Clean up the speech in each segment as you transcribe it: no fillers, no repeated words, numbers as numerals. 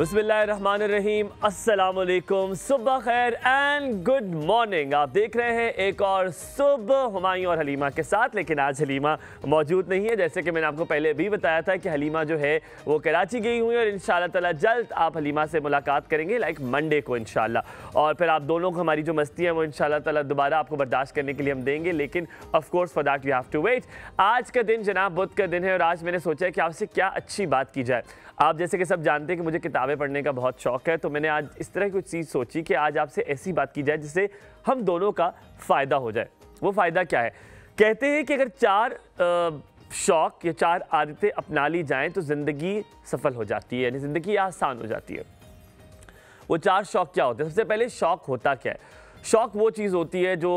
बिस्मिल्लाहिर्रहमानिर्रहीम, अस्सलाम वालेकुम, सुबह खैर एंड गुड मॉर्निंग। आप देख रहे हैं एक और सुबह हुमायूं और हलीमा के साथ। लेकिन आज हलीमा मौजूद नहीं है, जैसे कि मैंने आपको पहले भी बताया था कि हलीमा जो है वो कराची गई हुई है और इंशाल्लाह ताला जल्द आप हलीमा से मुलाकात करेंगे, लाइक मंडे को इंशाल्लाह। और फिर आप दोनों को हमारी जो मस्ती है वो इंशाल्लाह ताला दोबारा आपको बर्दाश्त करने के लिए हम देंगे, लेकिन of course for that you have to wait. आज का दिन जनाब बुध का दिन है और आज मैंने सोचा है कि आपसे क्या अच्छी बात की जाए। आप जैसे कि सब जानते हैं कि मुझे किताबें पढ़ने का बहुत शौक है, तो मैंने आज इस तरह की कुछ चीज़ सोची कि आज आपसे ऐसी बात की जाए जिससे हम दोनों का फ़ायदा हो जाए। वो फ़ायदा क्या है? कहते हैं कि अगर 4 शौक या 4 आदतें अपना ली जाएं तो ज़िंदगी सफल हो जाती है, यानी ज़िंदगी आसान हो जाती है। वो 4 शौक क्या होते हैं? सबसे पहले शौक होता क्या है? शौक वो चीज़ होती है जो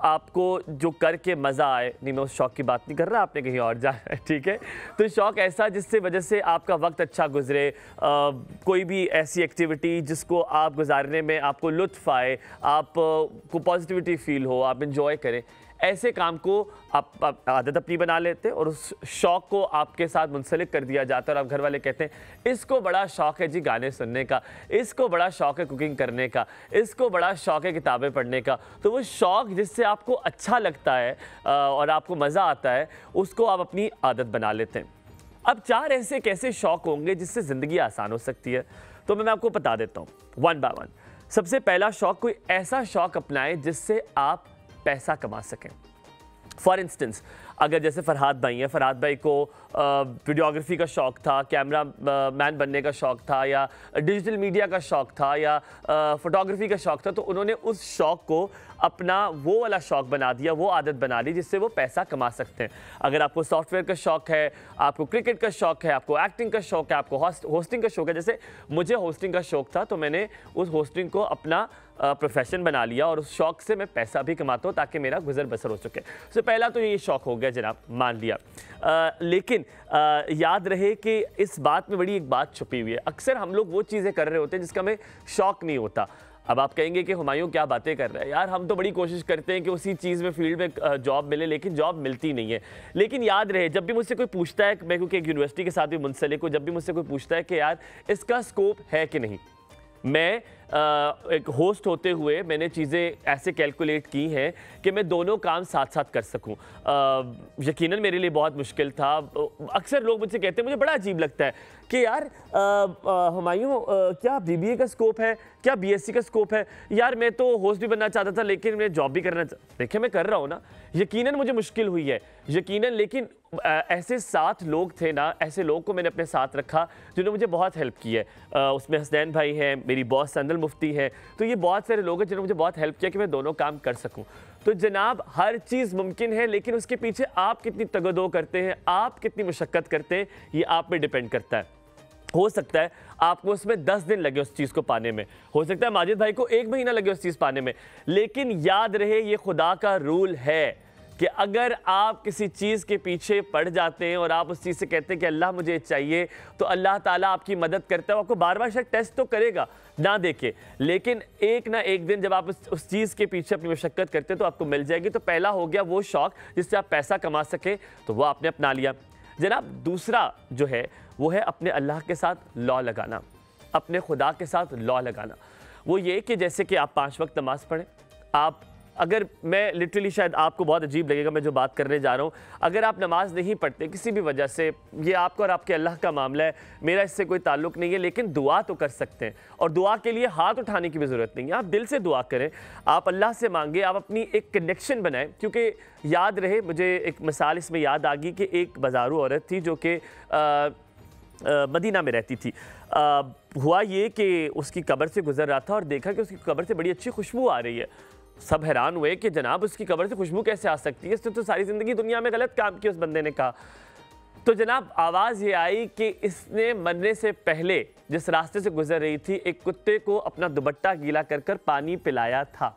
आपको जो करके मज़ा आए। नहीं, मैं उस शौक की बात नहीं कर रहा, आपने कहीं और जाना है, ठीक है? तो शौक ऐसा जिससे वजह से आपका वक्त अच्छा गुजरे, कोई भी ऐसी एक्टिविटी जिसको आप गुजारने में आपको लुत्फ़ आए, आपको पॉजिटिविटी फील हो, आप इंजॉय करें, ऐसे काम को आप आदत अपनी बना लेते हैं और उस शौक़ को आपके साथ मुंसलिक कर दिया जाता है। और आप घर वाले कहते हैं इसको बड़ा शौक़ है जी गाने सुनने का, इसको बड़ा शौक़ है कुकिंग करने का, इसको बड़ा शौक़ है किताबें पढ़ने का। तो वो शौक़ जिससे आपको अच्छा लगता है और आपको मज़ा आता है, उसको आप अपनी आदत बना लेते हैं। अब 4 ऐसे कैसे शौक़ होंगे जिससे ज़िंदगी आसान हो सकती है, तो मैं आपको बता देता हूँ वन बाय वन। सबसे पहला शौक़, कोई ऐसा शौक़ अपनाएं जिससे आप पैसा कमा सकें। फॉर इंस्टेंस, अगर जैसे फ़रहाद भाई हैं, फ़रहाद भाई को वीडियोग्राफी का शौक़ था, कैमरा मैन बनने का शौक़ था, या डिजिटल मीडिया का शौक़ था, या फ़ोटोग्राफी का शौक़ था, तो उन्होंने उस शौक़ को अपना वो वाला शौक़ बना दिया, वो आदत बना ली जिससे वो पैसा कमा सकते हैं। अगर आपको सॉफ्टवेयर का शौक़ है, आपको क्रिकेट का शौक़ है, आपको एक्टिंग का शौक़ है, आपको होस्टिंग का शौक़ है, जैसे मुझे होस्टिंग का शौक़ था तो मैंने उस होस्टिंग को अपना प्रोफेशन बना लिया और उस शौक़ से मैं पैसा भी कमाता हूँ ताकि मेरा गुजर बसर हो सके। तो पहला तो ये शौक़ हो गया जनाब, मान लिया। लेकिन याद रहे कि इस बात में बड़ी एक बात छुपी हुई है। अक्सर हम लोग वो चीज़ें कर रहे होते हैं जिसका हमें शौक़ नहीं होता। अब आप कहेंगे कि हुमायूं क्या बातें कर रहा है यार, हम तो बड़ी कोशिश करते हैं कि उसी चीज़ में फील्ड में जॉब मिले, लेकिन जॉब मिलती नहीं है। लेकिन याद रहे, जब भी मुझसे कोई पूछता है, मैं क्योंकि एक यूनिवर्सिटी के साथ भी मुंसलिक हूँ, जब भी मुझसे कोई पूछता है कि यार इसका स्कोप है कि नहीं, मैं एक होस्ट होते हुए मैंने चीज़ें ऐसे कैलकुलेट की हैं कि मैं दोनों काम साथ साथ कर सकूं। यकीनन मेरे लिए बहुत मुश्किल था। अक्सर लोग मुझसे कहते हैं, मुझे बड़ा अजीब लगता है कि यार हुमायूं क्या बीबीए का स्कोप है, क्या बीएससी का स्कोप है? यार मैं तो होस्ट भी बनना चाहता था लेकिन मैं जॉब भी करना देखिए मैं कर रहा हूँ ना, यकीनन मुझे मुश्किल हुई है, यकीनन। लेकिन ऐसे 7 लोग थे ना, ऐसे लोग को मैंने अपने साथ रखा जिन्होंने मुझे बहुत हेल्प की है। उसमें हसनैन भाई हैं, मेरी बॉस संदल मुफ्ती है, तो ये बहुत सारे लोग हैं जिन्होंने मुझे बहुत हेल्प किया कि मैं दोनों काम कर सकूं। तो जनाब हर चीज़ मुमकिन है, लेकिन उसके पीछे आप कितनी तगदो करते हैं, आप कितनी मुशक्क़त करते हैं, ये आप पे डिपेंड करता है। हो सकता है आपको उसमें 10 दिन लगे उस चीज़ को पाने में, हो सकता है माजिद भाई को 1 महीना लगे उस चीज़ पाने में, लेकिन याद रहे ये खुदा का रूल है कि अगर आप किसी चीज़ के पीछे पड़ जाते हैं और आप उस चीज़ से कहते हैं कि अल्लाह मुझे चाहिए, तो अल्लाह ताला आपकी मदद करता है। आपको बार बार शायद टेस्ट तो करेगा ना देखे, लेकिन एक ना एक दिन जब आप उस चीज़ के पीछे अपनी मशक्क़त करते हैं तो आपको मिल जाएगी। तो पहला हो गया वो शौक़ जिससे आप पैसा कमा सकें, तो वो आपने अपना लिया। जनाब दूसरा जो है वो है अपने अल्लाह के साथ लॉ लगाना, अपने खुदा के साथ लॉ लगाना। वो ये कि जैसे कि आप 5 वक्त नमाज़ पढ़ें। आप अगर मैं लिटरली, शायद आपको बहुत अजीब लगेगा मैं जो बात करने जा रहा हूँ, अगर आप नमाज़ नहीं पढ़ते किसी भी वजह से, ये आपका और आपके अल्लाह का मामला है, मेरा इससे कोई ताल्लुक़ नहीं है, लेकिन दुआ तो कर सकते हैं। और दुआ के लिए हाथ उठाने की भी ज़रूरत नहीं है, आप दिल से दुआ करें, आप अल्लाह से मांगे, आप अपनी एक कनेक्शन बनाएं। क्योंकि याद रहे, मुझे एक मिसाल इसमें याद आ गई कि एक बाज़ारू औरत थी जो कि मदीना में रहती थी। हुआ ये कि उसकी कब्र से गुजर रहा था और देखा कि उसकी कब्र से बड़ी अच्छी खुशबू आ रही है। सब हैरान हुए कि जनाब उसकी कब्र से खुशबू कैसे आ सकती है, इसने तो सारी ज़िंदगी दुनिया में गलत काम किया, उस बंदे ने कहा। तो जनाब आवाज़ ये आई कि इसने मरने से पहले जिस रास्ते से गुजर रही थी, एक कुत्ते को अपना दुपट्टा गीला कर कर पानी पिलाया था।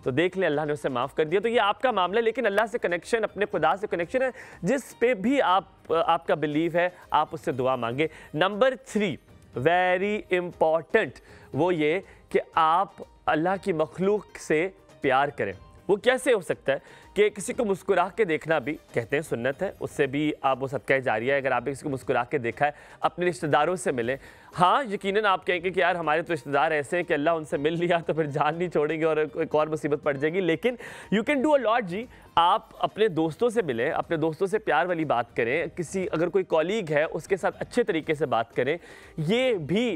तो देख ले अल्लाह ने उसे माफ़ कर दिया। तो ये आपका मामला है, लेकिन अल्लाह से कनेक्शन, अपने खुदा से कनेक्शन है, जिस पे भी आपका बिलीव है, आप उससे दुआ मांगे। नंबर 3 वेरी इंपॉर्टेंट, वो ये कि आप अल्लाह की मखलूक से प्यार करें। वो कैसे हो सकता है कि किसी को मुस्कुरा के देखना भी कहते हैं सुन्नत है, उससे भी आप वो सदका जारिया है। अगर आपने किसी को मुस्कुरा के देखा है, अपने रिश्तेदारों से मिलें। हाँ, यकीनन आप कहेंगे कि यार हमारे तो रिश्तेदार ऐसे हैं कि अल्लाह उनसे मिल लिया तो फिर जान नहीं छोड़ेंगे और एक और मुसीबत पड़ जाएगी, लेकिन you can do a lot जी। आप अपने दोस्तों से मिलें, अपने दोस्तों से प्यार वाली बात करें, किसी अगर कोई कॉलीग है उसके साथ अच्छे तरीके से बात करें, ये भी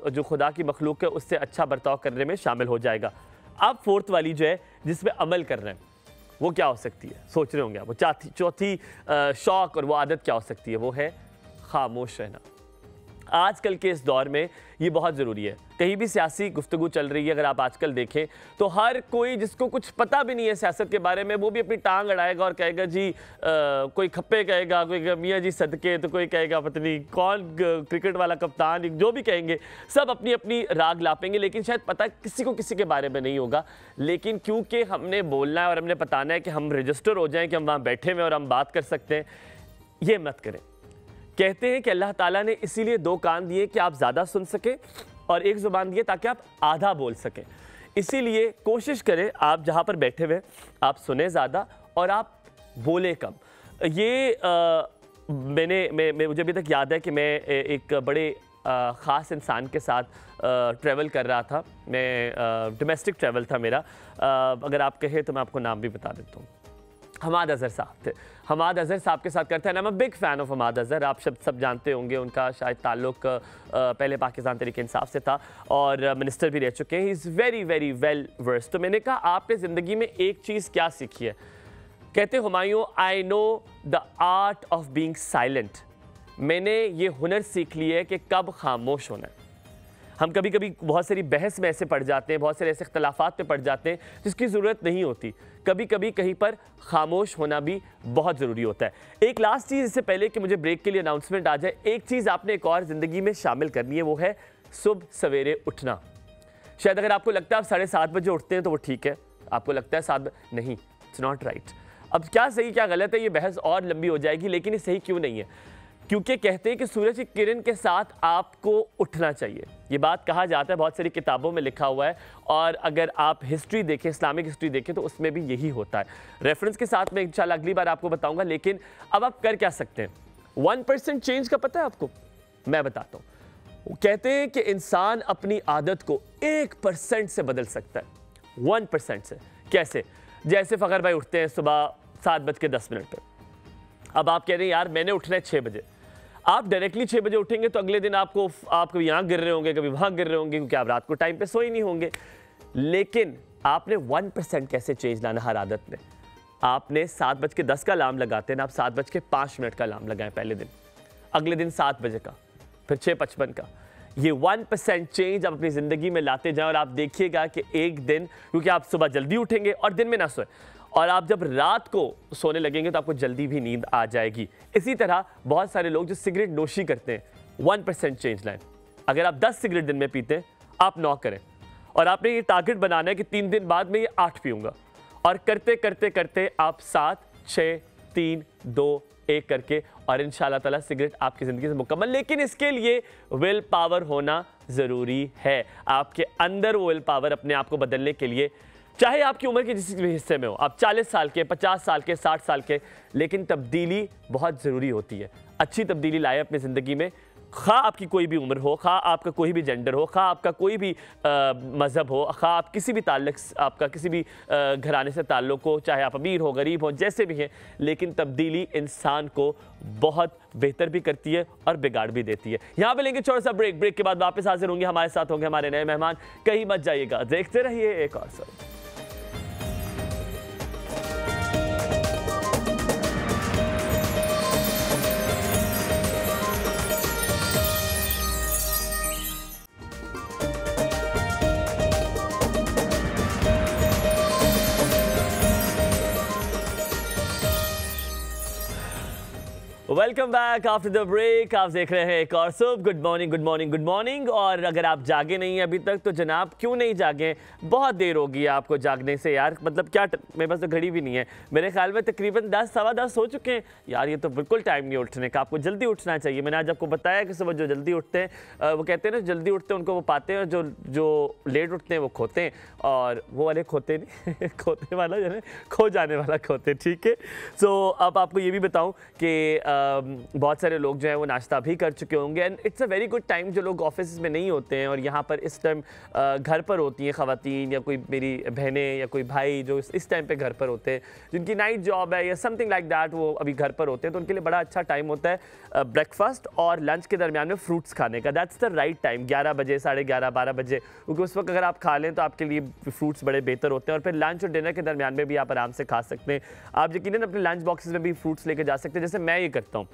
जो खुदा की मखलूक है उससे अच्छा बर्ताव करने में शामिल हो जाएगा। अब 4th वाली जो है जिसमें अमल कर रहे हैं, वो क्या हो सकती है, सोच रहे होंगे आप। वो चौथी शौक और वो आदत क्या हो सकती है, वो है खामोश रहना। आजकल के इस दौर में ये बहुत ज़रूरी है। कहीं भी सियासी गुफ्तगू चल रही है, अगर आप आजकल देखें तो हर कोई जिसको कुछ पता भी नहीं है सियासत के बारे में, वो भी अपनी टांग अड़ाएगा और कहेगा जी कोई खप्पे कहेगा, कोई कहेगा मियाँ जी सदके, तो कोई कहेगा पता नहीं कौन क्रिकेट वाला कप्तान, जो भी कहेंगे सब अपनी अपनी राग लापेंगे, लेकिन शायद पता किसी को किसी के बारे में नहीं होगा। लेकिन क्योंकि हमने बोलना है और हमने बताना है कि हम रजिस्टर हो जाएँ कि हम वहाँ बैठे हुए और हम बात कर सकते हैं, ये मत करें। कहते हैं कि अल्लाह ताला ने इसीलिए 2 कान दिए कि आप ज़्यादा सुन सकें और 1 ज़ुबान दिए ताकि आप आधा बोल सकें। इसीलिए कोशिश करें आप जहाँ पर बैठे हुए आप सुने ज़्यादा और आप बोले कम। ये मुझे अभी तक याद है कि मैं एक बड़े ख़ास इंसान के साथ ट्रैवल कर रहा था। मैं डोमेस्टिक ट्रैवल था मेरा। अगर आप कहें तो मैं आपको नाम भी बता देता हूँ। हमाद अज़हर साहब थे। हमाद अज़हर साहब के साथ करते हैं। I am a big fan of Hammad Azhar. आप सब जानते होंगे, उनका शायद ताल्लुक़ पहले पाकिस्तान तहरीक इंसाफ से था और मिनिस्टर भी रह चुके हैं। He is very very well versed. तो मैंने कहा आपने ज़िंदगी में एक चीज़ क्या सीखी है? कहते Humayun, I know the art of being silent. मैंने ये हुनर सीख लिया है कि कब खामोश होना है। हम कभी कभी बहुत सारी बहस में ऐसे पड़ जाते हैं, बहुत सारे ऐसे इख्तलाफात पे पड़ जाते हैं जिसकी ज़रूरत नहीं होती। कभी कभी कहीं पर खामोश होना भी बहुत ज़रूरी होता है। एक लास्ट चीज़, इससे पहले कि मुझे ब्रेक के लिए अनाउंसमेंट आ जाए, एक चीज़ आपने एक और ज़िंदगी में शामिल करनी है, वो है सुबह सवेरे उठना। शायद अगर आपको लगता है आप 7:30 बजे उठते हैं तो वो ठीक है, आपको लगता है 7 नहीं, इट्स नॉट राइट। अब क्या सही क्या गलत है, ये बहस और लंबी हो जाएगी, लेकिन ये सही क्यों नहीं है? क्योंकि कहते हैं कि सूरज की किरण के साथ आपको उठना चाहिए। ये बात कहा जाता है, बहुत सारी किताबों में लिखा हुआ है, और अगर आप हिस्ट्री देखें, इस्लामिक हिस्ट्री देखें, तो उसमें भी यही होता है। रेफरेंस के साथ मैं इंशाल्लाह अगली बार आपको बताऊंगा। लेकिन अब आप कर क्या सकते हैं? 1% चेंज का पता है आपको? मैं बताता हूँ। कहते हैं कि इंसान अपनी आदत को 1% से बदल सकता है। 1% से। कैसे? जैसे फ़खर भाई उठते हैं सुबह 7:10 पर। अब आप कह रहे हैं यार मैंने उठना है 6 बजे। आप डायरेक्टली 6 बजे उठेंगे तो अगले दिन आप कभी यहाँ गिर रहे होंगे, कभी वहाँ गिर रहे होंगे, क्योंकि आप रात को टाइम पे सोए नहीं होंगे। लेकिन आपने 1% कैसे चेंज लाना हर आदत में? आपने 7:10 का अलार्म लगाते हैं ना, आप 7:05 का अलार्म लगाएं पहले दिन, अगले दिन 7 बजे का, फिर 6:55 का। ये 1% चेंज आप अपनी ज़िंदगी में लाते जाएं और आप देखिएगा कि एक दिन, क्योंकि आप सुबह जल्दी उठेंगे और दिन में ना सोए, और आप जब रात को सोने लगेंगे तो आपको जल्दी भी नींद आ जाएगी। इसी तरह बहुत सारे लोग जो सिगरेट नोशी करते हैं, 1% चेंज लाएं। अगर आप 10 सिगरेट दिन में पीते हैं, आप 9 करें, और आपने ये टारगेट बनाना है कि 3 दिन बाद में ये 8 पीऊँगा, और करते करते करते आप 7, 6, 3, 2, 1 करके, और इंशाल्लाह ताला सिगरेट आपकी ज़िंदगी से मुकम्मल। लेकिन इसके लिए विल पावर होना ज़रूरी है। आपके अंदर वो विल पावर अपने आप को बदलने के लिए, चाहे आपकी उम्र के जिस भी हिस्से में हो, आप 40 साल के, 50 साल के, 60 साल के, लेकिन तब्दीली बहुत ज़रूरी होती है। अच्छी तब्दीली लाए अपनी ज़िंदगी में, खा आपकी कोई भी उम्र हो, खा आपका कोई भी जेंडर हो, खा आपका कोई भी मज़हब हो, खा आप किसी भी ताल्लुक, आपका किसी भी घराने से ताल्लुक हो, चाहे आप अमीर हो, गरीब हो, जैसे भी हैं, लेकिन तब्दीली इंसान को बहुत बेहतर भी करती है और बिगाड़ भी देती है। यहाँ पे लेंगे छोटा सा ब्रेक। ब्रेक के बाद वापस हाजिर होंगे, हमारे साथ होंगे हमारे नए मेहमान। कहीं मत जाइएगा, देखते रहिए एक और sir. Welcome back after the break. आप देख रहे हैं एक और सुबह। Good morning, good morning, good morning. और अगर आप जागे नहीं हैं अभी तक तो जनाब क्यों नहीं जागे, बहुत देर होगी आपको जागने से यार। मतलब क्या मेरे पास तो घड़ी भी नहीं है, मेरे ख्याल में तकरीबन 10 सवा 10 हो चुके हैं यार। ये तो बिल्कुल टाइम नहीं उठने का, आपको जल्दी उठना चाहिए। मैंने आज आपको बताया कि सुबह जो जल्दी उठते हैं वो कहते हैं ना, जल्दी उठते हैं उनको वो पाते हैं, जो लेट उठते हैं वो खोते हैं। और वो वाले खोते नहीं खोते वाला जो है खो जाने वाला खोते, ठीक है। सो अब आपको ये भी बताऊँ कि बहुत सारे लोग जो हैं वो नाश्ता भी कर चुके होंगे। And it's a very good time जो लोग ऑफिस में नहीं होते हैं और यहाँ पर इस टाइम घर पर होती हैं ख़वातीन, या कोई मेरी बहनें या कोई भाई जो इस टाइम पे घर पर होते हैं, जिनकी नाइट जॉब है या समथिंग लाइक दैट, वो अभी घर पर होते हैं, तो उनके लिए बड़ा अच्छा टाइम होता है ब्रेकफास्ट और लंच के दरमियान में फ्रूट्स खाने का। दैट्स द राइट टाइम, 11 बजे, 11:30, 12 बजे, क्योंकि उस वक्त अगर आप खा लें तो आपके लिए फ्रूट्स बड़े बेहतर होते हैं। और फिर लंच और डिनर के दरमियान में भी आप आराम से खा सकते हैं। आप यकीनन अपने लंच बॉक्सेस में भी फ्रूट्स लेकर जा सकते हैं। जैसे मैं ये करता हूँ,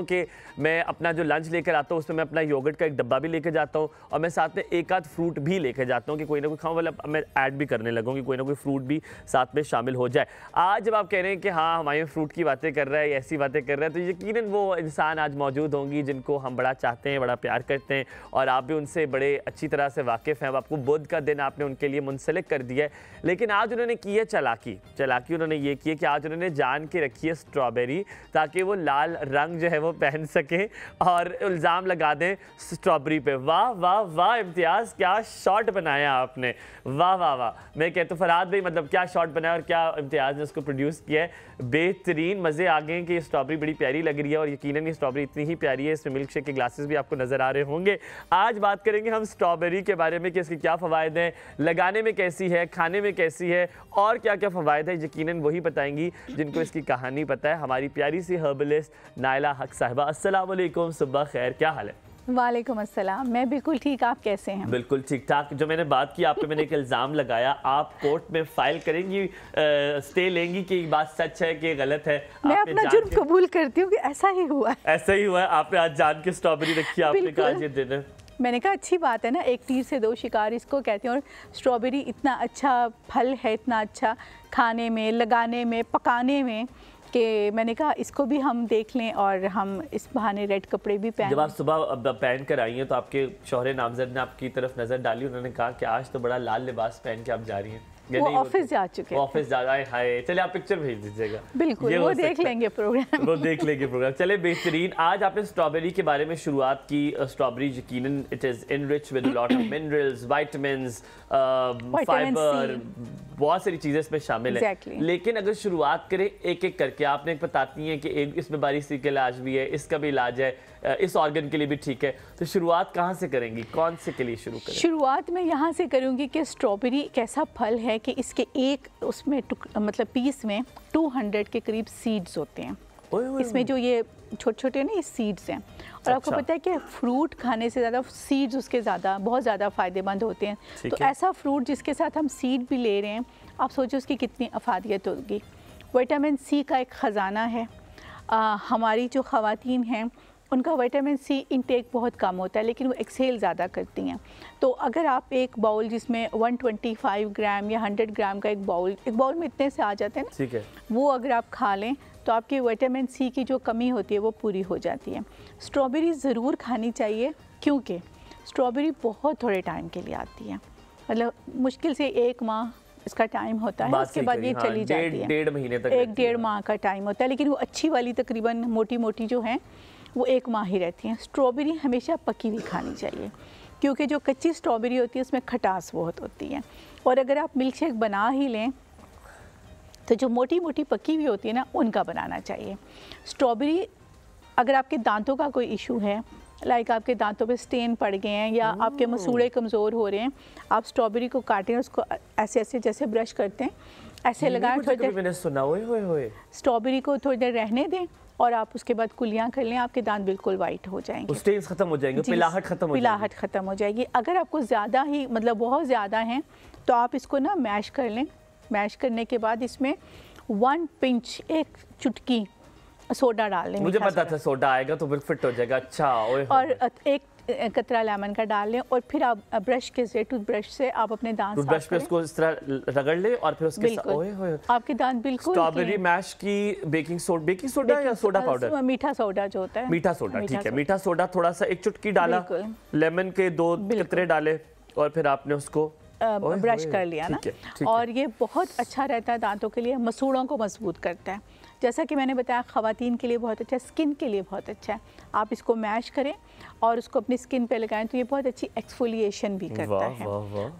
कि मैं अपना जो लंच लेकर आता हूँ उसमें मैं अपना योगर्ट का एक डब्बा भी लेकर जाता हूँ और मैं साथ में एक आध फ्रूट भी लेकर जाता हूँ कि कोई ना कोई खाऊँ। मतलब मैं ऐड भी करने लगूँ कि कोई ना कोई फ्रूट भी साथ में शामिल हो जाए। आज जब आप कह रहे हैं कि हाँ हमारे फ्रूट की बातें कर रहा है, ऐसी बातें कर रहा है, तो यकीनन वो इंसान आज मौजूद होंगी जिनको हम बड़ा चाहते हैं, बड़ा प्यार करते हैं और आप भी उनसे बड़े अच्छी तरह से वाकिफ़ हैं। आपको बुध का दिन आपने उनके लिए मुंसलिक कर दिया है, लेकिन आज उन्होंने की है चालाकी उन्होंने ये की है कि आज उन्होंने जान के रखी है स्ट्रॉबेरी, ताकि वो लाल रंग जो है वो पहन सकें और इल्ज़ाम लगा दें स्ट्रॉबेरी पे। वाह वाह वाह इम्तियाज़, क्या शॉट बनाया आपने, वाह वाह वाह। मैं कहता हूँ फरहाद भाई, मतलब क्या शॉट बनाया और क्या इम्तियाज़ ने उसको प्रोड्यूस किया है, बेहतरीन। मज़े आ गए कि ये स्ट्रॉबेरी बड़ी प्यारी लग रही है और यकीनन ये स्ट्रॉबेरी इतनी ही प्यारी है, इसमें मिल्क शेक के ग्लासेस भी आपको नज़र आ रहे होंगे। आज बात करेंगे हम स्ट्रॉबेरी के बारे में कि इसके क्या फ़वायद हैं, लगाने में कैसी है, खाने में कैसी है और क्या क्या फ़वायद है, यकीनन वही बताएंगी जिनको इसकी कहानी पता है। हमारी प्यारी सी हर्बलिस्ट नायला हक साहिबा, अस्सलाम वालेकुम, सुबह खैर, क्या हाल है? वालेकुम अस्सलाम, मैं बिल्कुल ठीक, आप कैसे हैं? बिल्कुल ठीक ठाक। जो मैंने बात की आप पे, मैंने एक इल्ज़ाम लगाया, आप कोर्ट में फाइल करेंगी, स्टे लेंगी कि बात सच है कि गलत है? मैं अपना जुर्म कबूल करती हूँ कि ऐसा ही हुआ है। ऐसा ही हुआ है, आपने आज जान के स्ट्रॉबेरी रखी, आपने कहा ये दिन मैंने कहा अच्छी बात है ना, एक तीर से दो शिकार इसको कहते हैं। और स्ट्रॉबेरी इतना अच्छा फल है, इतना अच्छा खाने में, लगाने में, पकाने में, कि मैंने कहा इसको भी हम देख लें और हम इस बहाने रेड कपड़े भी पहन। जब आप सुबह पहन कर आई हैं तो आपके शौहरे नामजद ने आपकी तरफ नज़र डाली, उन्होंने कहा कि आज तो बड़ा लाल लिबास पहन के आप जा रही हैं। वो ऑफिस जा चुके हैं, ऑफिस जा रहे हैं। चलिए आप पिक्चर भेज दीजिएगा। बिल्कुल, वो देख लेंगे प्रोग्राम, वो देख लेंगे प्रोग्राम। चले बेहतरीन। आज आपने स्ट्रॉबेरी के बारे में शुरुआत की। स्ट्रॉबेरी यकीनन it is enrich with lot of minerals, vitamins, fibre, बहुत सारी चीज़ें इसमें शामिल हैं। लेकिन अगर शुरुआत करें एक एक करके, आपने बताती हैं कि एक इसमें बारीसी का इलाज भी है, इसका भी इलाज है, इस ऑर्गन के लिए भी ठीक है, तो शुरुआत कहाँ से करेंगी, कौन से के लिए शुरू करें? शुरुआत मैं यहाँ से करूँगी कि स्ट्रॉबेरी एक ऐसा फल है कि इसके एक उसमें मतलब पीस में 200 के करीब सीड्स होते हैं। इसमें जो ये छोटे छोटे ना ये सीड्स हैं। और आपको पता है कि फ्रूट खाने से ज़्यादा सीड्स उसके बहुत ज़्यादा फ़ायदेमंद होते हैं। तो ऐसा फ्रूट जिसके साथ हम सीड भी ले रहे हैं, आप सोचो उसकी कितनी अफादियत होगी। विटामिन सी का एक ख़जाना है। हमारी जो ख़वातीन हैं उनका विटामिन सी इंटेक बहुत कम होता है, लेकिन वो एक्सेल ज़्यादा करती हैं। तो अगर आप एक बाउल जिसमें 125 ग्राम या 100 ग्राम का एक बाउल में इतने से आ जाते हैं ना, ठीक है, वो अगर आप खा लें तो आपकी विटामिन सी की जो कमी होती है वो पूरी हो जाती है। स्ट्रॉबेरी ज़रूर खानी चाहिए, क्योंकि स्ट्रॉबेरी बहुत थोड़े टाइम के लिए आती है, मतलब मुश्किल से 1 माह इसका टाइम होता है, उसके बाद ये चली जाती है। 1.5 महीने तक, 1.5 माह का टाइम होता है, लेकिन वो अच्छी वाली तकरीबन मोटी मोटी जो हैं वो 1 माह ही रहती हैं। स्ट्रॉबेरी हमेशा पकी हुई खानी चाहिए, क्योंकि जो कच्ची स्ट्रॉबेरी होती है उसमें खटास बहुत होती है। और अगर आप मिल्क शेक बना ही लें तो जो मोटी मोटी पकी हुई होती है ना, उनका बनाना चाहिए। स्ट्रॉबेरी, अगर आपके दांतों का कोई इशू है, लाइक आपके दांतों पे स्टेन पड़ गए हैं या आपके मसूड़े कमज़ोर हो रहे हैं, आप स्ट्रॉबेरी को काटें, उसको ऐसे ऐसे जैसे ब्रश करते हैं ऐसे लगाएं, थोड़ी देर मैंने सुना हुए स्ट्रॉबेरी को थोड़ी देर रहने दें और आप उसके बाद कुलियाँ कर लें, आपके दांत बिल्कुल वाइट हो जाएंगे, स्टेन्स खत्म हो जाएंगे, पिलाहट खत्म हो जाएगी। अगर आपको ज़्यादा ही मतलब बहुत ज़्यादा हैं तो आप इसको ना मैश कर लें। मैश करने के बाद इसमें 1 पिंच, 1 चुटकी सोडा डाल लें, मुझे पता था सोडा आएगा तो फिर फिट हो जाएगा। अच्छा, और एक कतरा लेमन का डाल लें और फिर आप ब्रश के से टूथब्रश से आप अपने दांत साफ ब्रश पे उसको इस तरह रगड़ ले और फिर उसके साथ ओए होए आपके दांत बिल्कुल स्ट्रॉबेरी मैश की बेकिंग सोडा या सोडा पाउडर, मीठा सोडा जो होता है, मीठा सोडा, ठीक है, मीठा सोडा थोड़ा सा, एक चुटकी डाला, लेमन के 2 कतरे डाले और फिर आपने उसको ब्रश कर लिया ना। और ये बहुत अच्छा रहता है दांतों के लिए, मसूड़ों को मजबूत करता है। जैसा कि मैंने बताया ख़वातीन के लिए बहुत अच्छा है, स्किन के लिए बहुत अच्छा है। आप इसको मैश करें और उसको अपनी स्किन पे लगाएं तो ये बहुत अच्छी एक्सफोलिएशन भी करता है।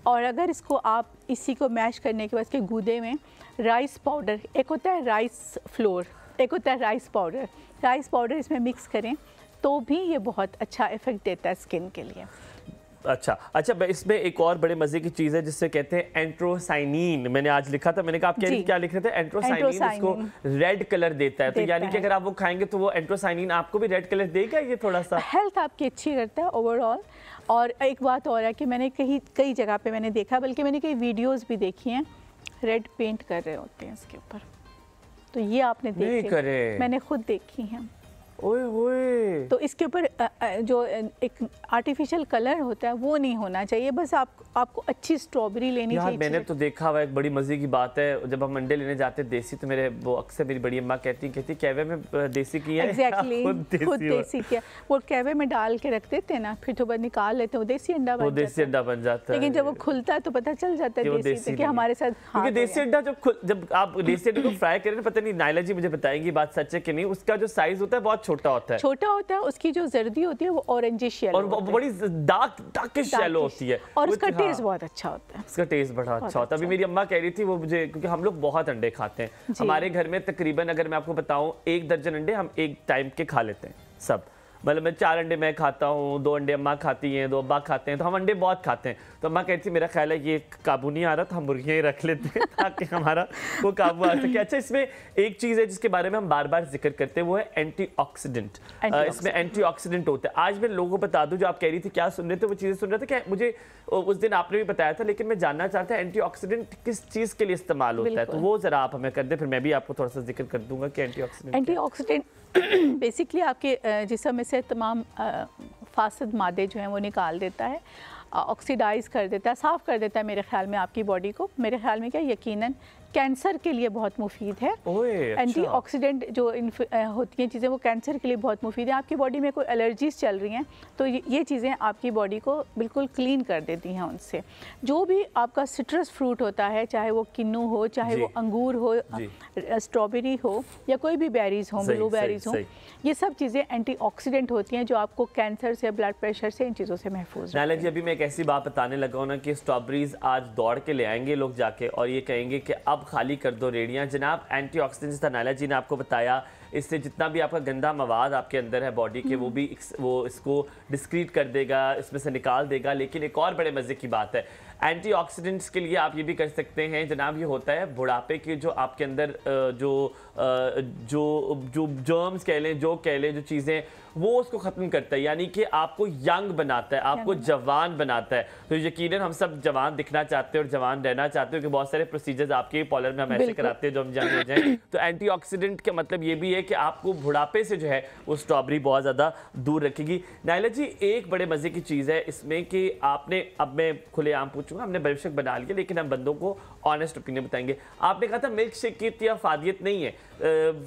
और अगर इसको आप इसी को मैश करने के बाद इसके गूदे में राइस पाउडर, एक होता है राइस फ्लोर, एक होता है राइस पाउडर इसमें मिक्स करें तो भी ये बहुत अच्छा इफेक्ट देता है स्किन के लिए। अच्छा, इसमें एक और बड़े मजे की चीज है जिससे कहते हैं एंट्रोसाइनिन। मैंने आज लिखा था, मैंने कहा आप क्या लिख रहे थे? एंट्रोसाइनिन इसको रेड कलर देता है, तो यानी कि अगर आप वो खाएंगे तो वो एंट्रोसाइनिन आपको भी रेड कलर देगा। ये थोड़ा सा हेल्थ आपकी अच्छी करता है ओवरऑल। और एक बात और है कि मैंने कई जगह पे मैंने देखा, बल्कि मैंने कई वीडियोस भी देखी हैं, रेड पेंट कर रहे होते हैं इसके ऊपर, तो ये आपने देखी? मैंने खुद देखी है। ओए तो इसके ऊपर जो एक आर्टिफिशियल कलर होता है वो नहीं होना चाहिए, बस आपको अच्छी स्ट्रॉबेरी लेनी चाहिए। मैंने तो देखा हुआ, एक बड़ी मजे की बात है, जब हम अंडे लेने जाते देसी तो वो अक्सर मेरी बड़ी अम्मा कहती कहवे में देसी किया है। एग्जैक्टली, खुद देसी किया, वो कहवे में डाल के रख देते हैं ना, फिर तो बाद निकाल लेते हैं, वो देसी अंडा बन जाता है। लेकिन जब वो खुलता है तो पता चल जाता है देसी, कि हमारे साथ। क्योंकि देसी अंडा जब आप देसी अंडे को फ्राई करें, पता नहीं नाइला जी मुझे बताएंगी बात सच है कि नहीं, उसका जो साइज होता है बहुत छोटा होता है, उसकी जो जर्दी होती है वो ऑरेंजिश येलो और बड़ी डार्किश येलो होती है, और उसका टेस्ट बहुत अच्छा होता है। उसका टेस्ट बड़ा अच्छा होता है। अभी मेरी अम्मा कह रही थी वो मुझे, क्योंकि हम लोग बहुत अंडे खाते हैं हमारे घर में, तकरीबन अगर मैं आपको बताऊं 1 दर्जन अंडे हम एक टाइम के खा लेते हैं सब। मतलब मैं 4 अंडे मैं खाता हूँ, 2 अंडे अम्मा खाती हैं, 2 अब्बा खाते हैं, तो हम अंडे बहुत खाते हैं। तो अम्मा कहती है मेरा ख्याल है ये काबू नहीं आ रहा, तो हम मुर्गियाँ ही रख लेते हैं ताकि हमारा वो काबू आ सके। अच्छा, इसमें एक चीज़ है जिसके बारे में हम बार बार जिक्र करते हैं, वो है एंटीऑक्सीडेंट। इसमें एंटीऑक्सीडेंट होता है। आज मैं लोगों को बता दूं, जो आप कह रही थी क्या सुन रहे थे, वो चीज़ें सुन रहे थे क्या, मुझे उस दिन आपने भी बताया था, लेकिन मैं जानना चाहता एंटीऑक्सीडेंट किस चीज़ के लिए इस्तेमाल होता है, तो वो ज़रा आप हमें कर दें, फिर मैं भी आपको थोड़ा सा जिक्र कर दूंगा कि एंटीऑक्सीडेंट बेसिकली आपके जिस्म में से तमाम फासिद मादे जो हैं वो निकाल देता है, ऑक्सीडाइज कर देता है, साफ़ कर देता है मेरे ख्याल में आपकी बॉडी को। मेरे ख्याल में क्या, यकीनन कैंसर के लिए बहुत मुफीद है। एंटीऑक्सीडेंट जो होती हैं चीज़ें वो कैंसर के लिए बहुत मुफीद है। आपकी बॉडी में कोई एलर्जीज चल रही हैं तो ये चीज़ें आपकी बॉडी को बिल्कुल क्लीन कर देती हैं उनसे। जो भी आपका सिट्रस फ्रूट होता है, चाहे वो किन्नू हो, चाहे वो अंगूर हो, स्ट्रॉबेरी हो, या कोई भी बेरीज हो, ब्लूबेरीज हो, ये सब चीज़ें एंटीऑक्सीडेंट होती हैं जो आपको कैंसर से, ब्लड प्रेशर से, इन चीज़ों से महफूज। नाइला जी, अभी मैं एक ऐसी बात बताने लगा हूँ ना कि स्ट्रॉबेरीज आज दौड़ के ले आएंगे लोग जाके और ये कहेंगे कि अब खाली कर दो रेडियां। जनाब, एंटीऑक्सीडेंट्स था, नाइला जी ने आपको बताया, इससे जितना भी आपका गंदा मवाद आपके अंदर है बॉडी के, वो भी वो इसको डिस्क्रीट कर देगा, इसमें से निकाल देगा। लेकिन एक और बड़े मज़े की बात है, एंटीऑक्सीडेंट्स के लिए आप ये भी कर सकते हैं जनाब, ये होता है बुढ़ापे के जो आपके अंदर जो जर्म्स कह लें, जो चीज़ें, वो उसको ख़त्म करता है, यानी कि आपको यंग बनाता है, आपको जवान बनाता है। तो यकीनन हम सब जवान दिखना चाहते हैं और जवान रहना चाहते हैं, क्योंकि बहुत सारे प्रोसीजर्स आपके पॉलर में हम ऐसे कराते हैं जो हम यंग हो जाएं। तो एंटीऑक्सीडेंट का मतलब ये भी है कि आपको बुढ़ापे से जो है वो स्ट्रॉबेरी बहुत ज़्यादा दूर रखेगी। नाइला जी, एक बड़े मज़े की चीज़ है इसमें कि आपने, अब मैं खुलेआम पूछूंगा, हमने बेशक बना लिया लेकिन हम बंदों को ऑनेस्ट ओपिनियन बताएंगे। आपने कहा था मिल्क शेक की इतनी अफादियत नहीं है,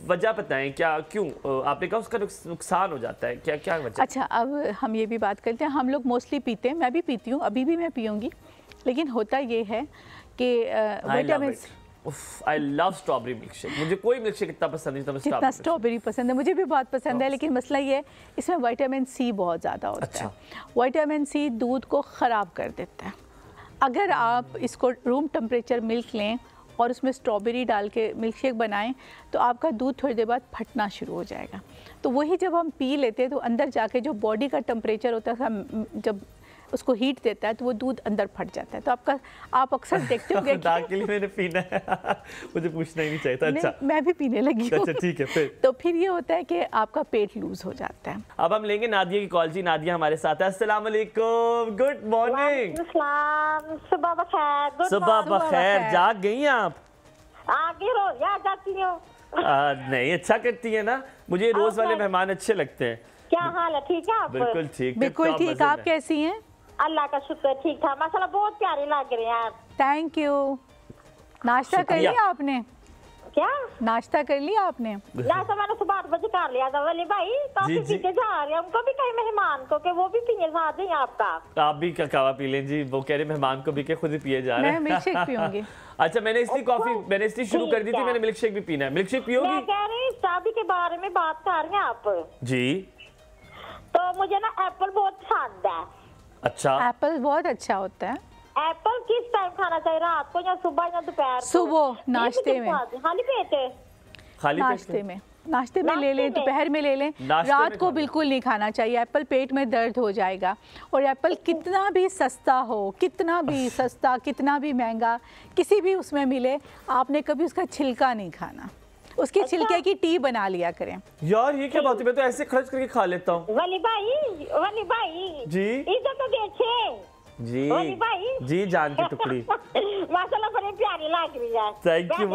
वजह बताएं क्या, क्यों? आपने कहा उसका नुकसान हो जाता है, क्या वजह? अच्छा, अब हम ये भी बात करते हैं, हम लोग मोस्टली पीते हैं, मैं भी पीती हूँ, अभी भी मैं पीऊँगी, लेकिन होता ये है कि vitamin, I love strawberry milk shake. मुझे कोई मिल्क शेक इतना पसंद नहीं जितना स्ट्रॉबेरी पसंद है, मुझे भी बहुत पसंद है, लेकिन मसला ये है इसमें विटामिन सी बहुत ज़्यादा होता है। विटामिन सी दूध को ख़राब कर देता है। अगर आप इसको रूम टेम्परेचर मिल्क लें और उसमें स्ट्रॉबेरी डाल के मिल्क शेक बनाएं तो आपका दूध थोड़ी देर बाद फटना शुरू हो जाएगा। तो वही जब हम पी लेते हैं तो अंदर जाके जो बॉडी का टेम्परेचर होता है, जब उसको हीट देता है तो वो दूध अंदर फट जाता है। तो आप अक्सर देखते होंगे के लिए मैंने पीना है मुझे पूछना ही नहीं चाहिए था। अच्छा, मैं भी पीने लगी हूँ। अच्छा, ठीक है। फिर तो फिर ये होता है कि आपका पेट लूज हो जाता है। अब हम लेंगे नादिया की कॉल जी। नादिया हमारे साथ है। अस्सलाम वालेकुम, गुड मॉर्निंग। सुबह बखैर। सुबह बखैर। जाग गई आप? आगे रो या जाती हूँ। नहीं, अच्छा करती है ना, मुझे रोज वाले मेहमान अच्छे लगते हैं। क्या हाल है, ठीक है आप? बिल्कुल ठीक, बिल्कुल ठीक। आप कैसी हैं? अल्लाह का शुक्र, ठीक था माशाल्लाह, बहुत प्यारे लग रहे हैं आप। Thank you. नाश्ता कर लिया आपने? क्या नाश्ता कर लिया आपने? नाश्ता मैंने सुबह 8 बजे कर लिया था। वली भाई काफी पीछे जा रहे हैं, उनको भी कहीं मेहमान को कि वो भी पिए साथ ही आपका। आप भी कहवा पी लें जी, वो कह रहे मेहमान को भी के खुद ही पिए जा रहे हैं। मैं मिल्क शेक पीऊंगी। अच्छा, मैंने इसलिए शुरू कर दी थी, मैंने मिल्क शेक भी पीना है। मिल्क शेक पियोगी? मैं कह रही शादी के बारे में बात कर रहे हैं आप जी। तो मुझे ना एप्पल बहुत पसंद है। अच्छा, एप्पल बहुत अच्छा होता है। एप्पल किस टाइम खाना चाहिए, रात को या सुबह या दोपहर? सुबह नाश्ते में, खाली पेट? नाश्ते में ले लें, दोपहर में ले लें, रात को बिल्कुल नहीं खाना चाहिए। एप्पल पेट में दर्द हो जाएगा। और एप्पल कितना भी सस्ता हो, कितना भी सस्ता, कितना भी महंगा, किसी भी उसमें मिले, आपने कभी उसका छिलका नहीं खाना। उसके छिलके की टी बना लिया करें। यार ये क्या बात है, मैं तो ऐसे खर्च करके खा लेता हूँ। वली भाई जी, इधर तो देखें जी भाई जी, जान की टुकड़ी माशाल्लाह बड़ी प्यारी लग रही है। Thank you,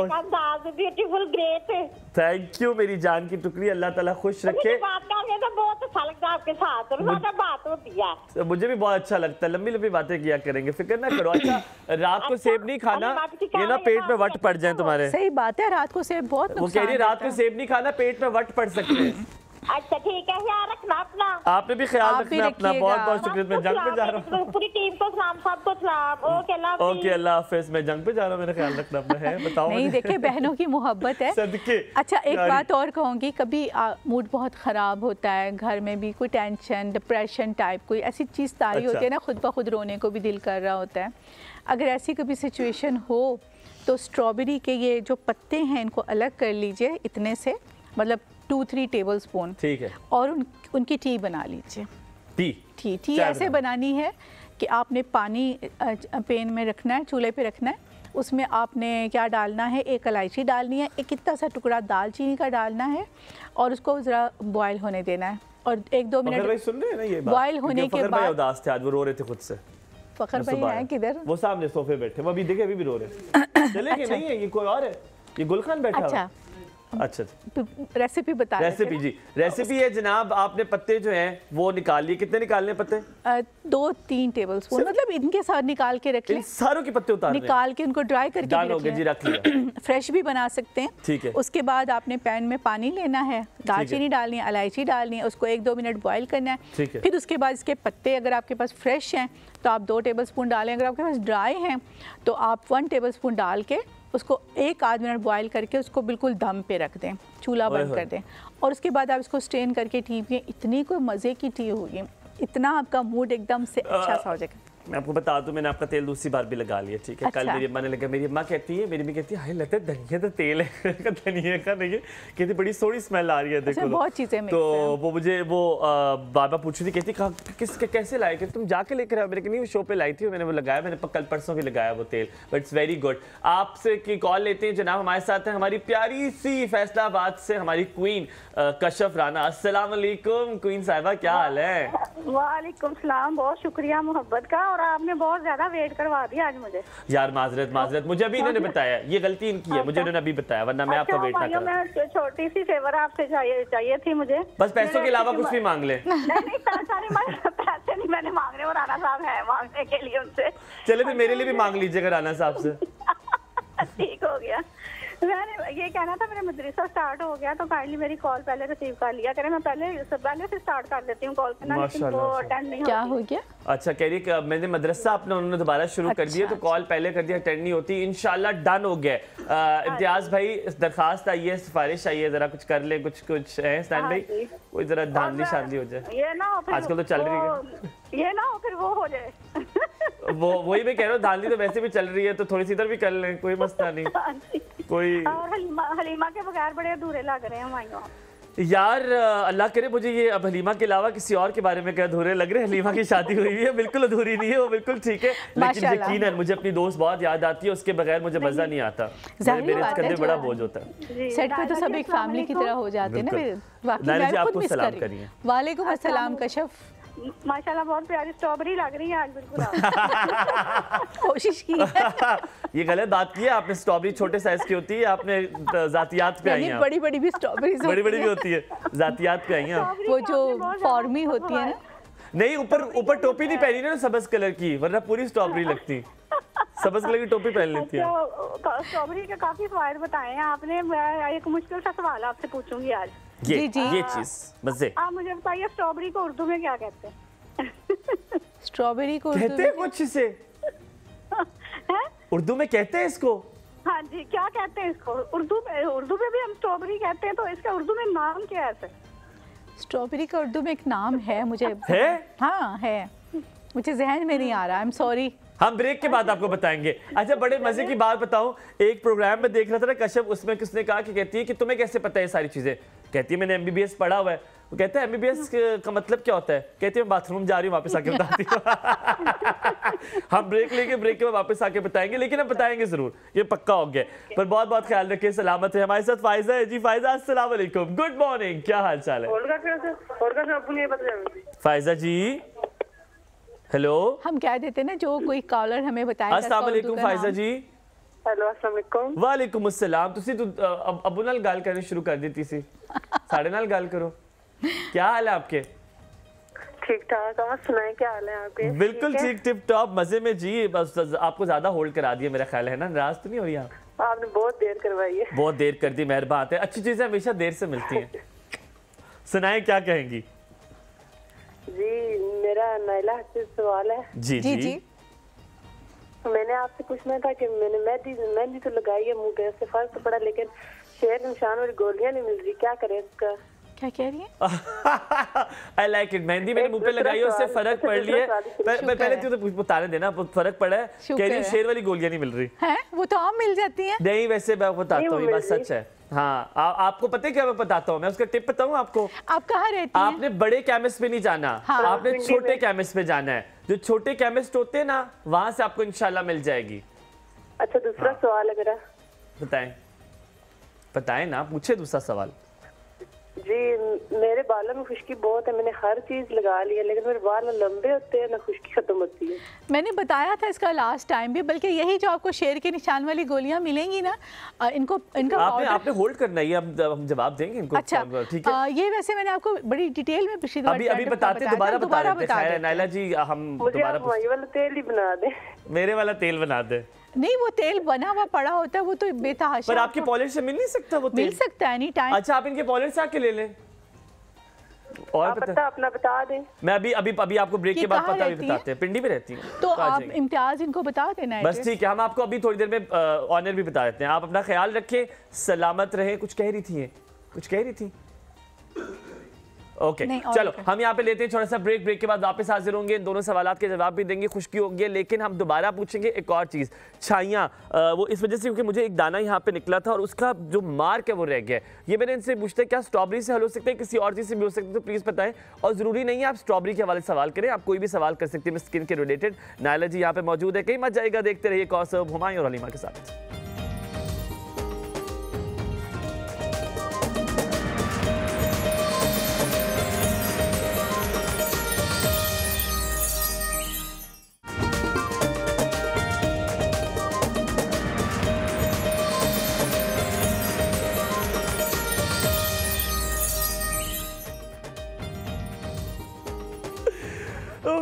beautiful, great. Thank you मेरी जान की टुकड़ी, अल्लाह ताला खुश रखे। बात करने तो बहुत अच्छा लगता है आपके साथ, रोजाना बात होती है। मुझे भी बहुत अच्छा लगता है, लंबी लंबी बातें किया करेंगे, फिक्र ना करो। अच्छा, रात को सेब नहीं खाना, ये ना पेट में वट पड़ जाए तुम्हारे। सही बात है, रात को सेब बहुत नुकसान। वो कह रही है रात को सेब नहीं खाना, पेट में वट पड़ सकते हैं। अच्छा ठीक है, ख्याल रखना अपना। आपने भी ख्याल रखना अपना। बहुत बहुत शुक्रिया। मैं जंग पे जा रहा हूँ, पूरी टीम को सलाम, सबको सलाम। ओके अल्लाह हाफिज। मैं जंग पे जा रहा हूँ, मेरा ख्याल रखना अपना है। बताओ। नहीं, देखिए बहनों की मोहब्बत है। सदके। अच्छा, एक बात और कहूँगी, कभी मूड बहुत ख़राब होता है, घर में भी कोई टेंशन, डिप्रेशन टाइप कोई ऐसी चीज़ तारी होती है ना, खुद ब खुद रोने को भी दिल कर रहा होता है। अगर ऐसी कभी सिचुएशन हो तो स्ट्रॉबेरी के ये जो पत्ते हैं इनको अलग कर लीजिए, इतने से, मतलब 2-3 टेबल स्पून, ठीक है, और उनकी टी बना लीजिए। टी ऐसे बनानी है कि आपने पानी पैन में रखना है, चूल्हे पे रखना है। उसमें आपने क्या डालना है, एक इलायची डालनी है, एक इतना सा टुकड़ा दालचीनी का डालना है, और उसको ज़रा बॉयल होने देना है। और 1-2 मिनट सुन रहे हैं ना ये बात, बॉयल होने के बाद। उदास थे आज, वो रो रहे थे खुद से। फखर भाई हैं किधर? वो सामने सोफे बैठे, वो अभी देखे अभी भी रो रहे। चले कि नहीं है, ये कोई और है, ये गुलखान बैठा। अच्छा, रेसिपी बता रहे थे। रेसिपी जी, रेसिपी है जनाब। आपने पत्ते जो हैं वो निकाल लिए। कितने निकालने पत्ते? 2-3 टेबल स्पून, मतलब इनके साथ निकाल के रख लें। सारों के पत्ते उतारने, निकाल के उनको ड्राई करके रख लिया। फ्रेश भी बना सकते हैं, ठीक है। उसके बाद आपने पैन में पानी लेना है, दालचीनी डालनी है, इलायची डालनी है, उसको 1-2 मिनट बॉईल करना है, ठीक है। फिर उसके बाद इसके पत्ते अगर आपके पास फ्रेश हैं तो आप 2 टेबल स्पून डालें, अगर आपके पास ड्राई हैं तो आप 1 टेबल स्पून डाल के उसको 1-8 मिनट बॉईल करके उसको बिल्कुल दम पे रख दें, चूल्हा बंद कर दें, और उसके बाद आप इसको स्ट्रेन करके टी पिए। इतनी कोई मज़े की टी होगी, इतना आपका मूड एकदम से अच्छा सा हो जाएगा। मैं आपको बता दूं, मैंने आपका तेल दूसरी बार भी लगा लिया, ठीक है। कल मेरी अम्मा ने लगा, मेरी अम्मा कहती है, मेरी भी कहती है, हाय लगता है धनिया तो तेल है। धनिया का नहीं है, कहती बड़ी सोनी स्मेल आ रही है, देखो बहुत चीजें। तो वो मुझे वो बार बार पूछ रही थी, कहती किसके कैसे लाए, कि तुम जाके लेकर आओ। मैंने कहा नहीं, वो शो पे लाई थी, मैंने वो लगाया, मैंने कल परसों भी लगाया वो तेल, बट इट्स वेरी गुड। आपसे की कॉल लेते हैं जनाब, हमारे साथ है हमारी प्यारी सी फैसलाबाद से हमारी क्वीन कशफ राना। अस्सलाम वालेकुम क्वीन साहिबा, क्या हाल है? वालेकुम सलाम, बहुत शुक्रिया मोहब्बत का, और आपने बहुत ज्यादा वेट करवा दिया आज मुझे। यार माजरत, मुझे अभी इन्होंने बताया, ये गलती इनकी है, मुझे इन्होंने अभी बताया, वरना मैं आपका वेट ना करता। मैं छोटी सी फेवर आपसे चाहिए थी मुझे, बस पैसों के अलावा कुछ भी मांग ले। नहीं पैसे नहीं मैंने मांग रहे, वो राना साहब है मांगने के लिए उनसे। चले फिर मेरे लिए भी मांग लीजिएगा राना साहब से। ठीक हो गया। मैंने ये कहना था, मेरा मदरसा स्टार्ट हो गया तो काइंडली मेरी कॉल पहले रिसीव कर लिया करें। मैं पहले से स्टार्ट कर देती हूँ कॉल करना, लेकिन वो अटेंड नहीं क्या हो गया? अच्छा, कह रही है मैंने मदरसा अपना उन्होंने दोबारा शुरू कर दिया, तो कॉल पहले कर दिया, अटेंड नहीं होती। इंशाल्लाह डन हो गया। इम्तियाज भाई दरखास्त आई है, सिफारिश आई है, जरा कुछ कर ले, कुछ है स्टैंड भाई, कोई जरा धांधली शांधली हो जाए। ये ना आजकल तो चल रही है, ये ना हो फिर वो हो जाए। वही मैं कह रहा हूँ, धांधली तो वैसे भी चल रही है, तो थोड़ी सी इधर भी कर लें, कोई मसला नहीं। कोई और हलीमा के बगैर बड़े अधूरे लग रहे हैं हमारे यार। अल्लाह करे मुझे ये अब हलीमा के अलावा किसी और के बारे में क्या अधूरे लग रहे हैं। हलीमा की शादी हुई है, बिल्कुल अधूरी नहीं है, वो बिल्कुल ठीक है, लेकिन यकीनन मुझे अपनी दोस्त बहुत याद आती है, उसके बगैर मुझे मजा नहीं आता, मेरे कंधे बड़ा बोझ होता है। सेट पे तो सब एक फैमिली की तरह हो जाते हैं ना। आपको सलाम करिए। वालेकुम अस्सलाम कशफ। माशाल्लाह बहुत प्यारी स्ट्रॉबेरी लग रही है आज बिल्कुल आप। कोशिश की है। ये गलत बात की है आपने, स्ट्रॉबेरी छोटे साइज की होती है, आपने जातियात पे आई हैं। बड़ी बड़ी भी स्ट्रॉबेरी बड़ी बड़ी भी होती है, जातियात पे आई हैं आप। वो जो फॉर्मी होती है ना, नहीं ऊपर टोपी नहीं पहनी ना सब्ज कलर की, वरना पूरी स्ट्रॉबेरी लगती। सब्ज कलर की टोपी पहन लेती है। स्ट्रॉबेरी के काफी फायदे बताए हैं आपने। मैं एक मुश्किल सा सवाल आपसे पूछूंगी आज। ये चीज मजे। आप मुझे बताइए स्ट्रॉबेरी को उर्दू में क्या कहते हैं? स्ट्रॉबेरी को कहते हैं कुछ से उर्दू में कहते हैं इसको। हाँ जी, क्या कहते हैं इसको उर्दू में भी हम स्ट्रॉबेरी कहते हैं, तो इसका उर्दू में नाम क्या है? स्ट्रॉबेरी का उर्दू में एक नाम है, मुझे है? हाँ है, मुझे जहन में नहीं आ रहा, आई एम सॉरी। हम ब्रेक के बाद आपको बताएंगे। अच्छा, बड़े मजे की बात बताऊं, एक प्रोग्राम में देख रहा था ना कश्यप, उसमें किसने कहा कि कहती है कि तुम्हें कैसे पता है सारी चीजें? कहती है मैंने MBBS पढ़ा हुआ है। वो कहता है MBBS का मतलब क्या होता है? कहती है मैं बाथरूम जा रही हूँ, वापस आके बताती हूँ। हम ब्रेक लेके ब्रेक के बाद वापस आके बताएंगे, लेकिन हम बताएंगे जरूर, ये पक्का हो गया। पर बहुत बहुत ख्याल रखिए, सलामत है। हमारे साथ फायजा है जी। फायजा अस्सलाम वालेकुम, गुड मॉर्निंग, क्या हाल चाल है? फायजा जी हेलो, हम कह देते हैं ना जो कोई कॉलर हमें बताएगा। अस्सलाम वालेकुम फायजा जी। हेलो अस्सलाम वालेकुम। वालेकुम अस्सलाम। तुसी तो अबू नाल गल करनी शुरू कर दी सी, साढ़े नाल गल करो। क्या हाल है आपके? ठीक ठाक, आप सुनाएं क्या हाल है आपके? बिल्कुल ठीक, टिप टॉप, मजे में जी। बस आपको ज्यादा होल्ड करा दिया मेरा ख्याल है ना, नाराज तो नहीं हो रही आप? आपने बहुत देर करवाई है। बहुत देर कर दी, मेहरबान है। अच्छी चीजें हमेशा देर से मिलती हैं। सुनाए क्या कहेंगी? जी मेरा नाइला से सवाल है। जी जी, जी। मैंने आपसे पूछना था कि मैंने मेहंदी तो लगाई है मुंह पे, उससे फर्क तो पड़ा, लेकिन शेर निशान और गोलियां नहीं मिल रही, क्या करें इसका? क्या कह रही है? I like it. मेहंदी मैंने मुंह पे लगाई है, उससे फर्क पड़ लिया है। पहले तो बताने देना, फर्क पड़ा है। कह रही शेर वाली गोलियां नहीं मिल रही है, वो तो आम मिल जाती हैं। नहीं, वैसे मैं बताता हूँ, ये बात सच है। हाँ, आपको पता है क्या मैं बताता हूँ, मैं उसका टिप बताऊँ आपको। आप कहाँ रहती हैं? आपने बड़े केमिस्ट पे नहीं जाना, हाँ। आपने छोटे केमिस्ट पे जाना है। जो छोटे केमिस्ट होते हैं ना, वहां से आपको इंशाल्लाह मिल जाएगी। अच्छा, दूसरा सवाल है मेरा। बताएं ना, पूछे दूसरा सवाल। जी मेरे बालों में खुश्की बहुत है, मैंने हर चीज लगा ली है, लेकिन मेरे बाल लंबे होते हैं ना खुश्की खत्म होती है। मैंने बताया था इसका लास्ट टाइम भी, बल्कि यही जो आपको शेर के निशान वाली गोलियां मिलेंगी ना, इनका आपने होल्ड करना है, हम जवाब देंगे इनको। अच्छा ठीक है। ये वैसे मैंने आपको बड़ी डिटेल में पिछली अभी बताते, दोबारा बता देते नाइला जी। हम दोबारा वही वाला तेल ही बना दे, मेरे वाला तेल बना दे। नहीं, वो तेल बना हुआ पड़ा होता है, वो तो बेतहाशा। पर आपके पॉलिश से मिल नहीं सकता वो तेल? मिल सकता है एनी टाइम। अच्छा, आप इनके पॉलिश से आके ले लें। और अपना बता दें। मैं अभी आपको ब्रेक के बाद पता भी बताते हैं। पिंडी में रहती हैं, तो आप इम्तियाज इनको बता देना है। बस ठीक है, हम आपको अभी थोड़ी देर में ऑनर भी बता देते हैं। आप अपना ख्याल रखें, सलामत रहें। कुछ कह रही थी ओके चलो हम यहाँ पे लेते हैं छोटा सा ब्रेक के बाद वापस हाजिर होंगे, दोनों सवालात के जवाब भी देंगे, खुशकी होगी, लेकिन हम दोबारा पूछेंगे एक और चीज़, छाइयाँ। वो इस वजह से क्योंकि मुझे एक दाना यहाँ पे निकला था और उसका जो मार्क है वो रह गया। ये मैंने इनसे पूछते क्या स्ट्रॉबेरी से हल हो सकता है, किसी और चीज़ से भी हो सकता है, तो प्लीज़ बताएं। और ज़रूरी नहीं है आप स्ट्रॉबेरी के हवाले सवाल करें, आप कोई भी सवाल कर सकते हैं स्किन के रिलेटेड। नायला जी यहाँ पे मौजूद है, कहीं मत जाएगा, देखते रहिए कौसब, हुमायूं और हलीमा के साथ।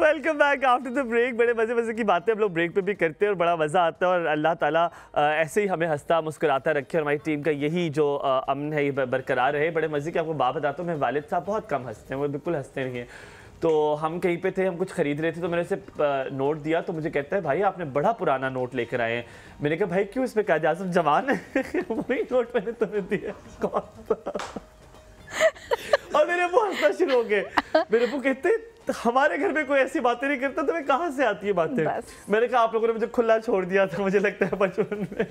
Welcome back after the break. बड़े मज़े की बातें हम लोग ब्रेक पे भी करते हैं और बड़ा मज़ा आता है, और अल्लाह ताला ऐसे ही हमें हंसता मुस्कुराता रखे और हमारी टीम का यही जो अमन है ये बरकरार रहे। बड़े मज़े की आपको बात बताता हूँ, मेरे वालिद साहब बहुत कम हंसते हैं, वो बिल्कुल हंसते नहीं हैं। तो हम कहीं पे थे, हम कुछ खरीद रहे थे, तो मैंने उसे नोट दिया, तो मुझे कहता है भाई आपने बड़ा पुराना नोट लेकर आए हैं। मैंने कहा भाई क्यों, इसमें कहा आज़म जवान है वही नोट मैंने तुम्हें दिया। और मेरे अबू हंसना शुरू हो गए। मेरे अबू कहते हमारे घर में कोई ऐसी बातें नहीं करता, तुम्हें कहाँ से आती है बातें? मैंने कहा आप लोगों ने मुझे खुला छोड़ दिया था, मुझे लगता है बचपन में।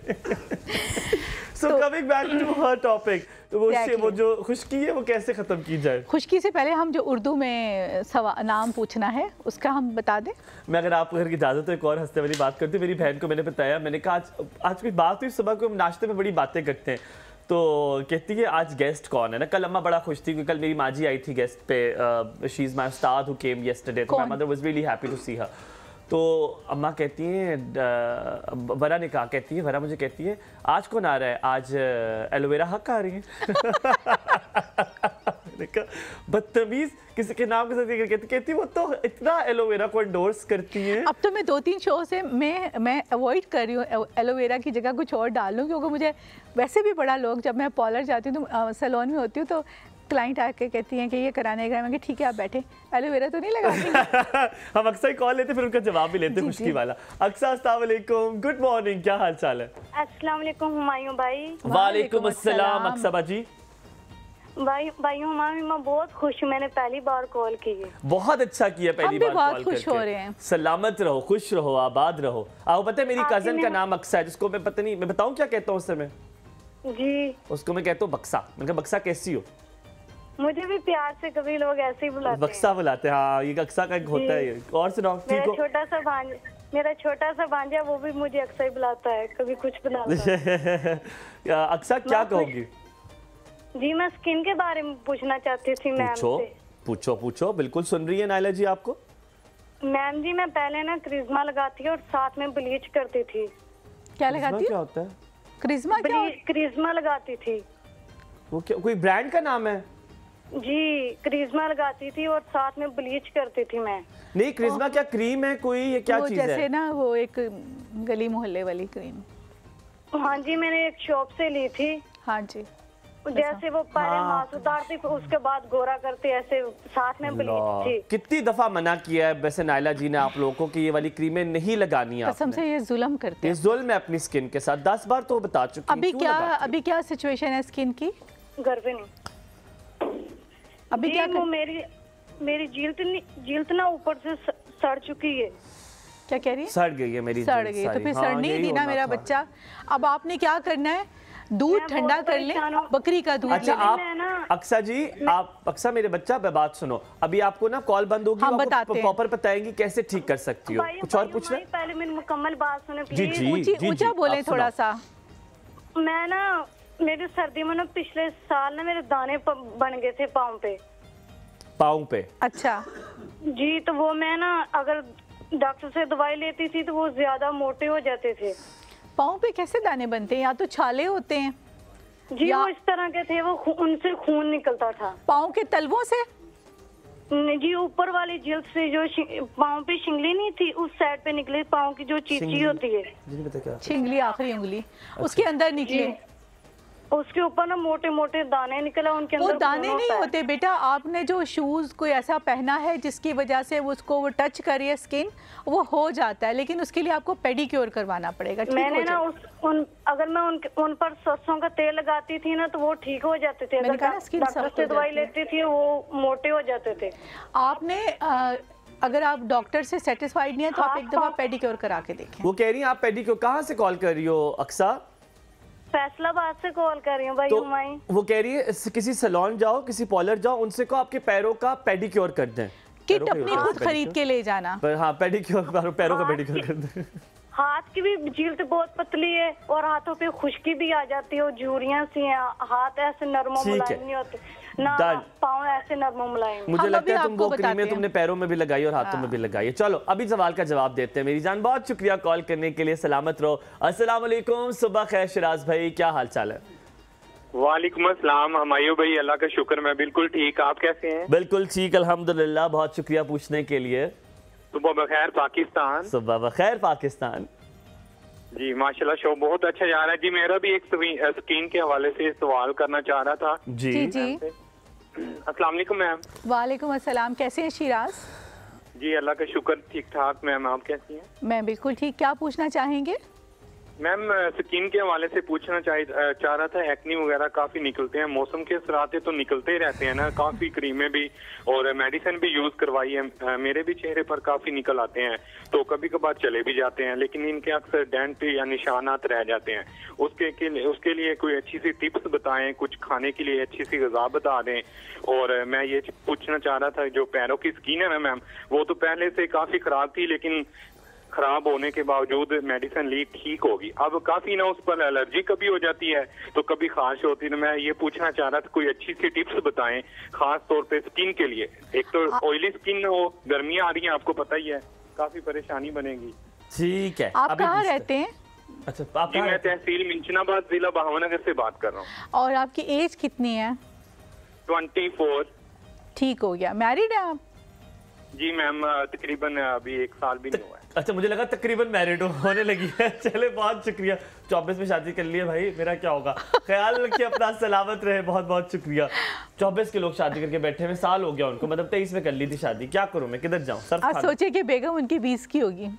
So coming back to her topic, तो वो जो खुश्की है वो कैसे खत्म की जाए? खुश्की से पहले हम जो उर्दू में नाम पूछना है उसका हम बता दें। मैं अगर आपको घर की इजाजत तो एक और हंसने वाली बात करती हूँ। मेरी बहन को मैंने बताया, मैंने कहा आज कोई बात हुई सुबह को, हम नाश्ते में बड़ी बातें करते हैं, तो कहती है आज गेस्ट कौन है ना। कल अम्मा बड़ा खुश थी क्योंकि कल मेरी माँ जी आई थी गेस्ट पे। शी इज़ माई उस्ताद हु केम येस्टरडे, तो my mother was really happy to see her. तो अम्मा कहती हैं, वरा ने कहा, कहती है वरा मुझे कहती है आज कौन आ रहा है, आज एलोवेरा हक आ रही है। बदतमीज किसी के नाम के साथ कहती वो तो इतना एलोवेरा को एंडोर्स करती है। अब तो मैं 2-3 शो से मैं अवॉइड कर रही हूँ एलोवेरा की जगह कुछ और डालूं, क्योंकि मुझे वैसे भी बड़ा लोग, जब मैं पार्लर जाती हूँ तो सैलून में होती हूँ तो क्लाइंट आके कहती हैं कि ये कराने गए, मैं ठीक है आप बैठे, एलोवेरा तो नहीं लगाती। हम अक्सर कॉल लेते फिर उनका जवाब भी लेते खुशकी वाला। अक्सर अस्सलाम वालेकुम, गुड मॉर्निंग, क्या हाल चाल है? अस्सलाम वालेकुम हुमायूं भाई। वालेकुम अस्सलाम अक्सर जी। भाई हुमायूं, मैं बहुत खुश हूँ, मैंने पहली बार कॉल की है। बहुत अच्छा किया पहली बार कॉल खुश करके। हो रहे हैं। सलामत रहो, खुश रहो, आबाद रहो। आपको पता है मेरी कजन का नाम अक्सा है, जिसको मैं पता नहीं, मैं बताऊं क्या कहता हूँ उससे मैं? जी। उसको मैं कहता हूँ बक्सा। मैंने कहा बक्सा कैसी हो? मुझे भी प्यार से कभी लोग ऐसे ही बुलाते हैं। बक्सा बुलाते हैं, हाँ ये अक्सा का एक होता है ये। और सुनाओ, ठीक हो? मेरा छोटा सा भांजा वो भी मुझे अक्सर ही बुलाता है, कभी कुछ बुलाता है। अक्सा क्या कहोगी? जी मैं स्किन के बारे में पूछना चाहती थी मैम से। पूछो पूछो, बिल्कुल सुन रही है नायला जी आपको। मैम जी मैं पहले ना क्रिज्मा लगाती और साथ में ब्लीच करती थी। क्या लगाती? क्या होता है क्रिज्मा? क्रिज्मा लगाती थी। वो क्या कोई ब्रांड का नाम है? जी क्रिज्मा लगाती थी और साथ में ब्लीच करती थी मैं। नहीं क्रिज्मा क्या क्रीम है कोई, ये क्या चीज है? जैसे ना वो एक गली मोहल्ले वाली क्रीम। हाँ जी मैंने एक शॉप से ली थी। हाँ जी। जैसे वो पहले मांस उतारती उसके बाद गोरा करते, ऐसे साथ में ब्लीच थी। कितनी दफा मना किया है वैसे नायला जी ने आप लोगों को कि ये वाली क्रीमें नहीं लगानी है। कसम से ये जुल्म करते हैं। ये जुल्म है अपनी स्किन के साथ, 10 बार तो बता चुकी हूं। अभी क्या सिचुएशन है स्किन की? घर पे नहीं अभी क्या वो मेरी जिल्द ना ऊपर से सड़ चुकी है। क्या कह रही है? सड़ गई है मेरी, सड़ गई तो फिर सड़नी थी ना मेरा बच्चा। अब आपने क्या करना है, दूध ठंडा कर ले, बकरी का दूध। अच्छा आप अक्सा जी, आप अक्सा मेरे बच्चा बात सुनो, अभी आपको ना कॉल बंद होगी, हम बताते प्रॉपर बताएंगी कैसे ठीक कर सकती हो। कुछ और पूछना? पहले मेरी मुकम्मल बात सुने प्लीज। जी ऊंचा बोले थोड़ा सा। मैं ना मेरे सर्दी में ना पिछले साल ना मेरे दाने बन गए थे पाँव पे। अच्छा जी, तो वो मैं ना अगर डॉक्टर से दवाई लेती थी तो वो ज्यादा मोटे हो जाते थे। पाँव पे कैसे दाने बनते हैं? या तो छाले होते हैं जी, वो इस तरह के थे, वो उनसे खून निकलता था। पाँव के तलवों से? जी ऊपर वाली जिल्द से, जो पाँव पे शिंगली नहीं थी उस साइड पे निकले, पाँव की जो चीची होती है शिंगली, आखिरी उंगली उसके अंदर निकले, उसके ऊपर ना मोटे मोटे दाने निकला। उनके अंदर वो दाने नहीं होते बेटा, आपने जो शूज कोई ऐसा पहना है जिसकी वजह से उसको वो टच करिए स्किन, वो हो जाता है, लेकिन उसके लिए आपको पेडिक्योर करवाना पड़ेगा। मैंने ना अगर मैं उन पर सरसों का तेल लगाती थी ना तो वो ठीक हो जाते थे। अगर डॉक्टर से दवाई लेती थी वो मोटे हो जाते थे। आपने अगर आप डॉक्टर से सेटिस्फाइड नहीं है तो आप एक दफा पेडिक्योर करा के देखें। वो कह रही है आप पेडिक्योर, कहाँ से कॉल कर रही हो अक्सा? फैसलाबाद से कॉल कर रही हूँ भाई। तो वो कह रही है किसी सैलून जाओ, किसी पार्लर जाओ, उनसे कहो आपके पैरों का पेडिक्योर कर दें। किट अपनी खुद खरीद के ले जाना। पर हाँ पेडिक्योर, पैरों का पेडिक्योर कर दें। हाथ की भी जिल्द बहुत पतली है और हाथों पे खुश्की भी आ जाती है और झुर्रियां सी हैं, हाथ ऐसे नरम मुलायम नहीं होते ना, पाँव ऐसे नरम मुलायम। मुझे लगता है तुम वो क्रीमें तुमने पैरों में भी लगाई और हाथों में भी लगाई है। चलो अभी सवाल का जवाब देते हैं। मेरी जान बहुत शुक्रिया कॉल करने के लिए, सलामत रहो। अस्सलाम वालेकुम, सुबह खैर शिराज भाई, क्या हाल चाल है? वालेकुम अस्सलाम हुमायूं भाई, अल्लाह का शुक्र मैं बिल्कुल ठीक, आप कैसे हैं? बिल्कुल ठीक अल्हम्दुलिल्लाह, बहुत शुक्रिया पूछने के लिए। सुबह बखैर पाकिस्तान। सुबह बखैर पाकिस्तान। जी माशाल्लाह, शो बहुत अच्छा जा रहा है जी। मेरा भी एक स्किन के हवाले से सवाल करना चाह रहा था। जी जी। अस्सलाम वालेकुम मैम। वालेकुम अस्सलाम, कैसे हैं शिराज? जी अल्लाह का शुक्र ठीक ठाक मैम, आप कैसी हैं? मैं बिल्कुल ठीक, क्या पूछना चाहेंगे? मैम स्किन के हवाले से पूछना चाह रहा था, एक्नी वगैरह काफी निकलते हैं, मौसम के असराते तो निकलते ही रहते हैं ना, काफी क्रीमें भी और मेडिसिन भी यूज करवाई है, मेरे भी चेहरे पर काफी निकल आते हैं, तो कभी कभार चले भी जाते हैं, लेकिन इनके अक्सर डेंट या निशानात रह जाते हैं। उसके लिए कोई अच्छी सी टिप्स बताएं, कुछ खाने के लिए अच्छी सी ग़िज़ा बता दें। और मैं ये पूछना चाह रहा था, जो पैरों की स्किन है ना मैम, वो तो पहले से काफी खराब थी, लेकिन खराब होने के बावजूद मेडिसिन ली ठीक होगी। अब काफी ना उस पर एलर्जी कभी हो जाती है तो कभी खारिश होती है। मैं ये पूछना चाह रहा था कोई अच्छी सी टिप्स बताएं खास तौर पे स्किन के लिए। एक तो ऑयली स्किन हो, गर्मियां आ रही हैं आपको पता ही है, काफी परेशानी बनेगी। ठीक है, आप कहाँ रहते हैं? अच्छा, आप जी मैं तहसील मिंचनाबाद जिला भावनगर से बात कर रहा हूँ। और आपकी एज कितनी है? 24। ठीक हो गया। मैरिड है आप? जी मैम तकरीबन अभी 1 साल भी नहीं हुआ है। अच्छा, मुझे लगा तकरीबन मैरिड होने लगी है। चले, बहुत शुक्रिया। 24 में शादी कर लिए भाई, मेरा क्या होगा। ख्याल रखिए अपना, सलामत रहे। बहुत बहुत शुक्रिया। 24 के लोग शादी करके बैठे हुए, साल हो गया उनको, मतलब 23 में कर ली थी शादी। क्या करूं मैं, किधर जाऊं? सर आप सोचे कि बेगम उनकी 20 की होगी।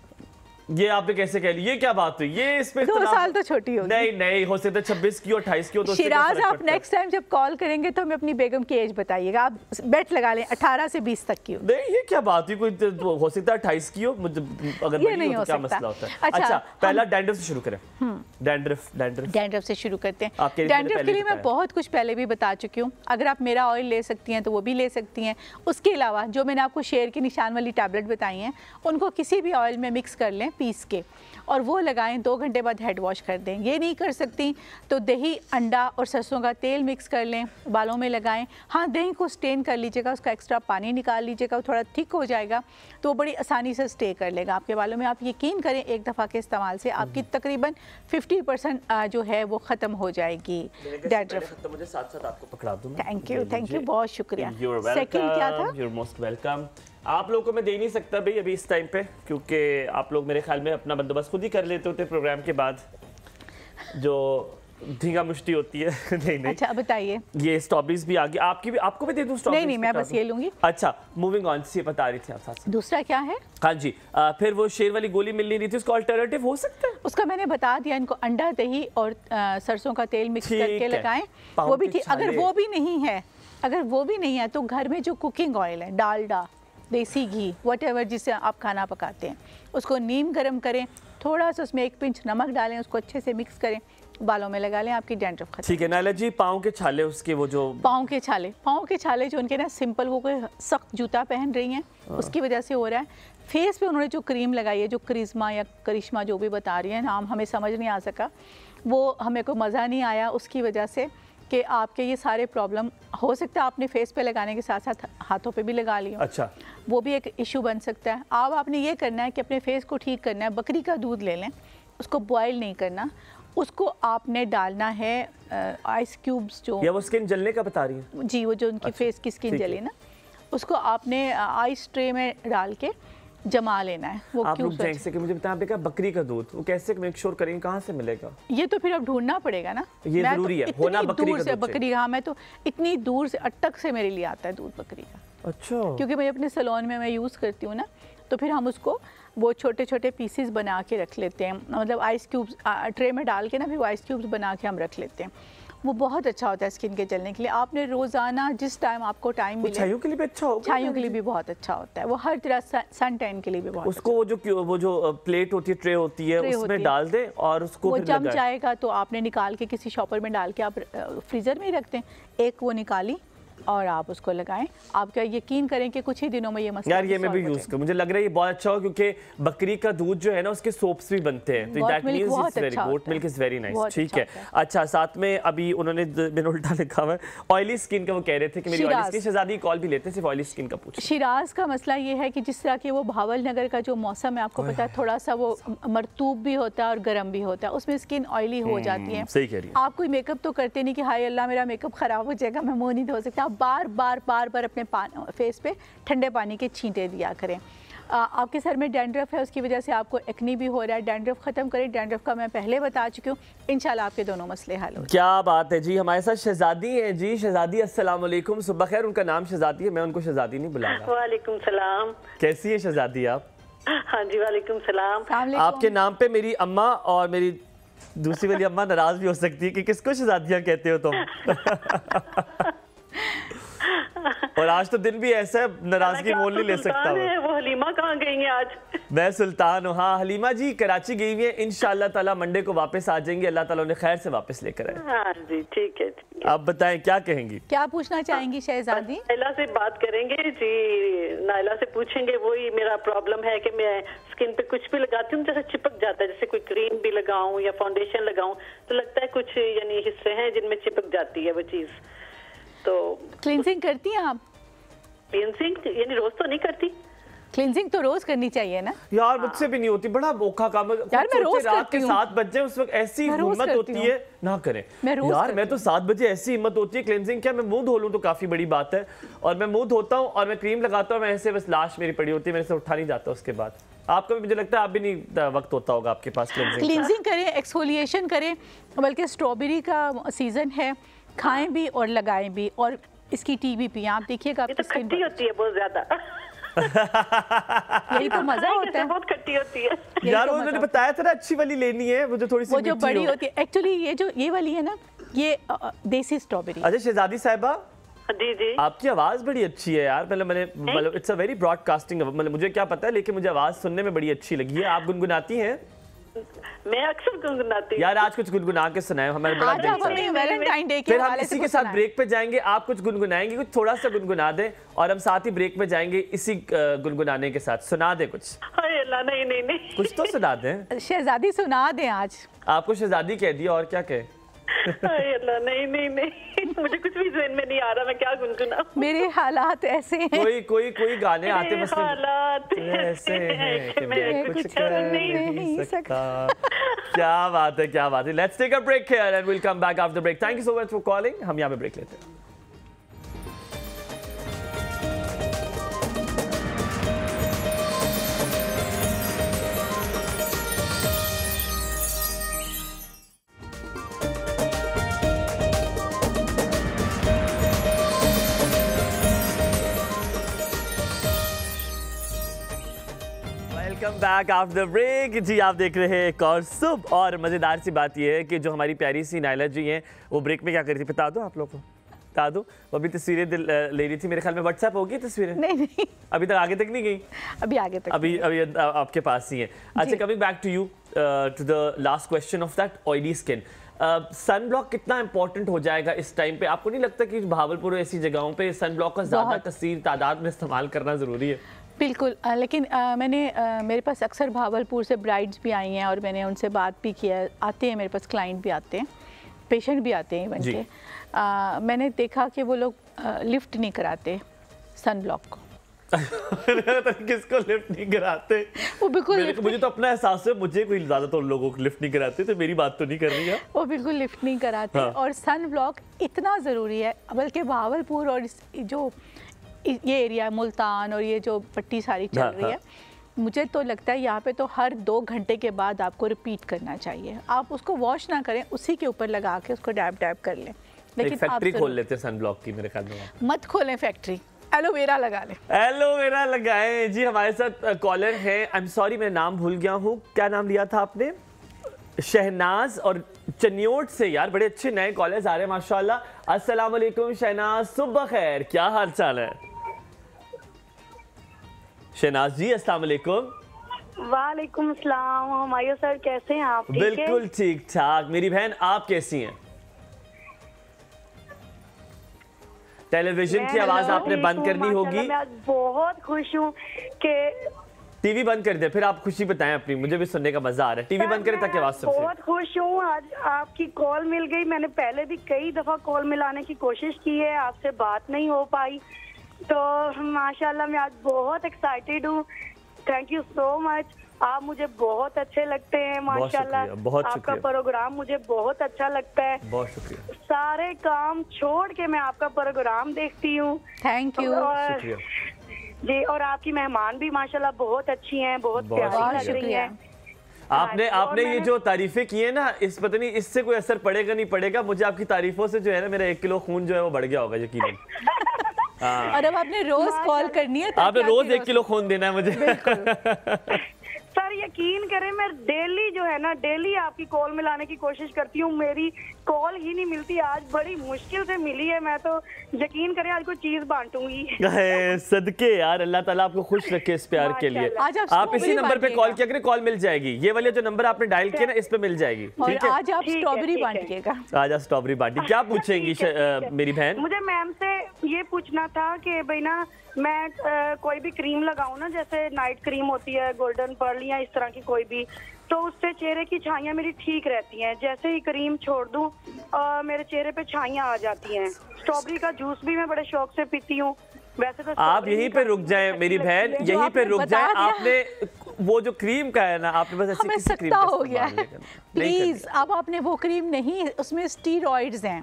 ये आपने कैसे कह ली? ये क्या बात हुई? ये इसमें 2 साल तो छोटी होगी। नहीं नहीं, हो सकता है 26 की और 28 की हो। तो शिराज, आप नेक्स्ट टाइम जब कॉल करेंगे तो हमें अपनी बेगम की एज बताइएगा। आप बेट लगा लें 18 से 20 तक की हो। नहीं, ये क्या बात हुई? कोई हो सकता है 28 की हो, अगर ये नहीं हो क्या सकता। मसला होता है। अच्छा, पहला डैंड्रफ से शुरू करें। डैंड्रफ से शुरू करते हैं। डैंड्रफ के लिए मैं बहुत कुछ पहले भी बता चुकी हूँ। अगर आप मेरा ऑयल ले सकती हैं तो वो भी ले सकती हैं। उसके अलावा जो मैंने आपको शेर के निशान वाली टैबलेट बताई हैं, उनको किसी भी ऑयल में मिक्स कर लें पीस के, और वो लगाएं। 2 घंटे बाद हेड वॉश कर दें। ये नहीं कर सकती तो दही, अंडा और सरसों का तेल मिक्स कर लें, बालों में लगाएं। हाँ, दही को स्टेन कर लीजिएगा, उसका एक्स्ट्रा पानी निकाल लीजिएगा, वो थोड़ा थिक हो जाएगा तो वो बड़ी आसानी से स्टे कर लेगा आपके बालों में। आप यकीन करें, एक दफ़ा के इस्तेमाल से आपकी तकरीबन 50% जो है वो ख़त्म हो जाएगी डैंड्रफ। मुझे साथ-साथ आपको पकड़ा दूं। थैंक यू, बहुत शुक्रिया। सेकंड क्या था? You're most welcome। आप लोगों को मैं दे नहीं सकता भाई अभी इस टाइम पे, क्योंकि आप लोग मेरे ख्याल में अपना बंदोबस्त खुद ही कर लेते होते प्रोग्राम के बाद, जो धींगा मुश्ती होती है। नहीं। अच्छा, बताइए। ये स्ट्रॉबेरीज भी आ गई, आपको भी दे दूं स्ट्रॉबेरीज? नहीं, मैं बस ये लूंगी। अच्छा, मूविंग ऑन से बता रही थी आप साथ। दूसरा क्या है? हाँ जी, फिर वो शेर वाली गोली मिल नहीं रही थी, उसका अल्टरनेटिव हो सकता है? उसका मैंने बता दिया, इनको अंडा, दही और सरसों का तेल मिक्स करके लगाएं। वो भी ठीक। अगर वो भी नहीं है तो घर में जो कुकिंग ऑयल है, डालडा, देसी घी, व्हाटएवर जिससे आप खाना पकाते हैं, उसको नीम गर्म करें, थोड़ा सा उसमें 1 पिंच नमक डालें, उसको अच्छे से मिक्स करें, बालों में लगा लें, आपकी डैंड्रफ खत्म। ठीक है। नायला जी, पाँव के छाले, उसके वो जो पाँव के छाले जो उनके ना सिंपल, वो कोई सख्त जूता पहन रही हैं उसकी वजह से हो रहा है। फेस पे उन्होंने जो क्रीम लगाई है, जो करिश्मा या करिश्मा जो भी बता रही है, नाम हमें समझ नहीं आ सका, वो हमें कोई मज़ा नहीं आया उसकी वजह से कि आपके ये सारे प्रॉब्लम हो सकता है आपने फेस पे लगाने के साथ साथ हाथों पे भी लगा लिया। अच्छा, वो भी एक इशू बन सकता है। अब आपने ये करना है कि अपने फेस को ठीक करना है। बकरी का दूध ले लें, उसको बॉयल नहीं करना, उसको आपने डालना है आइस क्यूब्स जो, या वो स्किन जलने का बता रही है जी, वो जो उनकी फेस की स्किन जले ना, उसको आपने आइस ट्रे में डाल के जमा लेना है। वो आप लोग जैसे कि मुझे बताएं, आपने कहा बकरी का दूध, वो कैसे मेक श्योर करेंगे, कहाँ से मिलेगा? ये तो फिर अब ढूंढना पड़ेगा ना। ये जरूरी है होना बकरी का दूध। बकरी, हाँ, मैं तो इतनी दूर से, अटक से मेरे लिए आता है दूध बकरी का। अच्छा। क्योंकि मैं अपने सैलून में मैं यूज़ करती हूँ ना, तो फिर हम उसको वो छोटे छोटे पीसेस बना के रख लेते हैं, मतलब आइस क्यूब्स ट्रे में डाल के ना, फिर वो आइस क्यूब्स बना के हम रख लेते हैं। वो बहुत अच्छा होता है स्किन के जलने के लिए। आपने रोज़ाना जिस टाइम आपको टाइम मिले, छाइयों के लिए भी अच्छा होगा, छाइयों के लिए भी बहुत अच्छा होता है वो, हर तरह सन टैन के लिए भी बहुत उसको अच्छा। वो जो प्लेट होती है, ट्रे होती है, उसमें डाल दें और उसको वो जम जाएगा तो आपने निकाल के किसी शॉपर में डाल के आप फ्रीज़र में ही रखते हैं। एक वो निकाली और आप उसको लगाएं, आप क्या यकीन करें कि कुछ ही दिनों में ये मसला यार ये मैं भी यूज करूं, मुझे लग रहा है ये बहुत अच्छा हो, क्योंकि बकरी का दूध जो है ना उसके सोप्स भी बनते हैं, तो that means it's very goat milk is very nice. ठीक है, अच्छा साथ में अभी उन्होंने मैंने उल्टा लिखा हुआ है ऑयली स्किन का, वो कह रहे थे कि मेरी ऑयली स्किन, शहजादी कॉल भी लेते हैं सिर्फ ऑयली स्किन का पूछ। शिराज का मसला ये है कि जिस तरह के वो भावल नगर का जो मौसम है आपको पता है, थोड़ा सा वो मरतूब भी होता है और गर्म भी होता है, उसमें स्किन ऑयली हो जाती है। सही कह रही है। आप कोई मेकअप तो करते नहीं कि हाय अल्लाह मेरा मेकअप खराब हो जाएगा, मैं मुंह नहीं धो सकता। आप बार बार अपने फेस पे ठंडे पानी के छींटे दिया करें। आपके सर में डैंड्रफ है, उसकी वजह से आपको एक्नी भी हो रहा है, डैंड्रफ खत्म करें। डैंड्रफ का मैं पहले बता चुकी हूँ, इंशाल्लाह आपके दोनों मसले हल हो। क्या बात है जी, हमारे साथ शहजादी है जी। शहजादी अस्सलाम वालेकुम, सुबह खैर। उनका नाम शहजादी है, मैं उनको शहजादी नहीं बुलाऊंगा। वालेकुम सलाम। कैसी है शहजादी आप? हाँ जी वालेकुम सलाम। आपके नाम पे मेरी अम्मा और मेरी दूसरी वाली अम्मा नाराज भी हो सकती है कि किसको शहजादियाँ कहते हो तुम। और आज तो दिन भी ऐसा है, नाराजगी मोल नहीं ले सकता वो हलीमा कहाँ गई है आज? मैं सुल्तान हूँ। हाँ, हलीमा जी कराची गई हुई है, इंशाल्लाह ताला मंडे को वापस आ जाएंगी, अल्लाह ताला उन्हें खैर से वापस लेकर आए। हाँ जी, ठीक है। आप बताएं क्या कहेंगी? क्या पूछना चाहेंगी शहजादी? नायला से बात करेंगे जी, नायला से पूछेंगे। वही मेरा प्रॉब्लम है कि मैं स्किन पे कुछ भी लगाती हूँ जैसे चिपक जाता है, जैसे कोई क्रीम भी लगाऊं या फाउंडेशन लगाऊं तो लगता है कुछ यानी हिस्से हैं जिनमें चिपक जाती है वो चीज। तो क्लींजिंग करती हैं आप? क्लींजिंग यानी रोज तो नहीं करती। क्लींजिंग तो रोज करनी चाहिए ना यार, मुझसे भी नहीं होती, बड़ा औखा काम है यार। मैं रोज रात के 7 बजे उस वक्त ऐसी हिम्मत होती है ना करें यार। मैं तो 7 बजे ऐसी हिम्मत होती है क्लेंजिंग, क्या मैं मुंह धो लूं तो काफी बड़ी बात है, और मैं मुंह धोता हूँ और मैं क्रीम लगाता हूँ, मैं ऐसे बस लाश मेरी पड़ी होती है, मेरे से उठा नहीं जाता उसके बाद। आपका भी मुझे लगता है आप भी नहीं वक्त होता होगा आपके पास क्लींजिंग करें, एक्सफोलिएशन करें, बल्कि स्ट्रॉबेरी का सीजन है, खाएं भी और लगाएं भी, और इसकी टी भी पिए। आप देखिएगा आपकी स्किन खट्टी होती है बहुत ज्यादा। यही तो मजा होता है, बहुत खट्टी होती है यार। तो उन्होंने बताया था ना अच्छी वाली लेनी है, वो जो थोड़ी सी वो जो बड़ी होती है। एक्चुअली ये वाली है ना, ये देसी स्ट्रॉबेरी। अच्छा शहजादी साहिबा, जी जी, आपकी आवाज बड़ी अच्छी है यार। पहले मैंने मतलब इट्स अ वेरी ब्रॉडकास्टिंग, मतलब मुझे क्या पता है, लेकिन मुझे आवाज सुनने में बड़ी अच्छी लगी है। आप गुनगुनाती हैं? मैं अक्सर गुनगुनाती हूं यार। आज कुछ गुनगुना के सुनाए, हमारे बड़ा आज आप हमें वैलेंटाइन डे के फिर हम इसी के साथ ब्रेक पे जाएंगे। आप कुछ गुनगुनाएंगे, कुछ थोड़ा सा गुनगुना दें, और हम साथ ही ब्रेक पे जाएंगे इसी गुनगुनाने के साथ। सुना दे कुछ। हाय अल्लाह, नहीं नहीं नहीं, कुछ तो सुना दें। शहजादी सुना दें आज। आपको शहजादी कह दिया, और क्या कहे? हाय अल्लाह, नहीं नहीं नहीं, मुझे कुछ भी ज़हन में नहीं आ रहा, मैं क्या गुनगुनाऊं। मेरे हालात ऐसे हैं। कोई गाने आते बस हालात ऐसे हैं कि मैं कुछ कर नहीं सकता। क्या बात है, क्या बात है। Let's take a break here and will come back after break. Thank you so much for calling. हम यहाँ पे ब्रेक लेते हैं। Welcome back after break. जी आप देख रहे हैं एक और सुबह, और मज़ेदार सी बात यह है कि जो हमारी प्यारी सी नायला जी हैं, वो ब्रेक में क्या कर रही थी बता दो आप लोगों को? बता दो। वो अभी तस्वीरें ले रही थी, मेरे ख्याल में व्हाट्सएप होगी तस्वीरें? नहीं, अभी तक आगे तक नहीं गई। अभी आगे तक अभी आपके पास ही है। अच्छा, coming back to you to the last question of that oily skin, sun block कितना इंपॉर्टेंट हो जाएगा इस टाइम पे? आपको नहीं लगता कि भावलपुर ऐसी जगहों पे सन ब्लॉक का ज़्यादा कसीर तादाद में इस्तेमाल करना ज़रूरी है? बिल्कुल, लेकिन मेरे पास अक्सर भावलपुर से ब्राइड्स भी आई हैं और मैंने उनसे बात भी किया। आते हैं मेरे पास, क्लाइंट भी आते हैं, पेशेंट भी आते हैं इवन के। मैंने देखा कि वो लोग लिफ्ट नहीं कराते सन ब्लॉक को। किसको लिफ्ट नहीं कराते? वो बिल्कुल, मुझे तो अपना एहसास है, मुझे कोई ज़्यादातर लोगों को लिफ्ट नहीं कराते, तो मेरी बात तो नहीं कर रही है। वो बिल्कुल लिफ्ट नहीं कराते। हाँ। और सन ब्लॉक इतना ज़रूरी है, बल्कि भावलपुर और जो ये एरिया मुल्तान और ये जो पट्टी सारी चल रही है, मुझे तो लगता है यहाँ पे तो हर 2 घंटे के बाद आपको रिपीट करना चाहिए। आप उसको वॉश ना करें, उसी के ऊपर लगा के उसको डैब डैब कर लें। लेकिन फैक्ट्री खोल लेते हैं सन ब्लॉक की, मेरे ख्याल में। मत खोलें फैक्ट्री, एलोवेरा लगा लें। एलोवेरा लगाएं। जी हमारे साथ कॉलर है, आई एम सॉरी मैं नाम भूल गया हूँ, क्या नाम लिया था आपने? शहनाज और चनियोट से। यार बड़े अच्छे नए कॉलर्स आ रहे हैं माशाल्लाह। अस्सलाम वालेकुम शहनाज, सुबह खैर, क्या हाल चाल है? शहनाज जी अस्सलाम वालेकुम। वालेकुम अस्सलाम। हमारे सर कैसे हैं आप? बिल्कुल ठीक ठाक। मेरी बहन आप कैसी हैं? टेलीविजन की आवाज आपने बंद करनी होगी। मैं बहुत खुश हूँ कि टीवी बंद कर दे, फिर आप खुशी बताएं अपनी, मुझे भी सुनने का मजा आ रहा है। टीवी बंद करें ताकि आवाज सुन सकें। बहुत खुश हूँ, आज आपकी कॉल मिल गई। मैंने पहले भी कई दफा कॉल मिलाने की कोशिश की है, आपसे बात नहीं हो पाई, तो माशाल्लाह मैं आज बहुत एक्साइटेड हूँ। Thank you so much. आप मुझे बहुत अच्छे लगते हैं माशाल्लाह। आपका प्रोग्राम मुझे बहुत अच्छा लगता है। बहुत शुक्रिया। सारे काम छोड़ के मैं आपका प्रोग्राम देखती हूँ। Thank you. जी, और आपकी मेहमान भी माशाल्लाह बहुत अच्छी हैं, बहुत प्यारी लग रही हैं। आपने ये जो तारीफें की है ना, इस पता नहीं इससे कोई असर पड़ेगा नहीं पड़ेगा, मुझे आपकी तारीफों से जो है ना मेरा 1 किलो खून जो है वो बढ़ गया होगा यकीनन। और अब आपने रोज कॉल करनी है, आपने रोज 1 किलो खून देना है मुझे। सर सर यकीन करें मैं डेली जो है ना डेली आपकी कॉल मिलाने की कोशिश करती हूँ, मेरी कॉल ही नहीं मिलती। आज बड़ी मुश्किल से मिली है, मैं तो यकीन करें आज कोई चीज बांटूंगी। सदके यार, अल्लाह ताला आपको खुश रखे इस प्यार के लिए। आप इसी नंबर पे कॉल किया करें, कॉल मिल जाएगी। ये वाले जो नंबर आपने डायल किया ना, इस पे मिल जाएगी। ठीक है, आज आप स्ट्रॉबेरी बांटिएगा। आज आप स्ट्रॉबेरी बांटी। क्या पूछेंगी मेरी बहन? मुझे मैम से ये पूछना था कि भाई ना मैं कोई भी क्रीम लगाऊं ना, जैसे नाइट क्रीम होती है, गोल्डन पर्ल या इस तरह की कोई भी, तो उससे चेहरे की छाइयाँ मेरी ठीक रहती हैं। जैसे ही क्रीम छोड़ दूं मेरे चेहरे पे छाइयाँ आ जाती हैं। स्ट्रॉबेरी का जूस भी मैं बड़े शौक से पीती हूँ। वैसे तो आप यहीं पे रुक जाएं मेरी बहन, यहीं पे रुक जाएं। आपने वो जो क्रीम का है ना, आपने बस ऐसी किसी क्रीम का हो गया है प्लीज। अब आपने वो क्रीम नहीं, उसमें स्टीरॉइड्स हैं।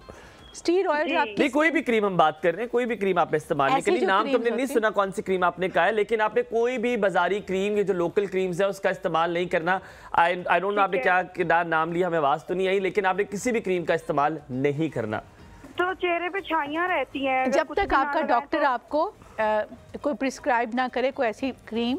स्टीरॉइड्स नहीं, कोई भी क्रीम हम बात कर रहे हैं, कोई भी क्रीम आपने इस्तेमाल नहीं करी। नाम तो हमने नहीं सुना कौन सी क्रीम आपने कहा है, लेकिन आपने कोई भी बाजारी क्रीम, ये जो लोकल क्रीम्स है उसका इस्तेमाल नहीं करना। आई डोंट नो आपने क्या नाम लिया, हमें आवाज तो नहीं आई, लेकिन आपने किसी भी क्रीम का इस्तेमाल नहीं करना। तो चेहरे पे छाइयाँ रहती हैं जब तक आपका डॉक्टर आपको कोई प्रिस्क्राइब ना करे कोई ऐसी क्रीम,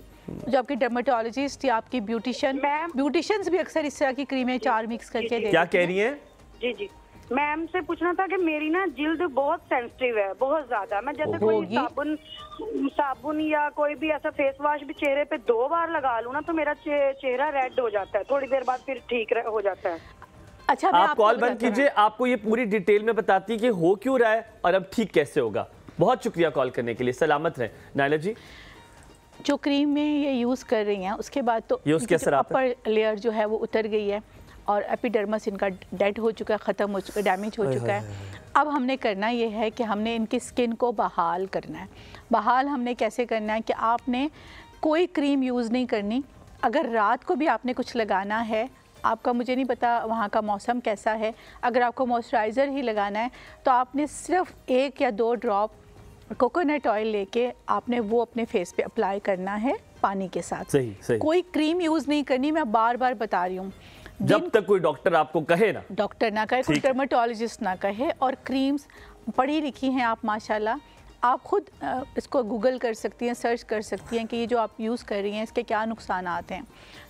जो आपकी डर्मेटोलॉजिस्ट या आपकी ब्यूटिशियंस भी अक्सर इस तरह की क्रीमें 4 मिक्स करके देते हैं। क्या कह रही हैं? जी जी, मैम से पूछना था कि मेरी ना जिल्द बहुत सेंसिटिव है, बहुत ज्यादा। मैं जैसे कोई साबुन या कोई भी ऐसा फेस वॉश भी चेहरे पे 2 बार लगा लूँ ना, तो मेरा चेहरा रेड हो जाता है, थोड़ी देर बाद फिर ठीक हो जाता है। अच्छा, आप कॉल बंद कीजिए, आपको ये पूरी डिटेल में बताती है कि हो क्यों रहा है और अब ठीक कैसे होगा। बहुत शुक्रिया कॉल करने के लिए, सलामत रहें। नायला जी, जो क्रीम में ये यूज़ कर रही हैं उसके बाद तो अपर लेयर जो है वो उतर गई है और एपिडर्मस इनका डेड हो चुका है, ख़त्म हो चुका है, डैमेज हो चुका है। अब हमने करना ये है कि हमने इनकी स्किन को बहाल करना है। बहाल हमने कैसे करना है कि आपने कोई क्रीम यूज़ नहीं करनी। अगर रात को भी आपने कुछ लगाना है, आपका मुझे नहीं पता वहाँ का मौसम कैसा है, अगर आपको मॉइस्चराइज़र ही लगाना है तो आपने सिर्फ 1 या 2 ड्रॉप कोकोनट ऑयल लेके आपने वो अपने फेस पे अप्लाई करना है पानी के साथ। सही। कोई क्रीम यूज़ नहीं करनी, मैं बार बार बता रही हूँ। जब तक कोई डॉक्टर आपको कहे ना, डॉक्टर ना कहे, कोई डर्मेटोलॉजिस्ट ना कहे। और क्रीम्स पढ़ी लिखी हैं आप माशाल्लाह, आप खुद इसको गूगल कर सकती हैं, सर्च कर सकती हैं कि ये जो आप यूज़ कर रही हैं इसके क्या नुकसानात हैं।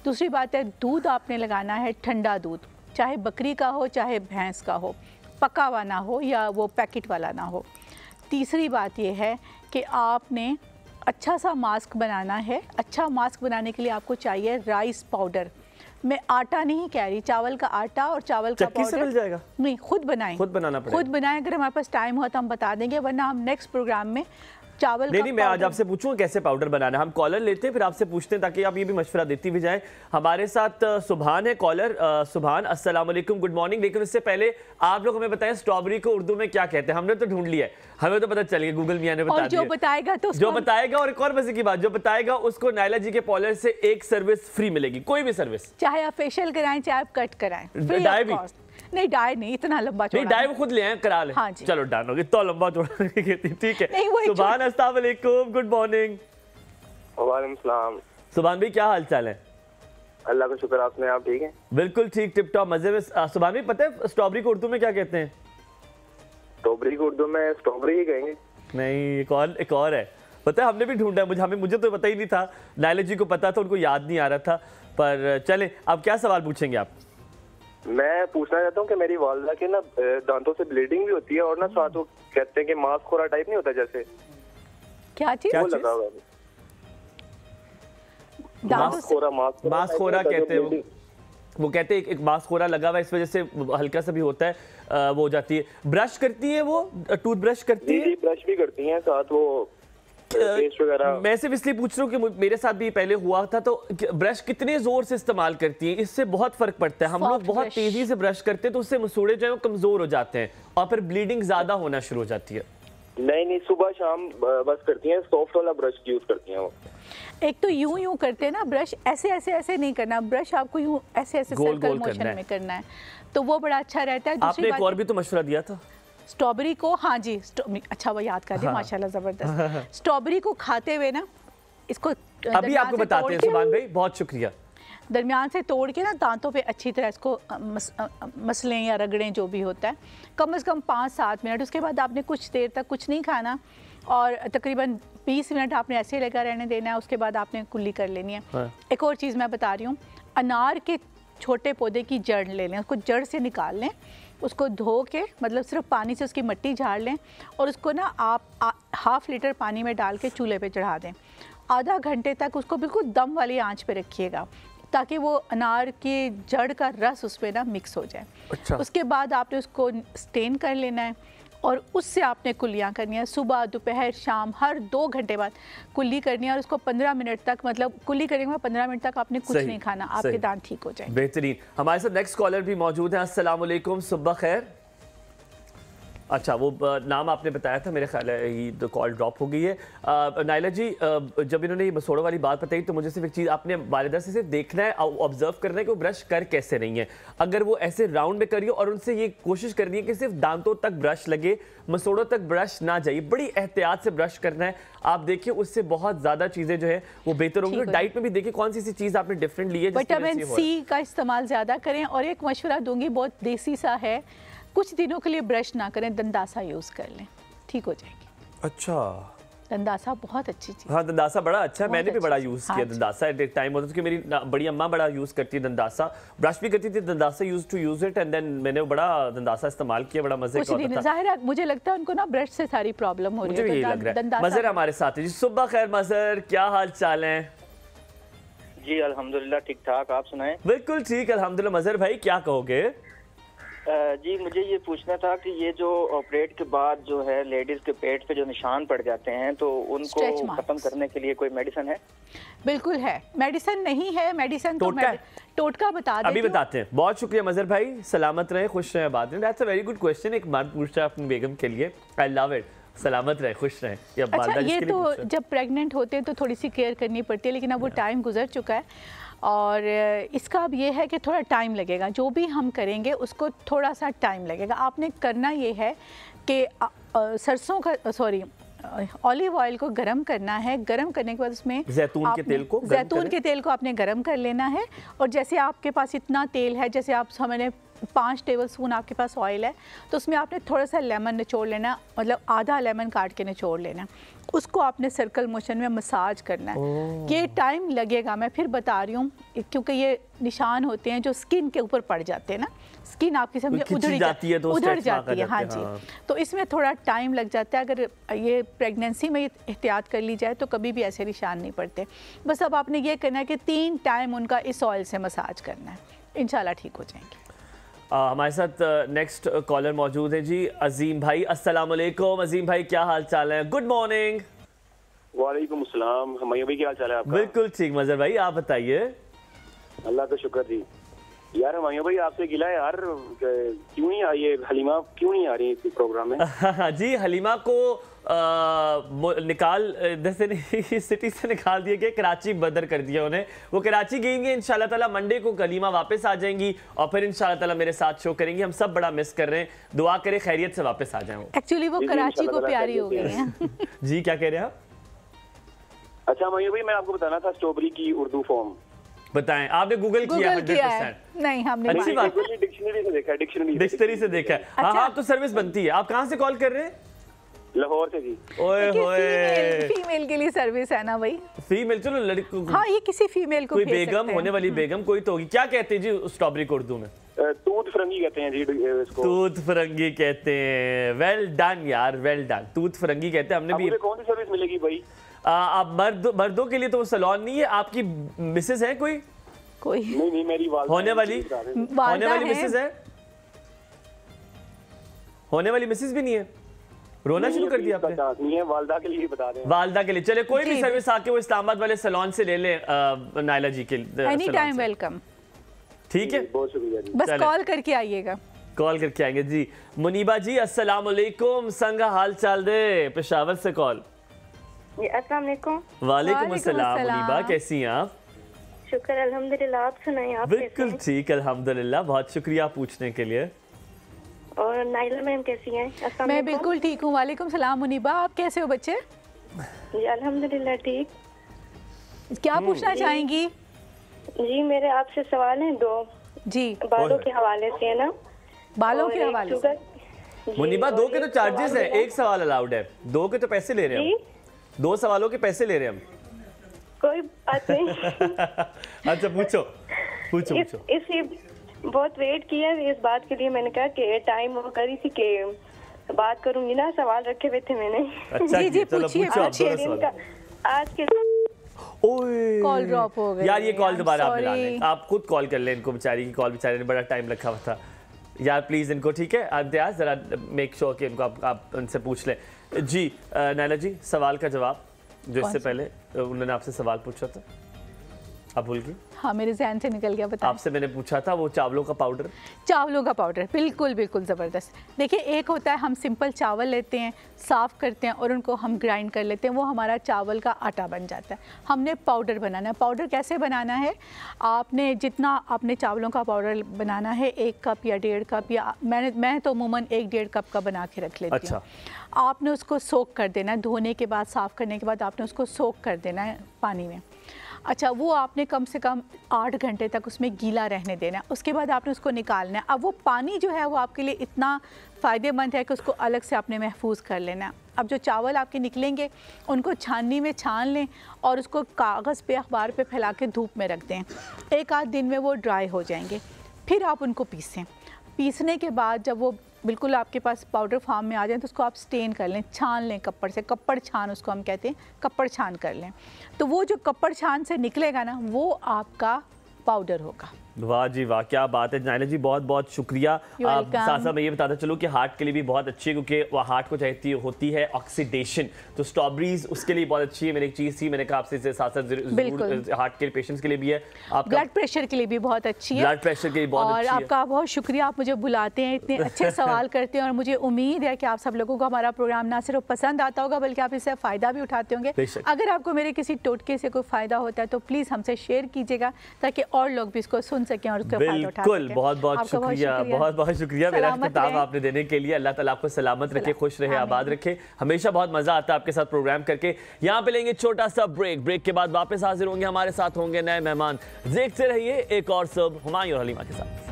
दूसरी बात है, दूध आपने लगाना है ठंडा दूध, चाहे बकरी का हो चाहे भैंस का हो, पका हुआ ना हो या वो पैकेट वाला ना हो। तीसरी बात ये है कि आपने अच्छा सा मास्क बनाना है। अच्छा मास्क बनाने के लिए आपको चाहिए राइस पाउडर। मैं आटा नहीं कह रही, चावल का आटा और चावल का पाउडर। से मिल जाएगा? नहीं, खुद बनाएं, खुद बनाना पड़ेगा। खुद बनाएं। अगर हमारे पास टाइम हो तो हम बता देंगे, वरना हम नेक्स्ट प्रोग्राम में चावल नहीं, मैं आज आपसे पूछूंगा कैसे पाउडर बनाना है। हम कॉलर लेते हैं, फिर आपसे पूछते हैं ताकि आप ये भी मशवरा देती भी जाएं। हमारे साथ सुभान है कॉलर। सुभान, अस्सलाम वालेकुम, गुड मॉर्निंग। लेकिन उससे पहले आप लोग हमें बताएं स्ट्रॉबेरी को उर्दू में क्या कहते हैं। हमने तो ढूंढ लिया है, हमें तो पता चल गया, गूगल मियां ने बता दिया। जो बताएगा तो जो बताएगा, और एक और मजे की बात, जो बताएगा उसको नायला जी के कॉलर से 1 सर्विस फ्री मिलेगी, कोई भी सर्विस, चाहे आप फेशियल कराएं चाहे आप कट कराएं। डाई भी नहीं, डाई नहीं, इतना लंबा चौड़ा नहीं, डाई वो खुद ले आए, करा ले। हाँ जी। चलो डन हो गया, तो लंबा चौड़ा ठीक है। सुभान, अस्सलाम वालेकुम, गुड मॉर्निंग। वालेकुम सलाम। सुभान भाई, क्या हाल चाल है? अल्लाह का शुक्र, आपने, आप ठीक हैं? बिल्कुल ठीक, टिप टॉप, मजे में। सुभान भाई, पता है स्ट्रॉबेरी को उर्दू में क्या कहते हैं? स्ट्रॉबेरी को उर्दू में स्ट्रॉबेरी ही कहेंगे। नहीं, एक और है, पता है, हमने भी ढूंढा है, मुझे तो पता ही नहीं था। नायला जी को पता था, उनको याद नहीं आ रहा था। पर चले, अब क्या सवाल पूछेंगे आप? मैं पूछना चाहता हूँ कि मेरी वालदा के ना दांतों से ब्लीडिंग भी होती है और ना साथ वो कहते हैं कि मांसखोरा टाइप नहीं होता, जैसे क्या चीज वो लगा हुआ है, मांसखोरा कहते हैं वो कहते हैं एक मांसखोरा लगा हुआ है, इस वजह से हल्का सा भी होता है, वो हो जाती है। ब्रश करती है वो, टूथ ब्रश करती है? ब्रश भी करती हैं साथ, वो पेस्ट वगैरह। मैं सिर्फ इसलिए पूछ रहा हूँ कि मेरे साथ भी पहले हुआ था। तो ब्रश कितने जोर से इस्तेमाल करती हैं? इससे बहुत फर्क पड़ता है। हम लोग बहुत तेजी से ब्रश करते हैं तो उससे मसूड़े जो है वो कमजोर हो जाते हैं और फिर ब्लीडिंग ज्यादा होना शुरू हो जाती है। नहीं, सुबह शाम बस करती हैं, सॉफ्ट वाला ब्रश यूज करती हैं वो। एक तो यूं करते हैं ना ब्रश, ऐसे ऐसे ऐसे नहीं करना ब्रश, आपको यूं ऐसे ऐसे सर्कल मोशन में करना है, तो वो बड़ा अच्छा रहता है। आपने एक और भी तो मशवरा दिया था स्ट्रॉबेरी को। हाँ जी, अच्छा वो याद कर दिया, माशाल्लाह जबरदस्त। स्ट्रॉबेरी को खाते हुए ना, इसको अभी आपको बताते हैं सुभान भाई, बहुत शुक्रिया। दरमियान से तोड़ के ना दांतों पे अच्छी तरह इसको मसलें या रगड़ें, जो भी होता है, कम से कम 5-7 मिनट। उसके बाद आपने कुछ देर तक कुछ नहीं खाना और तकरीबन 20 मिनट आपने ऐसे लगा रहने देना है। उसके बाद आपने कुल्ली कर लेनी है। हाँ। एक और चीज़ मैं बता रही हूँ, अनार के छोटे पौधे की जड़ ले लें, उसको जड़ से निकाल लें, उसको धो के मतलब सिर्फ पानी से उसकी मिट्टी झाड़ लें और उसको ना आप हाफ़ लीटर पानी में डाल के चूल्हे पे चढ़ा दें। आधा घंटे तक उसको बिल्कुल दम वाली आंच पे रखिएगा ताकि वो अनार की जड़ का रस उसमें ना मिक्स हो जाए। अच्छा। उसके बाद आपने उसको स्टेन कर लेना है और उससे आपने कुल्लियाँ करनी है। सुबह, दोपहर, शाम, हर 2 घंटे बाद कुल्ली करनी है और उसको 15 मिनट तक, मतलब कुल्ली करने के बाद 15 मिनट तक आपने कुछ नहीं खाना, आपके दांत ठीक हो जाए। बेहतरीन। हमारे साथ नेक्स्ट कॉलर भी मौजूद है। अस्सलाम वालेकुम, सुबह खैर। अच्छा, वो नाम आपने बताया था, मेरे ख्याल है ये तो कॉल ड्रॉप हो गई है। नाइला जी, जब इन्होंने ये मसोड़ों वाली बात बताई तो मुझे सिर्फ एक चीज़, आपने वालिदा से सिर्फ देखना है, ऑब्जर्व करना है कि वो ब्रश कर कैसे रही हैं। अगर वो ऐसे राउंड में करिए और उनसे ये कोशिश करनी है कि सिर्फ दांतों तक ब्रश लगे, मसोड़ों तक ब्रश ना जाइए। बड़ी एहतियात से ब्रश करना है। आप देखिए उससे बहुत ज़्यादा चीज़ें जो है वो बेहतर होंगी। और डाइट में भी देखिए कौन सी सी चीज़ आपने डिफरेंट ली है। विटामिन सी का इस्तेमाल ज़्यादा करें। और एक मशवरा दूंगी, बहुत देसी सा है, कुछ दिनों के लिए ब्रश ना करें, दंदासा यूज़ कर लें, ठीक हो जाएगी। अच्छा, दंदासा बहुत अच्छी चीज़। हाँ, दंदासा बड़ा अच्छा है, मैंने भी बड़ा यूज़ किया हाँ दंदासा। एक टाइम होता था कि मेरी बड़ी अम्मा बड़ा यूज़ करती है दंदासा, ब्रश भी करती थी, दंदासा use to use it, and then मैंने बड़ा दंदासा इस्तेमाल किया, बड़ा मजे का होता था। ज़ाहिर है, मुझे लगता है उनको ना ब्रश से सारी प्रॉब्लम हो रही है। मुझे भी यही लग रहा है। मजर हमारे साथ है जी। सुबह खैर मजर, क्या हाल चाल है? जी अल्हम्दुलिल्लाह ठीक ठाक, आप सुनाएं? बिल्कुल ठीक अल्हम्दुलिल्लाह। मजर भाई क्या कहोगे? जी मुझे ये पूछना था कि ये जो ऑपरेट के बाद जो है लेडीज के पेट पे जो निशान पड़ जाते हैं तो उनको खत्म करने के लिए कोई मेडिसिन है? बिल्कुल है, मेडिसिन नहीं है, मेडिसिन तो टोटका बता दें, अभी बताते हैं। बहुत शुक्रिया मजर भाई, सलामत रहे, खुश रहे बाद में। That's a very good question, एक मर्द पूछ रहा है अपनी बेगम के लिए। I love it. सलामत रहे, खुश रहे। अच्छा, ये तो जब प्रेग्नेंट होते हैं तो थोड़ी सी केयर करनी पड़ती है, लेकिन अब वो टाइम गुजर चुका है और इसका अब ये है कि थोड़ा टाइम लगेगा। जो भी हम करेंगे उसको थोड़ा सा टाइम लगेगा। आपने करना ये है कि सरसों का ऑलिव ऑयल को गरम करना है। गरम करने के बाद उसमें जैतून के तेल को आपने गरम कर लेना है। और जैसे आपके पास इतना तेल है, जैसे आप हमने 5 टेबलस्पून आपके पास ऑयल है, तो उसमें आपने थोड़ा सा लेमन निचोड़ लेना, मतलब आधा लेमन काट के निचोड़ लेना। उसको आपने सर्कल मोशन में मसाज करना है। ये टाइम लगेगा, मैं फिर बता रही हूँ, क्योंकि ये निशान होते हैं जो स्किन के ऊपर पड़ जाते हैं ना, स्किन आपकी समझे उधड़ जाती है। हाँ जी, तो इसमें थोड़ा टाइम लग जाता है। अगर ये प्रेगनेंसी में एहतियात कर ली जाए तो कभी भी ऐसे निशान नहीं पड़ते। बस अब आपने ये करना है कि 3 टाइम उनका इस ऑयल से मसाज करना है, इंशाल्लाह ठीक हो जाएंगे। हमारे साथ नेक्स्ट कॉलर मौजूद है जी, अजीम भाई। अस्सलाम वालेकुम अजीम भाई, क्या हाल चाल है? Good morning. वालेकुम अस्सलाम। हमारे भाई क्या हाल चाल है आपका? बिल्कुल ठीक मजर भाई, आप बताइए। अल्लाह का शुक्र जी। यार हमारे भाई आपसे गिला है यार, क्यों नहीं आई है हलीमा, क्यों नहीं आ रही इस प्रोग्राम में? जी हलीमा को निकाल सिटी से निकाल दिया गया, कराची बदर कर दिया उन्हें। वो कराची गई, इंशाल्लाह ताला मंडे को हलीमा वापस आ जाएंगी और फिर इंशाल्लाह ताला मेरे साथ शो करेंगी। हम सब बड़ा मिस कर रहे हैं, दुआ करें खैरियत से वापस आ जाए। एक्चुअली वो कराची को प्यारी हो गई है। जी क्या कह रहे हैं आप? अच्छा मयूर भाई, मैं आपको बताना था स्ट्रॉबेरी की उर्दू फॉर्म। बताएं, आपने गूगल किया 100%? नहीं, हमने अच्छी बात, डिक्शनरी से देखा है। डिक्शनरी से देखा है। हाँ हाँ, तो सर्विस बनती है। आप कहाँ से कॉल कर रहे हैं? लाहौर से जी। ओए होए, फीमेल के लिए सर्विस है ना भाई? फीमेल, चलो लड़की। हाँ, ये किसी फीमेल को कोई बेगम, होने वाली बेगम कोई तो होगी। क्या कहते हैं जी स्ट्रॉबेरी को उर्दू में? तूत फरंगी कहते हैं जी इसको। तूत फरंगी कहते हैं। वेल डन यार, वेल डन। तूत फरंगी कहते हैं। हमने भी। कौन सी सर्विस मिलेगी भाई? आप मर्दों के लिए तो सैलून नहीं है। आपकी मिसेज है कोई? नहीं, मेरी होने वाली मिसेज है। होने वाली मिसेज भी नहीं है। रोना शुरू कर दिया आपने? नहीं है, वालदा के लिए बता दें। वालदा के लिए चले, कोई भी सर्विस आके वो इस्लामाबाद वाले सैलून से ले ले नाइला जी के। Any time welcome. ठीक है, बहुत शुक्रिया जी। बस कॉल करके आइएगा। कॉल करके आएंगे जी। मुनीबा जी अस्सलाम वालेकुम, संग हाल चाल दे, पेशावर से कॉल। अस्सलाम वालेकुम। वालेकुम अस्सलाम। मुनीबा कैसी हैं आप? शुक्र अल्हम्दुलिल्लाह, आप सुनाइए आप? बिल्कुल ठीक अल्हम्दुलिल्लाह, बहुत शुक्रिया पूछने के लिए। और नाइला मैम कैसी हैं? मैं बिल्कुल ठीक हूँ। वालेकुम सलाम मुनीबा, आप कैसे हो बच्चे? जी अल्हम्दुलिल्लाह ठीक। क्या पूछना चाहेंगी? जी मेरे आपसे सवाल हैं 2 जी। बालों के हवाले से है ना। बालों के हवाले से? मुनीबा 2 के तो चार्जेस है, 1 सवाल अलाउड है, 2 के तो पैसे ले रहे हैं हम, 2 सवालों के पैसे ले रहे हैं हम। कोई बात नहीं। अच्छा पूछो। इसी बहुत वेट किया इस बात के लिए, मैंने कहा कि टाइम वो करी थी कि बात करूंगी ना, सवाल रखे हुए थे मैंने। अच्छा जी, चलो पूछो आप दोनों सवाल। आज के कॉल ड्रॉप हो गई यार, ये कॉल दोबारा आप मिला लें, आप खुद कॉल कर लें इनको, बेचारी की कॉल, बेचारे ने बड़ा टाइम रखा हुआ था यार, प्लीज इनको, ठीक है इम्तियाज, जरा मेक श्योर कि इनको आप उनसे पूछ लें। जी नायला जी, सवाल का जवाब जो इससे पहले उन्होंने आपसे सवाल पूछा था, आप भूल गई? हाँ, मेरे ज़हन से निकल गया, बताएं। आपसे मैंने पूछा था वो चावलों का पाउडर। चावलों का पाउडर, बिल्कुल बिल्कुल ज़बरदस्त। देखिए, एक होता है हम सिंपल चावल लेते हैं, साफ़ करते हैं और उनको हम ग्राइंड कर लेते हैं, वो हमारा चावल का आटा बन जाता है। हमने पाउडर बनाना है। पाउडर कैसे बनाना है? आपने जितना आपने चावलों का पाउडर बनाना है, 1 कप या 1.5 कप, या मैं तो अमूमन 1-1.5 कप का बना के रख लेती हूँ। आपने उसको सोक कर देना है, धोने के बाद, साफ़ करने के बाद आपने उसको सोक कर देना है पानी में। अच्छा, वो आपने कम से कम 8 घंटे तक उसमें गीला रहने देना है। उसके बाद आपने उसको निकालना है। अब वो पानी जो है वो आपके लिए इतना फ़ायदेमंद है कि उसको अलग से आपने महफूज कर लेना है। अब जो चावल आपके निकलेंगे उनको छाननी में छान लें और उसको कागज़ पे, अखबार पे फैला के धूप में रख दें। 1-8 दिन में वो ड्राई हो जाएंगे। फिर आप उनको पीसें। पीसने के बाद जब वो बिल्कुल आपके पास पाउडर फॉर्म में आ जाए तो उसको आप स्टेन कर लें, छान लें कपड़ से, कपड़ छान उसको हम कहते हैं, कपड़ छान कर लें। तो वो जो कपड़ छान से निकलेगा ना, वो आपका पाउडर होगा। वाह जी वाह, क्या बात है नायला जी, बहुत बहुत शुक्रिया। आप साथ साथ मैं ये बताता चलूँ कि हार्ट के लिए भी बहुत अच्छी है, क्योंकि वह हार्ट को चाहती होती है ऑक्सीडेशन, तो स्ट्रॉबेरीज उसके लिए बहुत अच्छी है। मेरी एक चीज़ थी, मैंने कहा आपसे इससे साथ साथ हार्ट के पेशेंट्स के लिए भी है, आपका ब्लड प्रेशर के लिए भी बहुत अच्छी है, ब्लड प्रेशर के लिए बहुत अच्छी है। और आपका बहुत शुक्रिया, आप मुझे बुलाते हैं, इतने अच्छे सवाल करते हैं, और मुझे उम्मीद है कि आप सब लोगों को हमारा प्रोग्राम ना सिर्फ पसंद आता होगा बल्कि आप इससे फ़ायदा भी उठाते होंगे। अगर आपको मेरे किसी टोटके से कोई फ़ायदा होता है तो प्लीज़ हमसे शेयर कीजिएगा, ताकि और लोग भी इसको सुन सकें और उसका फ़ायदा। बिल्कुल, बहुत बहुत शुक्रिया, बहुत बहुत शुक्रिया मेरा खिताब आपने देने के लिए। अल्लाह ताला आपको सलामत रखे, खुश रहे, आबाद रखे। हमेशा बहुत मजा आता है आपके साथ प्रोग्राम करके। यहाँ पे लेंगे छोटा सा ब्रेक, ब्रेक के बाद वापस हाजिर होंगे, हमारे साथ होंगे नए मेहमान। देखते रहिए एक और सब हुमायूं और हलीमा के साथ।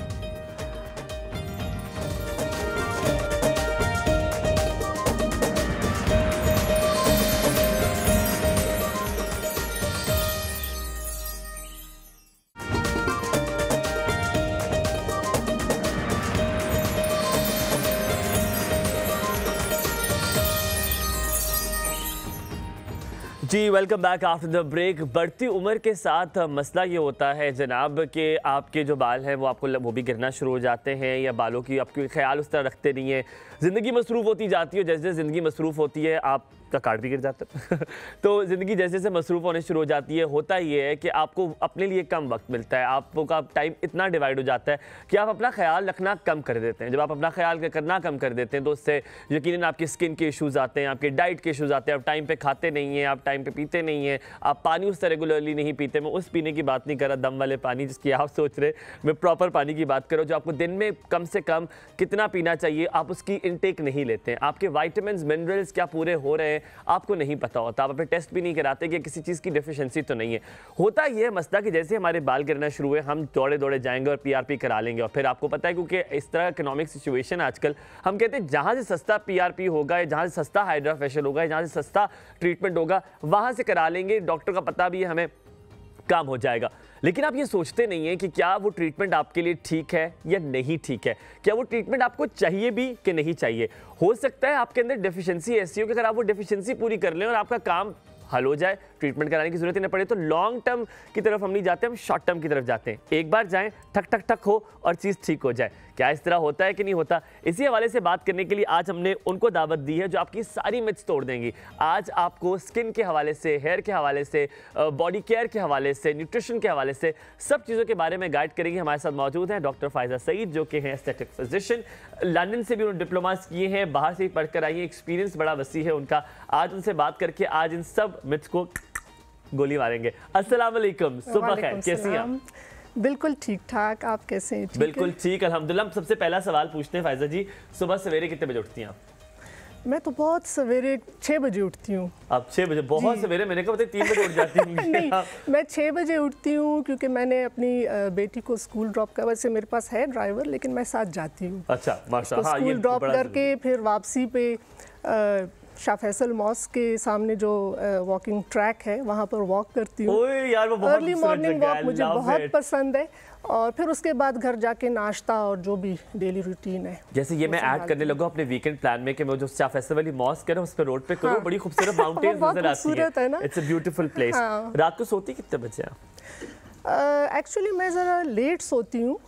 जी welcome back after the break. बढ़ती उम्र के साथ मसला ये होता है जनाब कि आपके जो बाल हैं वो आपको वो भी गिरना शुरू हो जाते हैं, या बालों की आपके ख्याल उस तरह रखते नहीं है। ज़िंदगी मसरूफ़ होती जाती है, जैसे जैसे ज़िंदगी मसरूफ़ होती है आपका कार्ड भी गिर जाता है तो ज़िंदगी जैसे जैसे मसरूफ़ होने शुरू हो जाती है, होता ये है कि आपको अपने लिए कम वक्त मिलता है, आपका टाइम इतना डिवाइड हो जाता है कि आप अपना ख्याल रखना कम कर देते हैं। जब आप अपना ख्याल करना कम कर देते हैं तो उससे यकीनन आपकी स्किन के इशूज़ आते हैं, आपके डाइट के इशूज़ आते हैं, आप टाइम पे खाते नहीं हैं, आप टाइम पे पीते नहीं हैं, आप पानी उस रेगुलरली नहीं पीते। मैं उस पीने की बात नहीं कर रहा दम वाले पानी जिसकी आप सोच रहे, मैं प्रॉपर पानी की बात करो जो आपको दिन में कम से कम कितना पीना चाहिए, आप उसकी इनटेक नहीं लेते हैं। आपके विटामिन्स मिनरल्स क्या पूरे हो रहे हैं आपको नहीं पता होता, आप अपने टेस्ट भी नहीं कराते कि किसी चीज़ की डेफिशिएंसी तो नहीं है। होता यह मसला कि जैसे हमारे बाल गिरना शुरू हुए हम दौड़े दौड़े जाएंगे और पीआरपी करा लेंगे, और फिर आपको पता है क्योंकि इस तरह इकोनॉमिक सिचुएशन आजकल, हम कहते हैं जहाँ से सस्ता पीआरपी होगा, जहाँ से सस्ता हाइड्रा फेशियल होगा, जहाँ से सस्ता ट्रीटमेंट होगा वहाँ से करा लेंगे, डॉक्टर का पता भी है, हमें काम हो जाएगा। लेकिन आप ये सोचते नहीं हैं कि क्या वो ट्रीटमेंट आपके लिए ठीक है या नहीं ठीक है, क्या वो ट्रीटमेंट आपको चाहिए भी कि नहीं चाहिए। हो सकता है आपके अंदर डेफिशिएंसी ऐसी हो कि अगर आप वो डेफिशिएंसी पूरी कर लें और आपका काम हल हो जाए, ट्रीटमेंट कराने की जरूरत ही न पड़े, तो लॉन्ग टर्म की तरफ हम नहीं जाते, हम शॉर्ट टर्म की तरफ जाते हैं। एक बार जाएं, ठक ठक ठक हो और चीज़ ठीक हो जाए। क्या इस तरह होता है कि नहीं होता? इसी हवाले से बात करने के लिए आज हमने उनको दावत दी है जो आपकी सारी मिथ्स तोड़ देंगी। आज आपको स्किन के हवाले से, हेयर के हवाले से, बॉडी केयर के हवाले से, न्यूट्रिशन के हवाले से सब चीज़ों के बारे में गाइड करेंगे। हमारे साथ मौजूद हैं डॉक्टर फायजा सईद जो कि हैं एस्थेटिक फिजिशियन, लंदन से भी उन्होंने डिप्लोमास किए हैं, बाहर से ही पढ़ कर आई हैं, एक्सपीरियंस बड़ा वसी है उनका। आज उनसे बात करके आज इन सब मिथ्स को गोली मारेंगे। अस्सलाम वालेकुम, सुबह खैर, कैसी हैं आप? बिल्कुल ठीक ठाक, आप कैसे हैं? बिल्कुल ठीक, अल्हम्दुलिल्लाह। सबसे पहला सवाल पूछते हैं फायजा जी, सुबह सवेरे कितने बजे उठती हैं आप? मैं तो बहुत सवेरे 6 बजे उठती हूँ। आप 6 बजे? बहुत सवेरे, मैंने कहा 3 बजे उठ जाती हूँ। नहीं, मैं 6 बजे उठती हूँ क्योंकि मैंने अपनी बेटी को स्कूल ड्रॉप कर, वैसे मेरे पास है ड्राइवर लेकिन मैं साथ जाती हूँ। अच्छा, माशाअल्लाह। हाँ, स्कूल ड्रॉप करके फिर वापसी पे शाह फैसल मॉस्क के सामने जो वॉकिंग ट्रैक है वहाँ पर वॉक करती हूँ। यार वो बहुत अर्ली मॉर्निंग वॉक मुझे बहुत पसंद है। और फिर उसके बाद घर जाके नाश्ता और जो भी डेली रूटीन है। जैसे ये मैं ऐड करने लगा अपने वीकेंड प्लान में कि मैं जो शाह फैसल वाली मॉस्क है उस पर रोड पे करूँ। हाँ। बड़ी खूबसूरत माउंटेन्स नजर आती है। It's a beautiful place. रात को सोती कितने बजे आप? एक्चुअली मैं ज़रा लेट सोती हूँ,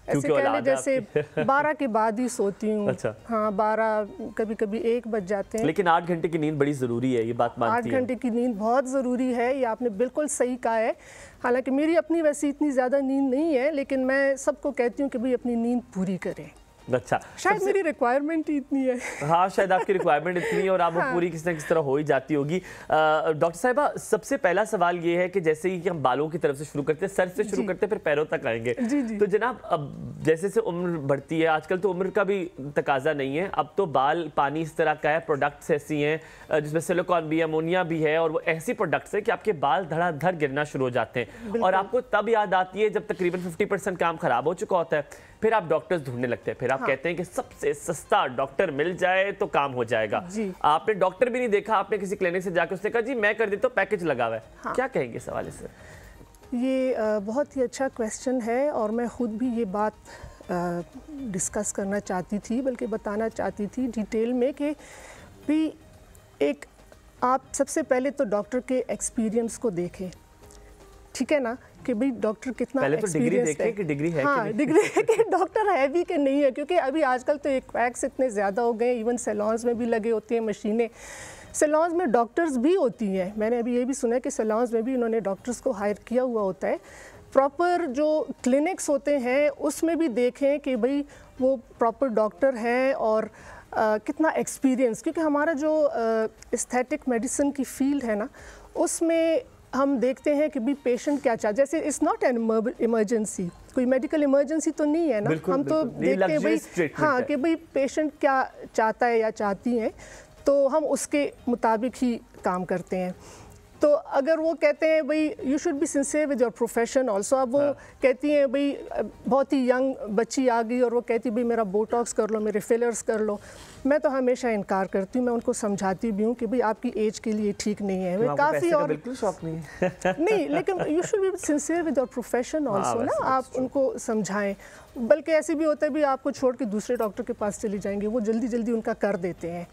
ऐसे कह ले जैसे 12 के बाद ही सोती हूँ। अच्छा। हाँ, 12 कभी कभी 1 बज जाते हैं। लेकिन 8 घंटे की नींद बड़ी ज़रूरी है, ये बात मानती है? 8 घंटे की नींद बहुत ज़रूरी है, ये आपने बिल्कुल सही कहा है। हालांकि मेरी अपनी वैसे इतनी ज़्यादा नींद नहीं है, लेकिन मैं सबको कहती हूँ कि भाई अपनी नींद पूरी करें। अच्छा, शायद मेरी रिक्वायरमेंट ही इतनी है। हाँ, शायद आपकी रिक्वायरमेंट इतनी है और आप वो पूरी किसी न किसी तरह हो ही जाती होगी। डॉक्टर साहिबा, सबसे पहला सवाल ये है कि जैसे कि हम बालों की तरफ से शुरू करते हैं, सर से शुरू करते हैं, फिर पैरों तक आएंगे। जी। तो जनाब, अब जैसे जैसे उम्र बढ़ती है, आजकल तो उम्र का भी तकाजा नहीं है, अब तो बाल पानी इस तरह का है, प्रोडक्ट्स ऐसी हैं जिसमें सिलिकॉन भी, अमोनिया भी है, और वो ऐसी प्रोडक्ट्स है कि आपके बाल धड़ाधड़ गिरना शुरू हो जाते हैं और आपको तब याद आती है जब तकरीबन 50% काम खराब हो चुका होता है। फिर आप डॉक्टर्स ढूंढने लगते हैं, फिर आप कहते हैं कि सबसे सस्ता डॉक्टर मिल जाए तो काम हो जाएगा। आपने डॉक्टर भी नहीं देखा, आपने किसी क्लिनिक से जाकर उसने कहा जी मैं कर देता हूँ, पैकेज लगा हुआ है। हाँ। क्या कहेंगे इस हवाले से? ये बहुत ही अच्छा क्वेश्चन है और मैं खुद भी ये बात डिस्कस करना चाहती थी, बल्कि बताना चाहती थी डिटेल में कि भी एक आप सबसे पहले तो डॉक्टर के एक्सपीरियंस को देखें, ठीक है ना, कि भाई डॉक्टर कितना एक्सपीरियंस है कि डिग्री है। हाँ, डिग्री है कि डॉक्टर है भी कि नहीं है, क्योंकि अभी आजकल तो एक वैक्स इतने ज़्यादा हो गए, इवन सैलून्स में भी लगे होते हैं मशीनें, सैलून्स में डॉक्टर्स भी होती हैं। मैंने अभी ये भी सुना है कि सैलून्स में भी इन्होंने डॉक्टर्स को हायर किया हुआ होता है। प्रॉपर जो क्लिनिक्स होते हैं उसमें भी देखें कि भाई वो प्रॉपर डॉक्टर हैं और कितना एक्सपीरियंस, क्योंकि हमारा जो एस्थेटिक मेडिसिन की फील्ड है ना, उसमें हम देखते हैं कि भी पेशेंट क्या चाहता है। जैसे इट्स नॉट एन इमरजेंसी, कोई मेडिकल इमरजेंसी तो नहीं है ना, हम तो देखते हैं भाई हाँ कि भाई पेशेंट क्या चाहता है या चाहती हैं, तो हम उसके मुताबिक ही काम करते हैं। तो अगर वो कहते हैं भाई you should be sincere with your profession also, अब वो कहती हैं भाई बहुत ही यंग बच्ची आ गई और वो कहती भाई मेरा बोटॉक्स कर लो, मेरे फिलर्स कर लो, मैं तो हमेशा इनकार करती हूँ। मैं उनको समझाती भी हूँ कि भाई आपकी एज के लिए ठीक नहीं है। मैं काफ़ी और बिल्कुल शौक नहीं है नहीं, लेकिन you should be sincere with your profession also ना, आप उनको समझाएं। बल्कि ऐसे भी होता है भी आपको छोड़ के दूसरे डॉक्टर के पास चली जाएंगे, वो जल्दी जल्दी उनका कर देते हैं।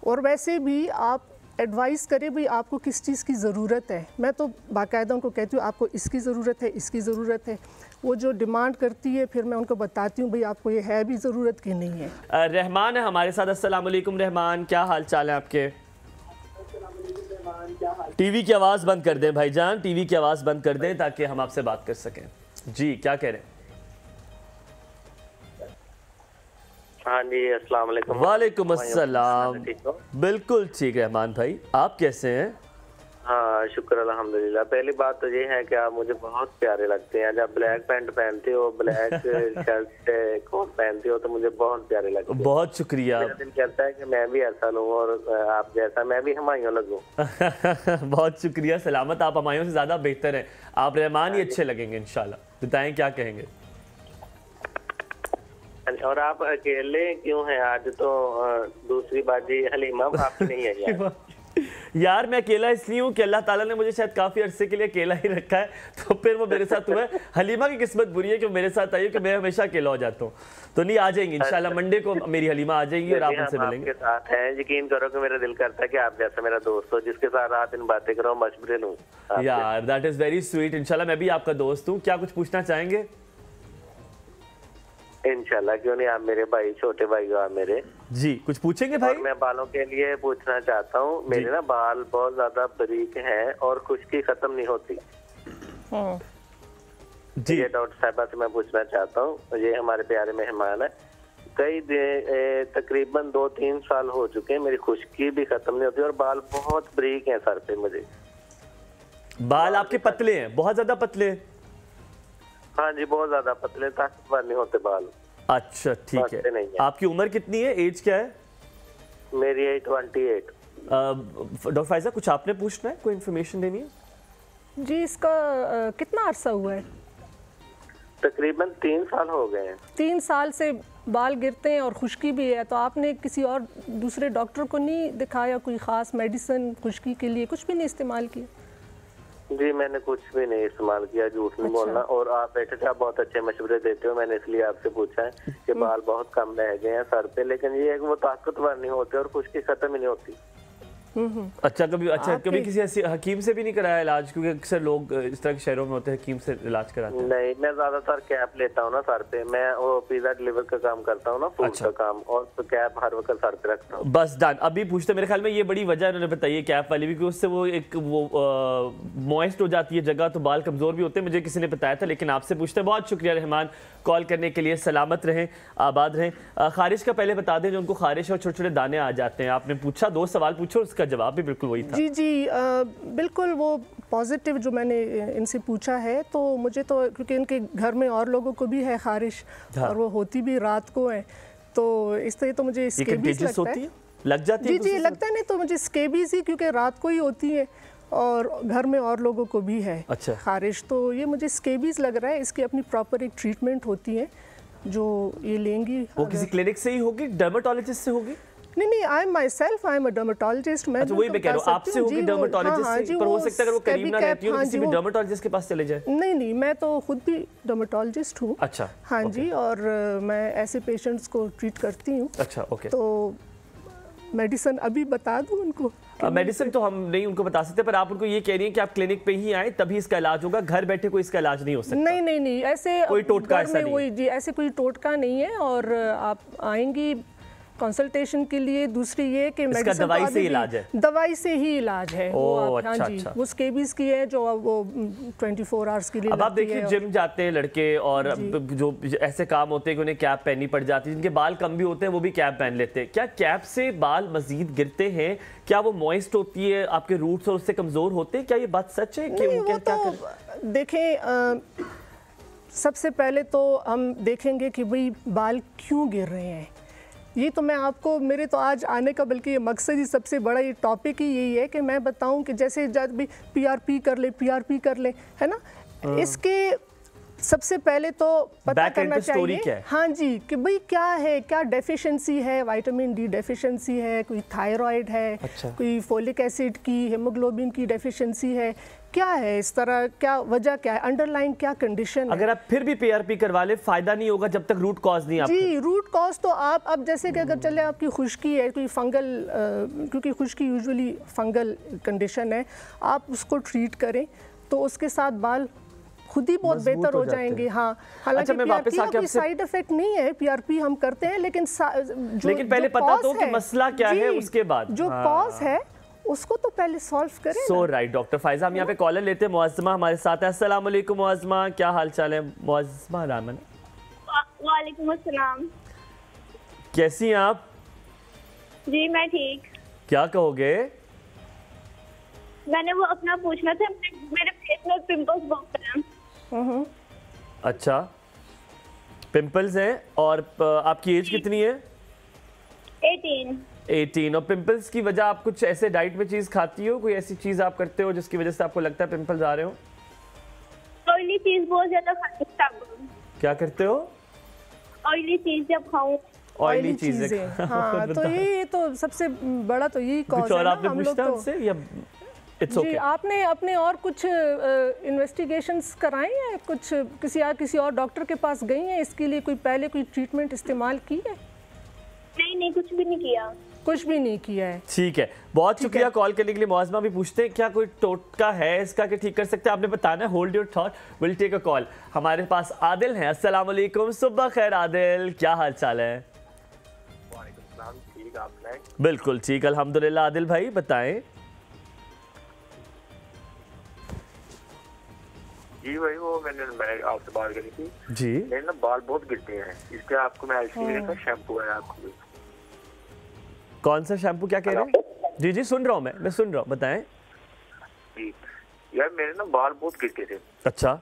और वैसे भी आप एडवाइस करें भाई आपको किस चीज़ की ज़रूरत है। मैं तो बाकायदा उनको कहती हूँ आपको इसकी ज़रूरत है, इसकी ज़रूरत है। वो जो डिमांड करती है फिर मैं उनको बताती हूँ भाई आपको ये है भी ज़रूरत कि नहीं है। रहमान है हमारे साथ। अस्सलाम वालेकुम रहमान, क्या हाल चाल है आपके? टीवी की आवाज़ बंद कर दें भाईजान, टीवी की आवाज़ बंद कर दें ताकि हम आपसे बात कर सकें। जी, क्या कह रहे हैं? हाँ जी, अस्सलाम वालेकुम। वालेकुम अस्सलाम। बिल्कुल ठीक रहमान भाई, आप कैसे हैं? हाँ शुक्र अल्हम्दुलिल्लाह। पहली बात तो ये है कि आप मुझे बहुत प्यारे लगते हैं। जब ब्लैक पैंट पहनते हो, ब्लैक शर्ट कोट पहनते हो तो मुझे बहुत प्यारे लगते हैं। बहुत शुक्रिया। मेरा दिल कहता है कि मैं भी ऐसा लूँ और आप जैसा मैं भी हमायूं लगूं। बहुत शुक्रिया, सलामत। आप हमायूं से ज्यादा बेहतर हैं, आप रहमान ही अच्छे लगेंगे इंशाल्लाह। बताएं क्या कहेंगे? और आप अकेले क्यों हैं? आज तो दूसरी बाजी हलीमा आपकी नहीं है यार मैं अकेला इसलिए हूँ कि अल्लाह ताला ने मुझे शायद काफ़ी अरसे के लिए अकेला ही रखा है, तो फिर वो मेरे साथ हुआ है। हलीमा की किस्मत बुरी है कि मेरे साथ आई है कि मैं हमेशा अकेला हो जाता हूँ। तो नहीं, आ जाएंगी इंशाल्लाह, मंडे को मेरी हलीमा आ जाएंगी और आप उनसे मिलेंगे। आपके साथ हैं, यकीन करो कि मेरा दिल करता है कि आप जैसा मेरा दोस्त हो जिसके साथ रात दिन बातें करो, मशवरे लूँ। यार दैट इज़ वेरी स्वीट। इंशाल्लाह मैं भी आपका दोस्त हूँ। क्या कुछ पूछना चाहेंगे? इंशाल्लाह, क्यों नहीं, आप मेरे भाई, छोटे भाई हो आप मेरे। जी, कुछ पूछेंगे भाई? और मैं बालों के लिए पूछना चाहता हूँ। मेरे ना बाल बहुत ज्यादा बारीक हैं और खुश्की खत्म नहीं होती। जी, ये डॉक्टर साहबा से मैं पूछना चाहता हूँ। ये हमारे प्यारे मेहमान है। कई तकरीबन 2-3 साल हो चुके हैं, मेरी खुश्की भी खत्म नहीं होती और बाल बहुत बारीक हैं सर पे। मुझे बाल आपके पतले हैं, बहुत ज्यादा पतले? हाँ जी, बहुत ज्यादा पतले, ताकतवर नहीं होते बाल। अच्छा ठीक है। आपकी उम्र कितनी है, एज क्या है? मेरी एज 28। डॉक्टर फायजा, कुछ आपने पूछना है, कोई इन्फॉर्मेशन देनी है? जी, इसका कितना अरसा हुआ है? तकरीबन 3 साल हो गए हैं। 3 साल से बाल गिरते हैं और खुश्की भी है, तो आपने किसी और दूसरे डॉक्टर को नहीं दिखाया? कोई ख़ास मेडिसिन खुश्की के लिए कुछ भी नहीं इस्तेमाल किया? जी मैंने कुछ भी नहीं इस्तेमाल किया, झूठ नहीं बोलना। और आप बैठे थे, आप बहुत अच्छे मशवरे देते हो, मैंने इसलिए आपसे पूछा है कि बाल बहुत कम रह गए हैं सर पे, लेकिन ये है कि वो ताकतवर नहीं होते और खुश्की खत्म ही नहीं होती। अच्छा, कभी किसी ऐसे हकीम से भी नहीं कराया इलाज? क्योंकि अक्सर लोग इस तरह के शहरों में होते हैं, हकीम से इलाज कराते हैं। नहीं, मैं ज्यादातर कैप लेता हूँ ना सर पे, मैं वो पिज्जा डिलीवर का काम करता हूँ ना, फूड का काम, और तो कैप हर वक्त सर पे रखता हूँ। बस डन। अभी पूछते, मेरे ख्याल में ये बड़ी वजह इन्होंने बताई है कैप वाली भी, कि उससे वो एक मॉइस्ट हो जाती है जगह, तो बाल कमजोर भी होते हैं, मुझे किसी ने बताया था। लेकिन आपसे पूछते हैं। बहुत शुक्रिया रहमान, कॉल करने के लिए। सलामत रहें, आबाद रहें। खारिश का पहले बता दें, जो उनको खारिश और छोटे छोटे दाने आ जाते हैं, आपने पूछा 2 सवाल पूछो, उसका जवाब भी बिल्कुल वही था। जी जी, बिल्कुल वो पॉजिटिव जो मैंने इनसे पूछा है, तो मुझे तो क्योंकि इनके घर में और लोगों को भी है खारिश, और वो होती भी रात को है, तो इस तरह तो मुझे स्केबीज लगता है। लग जाती है? जी जी लगता है। नहीं तो मुझे स्केबीज ही, क्योंकि रात को ही होती है और घर में और लोगों को भी है खारिश, तो ये मुझे स्केबीज लग रहा है। इसकी अपनी प्रॉपर एक ट्रीटमेंट होती है जो ये लेंगी। वो किसी क्लिनिक से ही होगी, डर्मेटोलॉजिस्ट से होगी? नहीं, I am my self, I am a dermatologist. मैं वही मैं कह रहा हूँ, आपसे होगी डर्मेटोलॉजिस्ट से, पर हो सकता है अगर वो करीब ना रहती हो, किसी भी डर्मेटोलॉजिस्ट के पास चले जाए। नहीं, मैं तो खुद भी डर्मेटोलॉजिस्ट हूँ। अच्छा, हाँ जी, और मैं ऐसे पेशेंट्स को ट्रीट करती हूँ। अच्छा, ओके। तो मेडिसिन अभी बता दूँ उनको? मेडिसिन तो हम नहीं उनको बता सकते, पर आप उनको ये कह रही हैं कि आप क्लिनिक पे ही आए तभी इसका इलाज होगा, घर बैठे कोई इसका इलाज नहीं हो सकता? नहीं, ऐसे कोई टोटका ऐसा नहीं है। जी, ऐसे कोई टोटका नहीं है। और आप आएंगी कंसल्टेशन के लिए। दूसरी ये कि मेडिसिन दवाई से इलाज है? दवाई से ही इलाज है। अच्छा, अच्छा। वो स्केबीज की है जो वो 24 आवर्स के लिए। अब आप देखिए, जिम जाते हैं लड़के, और जो ऐसे काम होते हैं कि उन्हें कैप पहननी पड़ जाती है, जिनके बाल कम भी होते हैं वो भी कैप पहन लेते हैं। क्या कैप से बाल मजीद गिरते हैं? क्या वो मॉइस्ट होती है, आपके रूट्स और उससे कमजोर होते हैं? क्या ये बात सच है कि वो तो देखें, सबसे पहले तो हम देखेंगे कि भाई बाल क्यों गिर रहे हैं। ये तो मैं आपको, मेरे तो आज आने का बल्कि ये मकसद ही सबसे बड़ा ये टॉपिक ही यही है कि मैं बताऊं कि जैसे जब भी पीआरपी कर ले, है ना, इसके सबसे पहले तो पता करना चाहिए, हाँ जी, कि भाई क्या है, क्या डेफिशिएंसी है। विटामिन डी डेफिशिएंसी है, कोई थायराइड है, कोई फोलिक एसिड की, हेमोग्लोबिन की डेफिशिएंसी है, क्या है इस तरह, क्या वजह, क्या है अंडरलाइन, क्या कंडीशन है। अगर आप फिर भी पीआरपी करवा ले, फायदा नहीं होगा जब तक रूट कॉज नहीं आपको। जी, रूट कॉज तो आप अब जैसे कि अगर चले आपकी खुश्की है, कोई फंगल, क्योंकि खुश्की यूजुअली फंगल कंडीशन है, आप उसको ट्रीट करें तो उसके साथ बाल खुद ही बहुत बेहतर हो जाएंगे। हाँ, हालांकि पीआरपी का कोई साइड इफेक्ट नहीं है, पीआरपी हम करते हैं, लेकिन पहले पता तो कि मसला क्या है, उसके बाद जो कॉज है उसको तो पहले सॉल्व करें। सो राइट डॉक्टर फायजा, हम यहाँ पे कॉलर लेते हैं। मुअज़्ज़मा हमारे साथ है। अस्सलाम वालेकुम मुअज़्ज़मा, क्या हाल चाल है? मुअज़्ज़मा रामन। वालेकुम अस्सलाम। कैसी हैं आप? जी मैं ठीक। क्या कहोगे? मैंने वो अपना पूछना था, मेरे फेस में पिंपल्स बहुत हैं। अच्छा, पिंपल्स हैं, और आपकी एज कितनी है? 18। और पिंपल्स की वजह आप कुछ ऐसे डाइट में चीज खाती हो, कोई ऐसी चीज आप करते हो जिसकी वजह से आपको लगता है पिंपल्स आ रहे हो? ऑयली चीज बहुत ज्यादा खाती हूं। क्या करते हो? ऑयली चीज जब खाऊं। ऑयली चीजें। हाँ, तो ये तो सबसे बड़ा तो यही कॉज है ना। हम लोग तो जी, आपने अपने और कुछ इन्वेस्टिगेशंस कराई हैं, कुछ किसी और डॉक्टर के पास गई हैं इसके लिए? कोई पहले कोई ट्रीटमेंट इस्तेमाल की है? नहीं, कुछ भी नहीं किया। कुछ भी नहीं किया है। ठीक है, बहुत शुक्रिया कॉल करने के लिए। मुअज़्ज़मा भी पूछते हैं क्या कोई टोटका है इसका कि ठीक कर सकते हैं? आपने बताना है। Hold your thought, will take a call. हमारे पास आदिल हैं। अस्सलाम वालेकुम, सुबह खैर आदिल, क्या हाल चाल है? ठीक, आपने? बिल्कुल ठीक, अल्हम्दुलिल्लाह। आदिल भाई बताएं। जी भाई, वो मैंने आपसे बात करी थी जी। मेरे ना बाल बहुत गिरते हैं, इसके आपको मैं एल्सीवियर का शैम्पू है आपको। कौन सा शैम्पू, क्या कह रहे हैं? जी जी सुन रहा हूँ, मैं सुन रहा हूँ, बताएं। जी यार, मेरे ना बाल बहुत गिरते थे। अच्छा,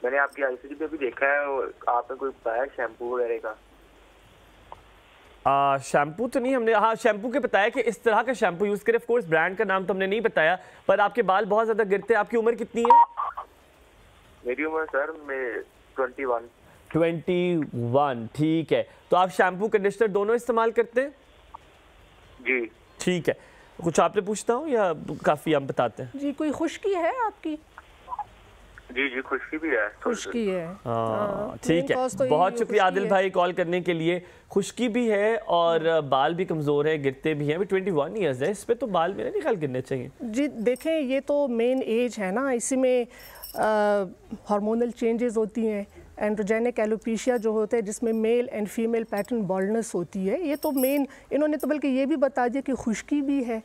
मैंने आपकी एलसीडी पे भी देखा है, आपने कोई बताया शैम्पू वगैरह का? शैम्पू तो नहीं हमने, हाँ शैम्पू के बताया कि इस तरह का शैम्पू यूज़ करें। ऑफ कोर्स ब्रांड का नाम तो हमने नहीं बताया, पर आपके बाल बहुत ज़्यादा गिरते हैं। आपकी उम्र कितनी है? मेरी उम्र सर मैं 21। 21, ठीक है। तो आप शैम्पू कंडीशनर दोनों इस्तेमाल करते हैं? जी ठीक है। कुछ आपने पूछता हूँ या काफ़ी हम बताते हैं? जी, कोई खुश्की है आपकी? जी जी खुश्की भी है। खुश्की है, हाँ ठीक है। तो बहुत शुक्रिया आदिल भाई कॉल करने के लिए। खुश्की भी है और बाल भी कमज़ोर है, गिरते भी हैं। अभी 21 ईयर्स है, इस पे तो बाल मेरे नहीं ख्याल गिरने चाहिए। जी देखें, ये तो मेन एज है ना, इसी में हार्मोनल चेंजेस होती हैं। एंड्रोजेनिक एलोपेशिया जो होता है जिसमें male and female pattern baldness होती है, ये तो मेन इन्होंने तो बल्कि ये भी बता दिया कि खुश्की भी है,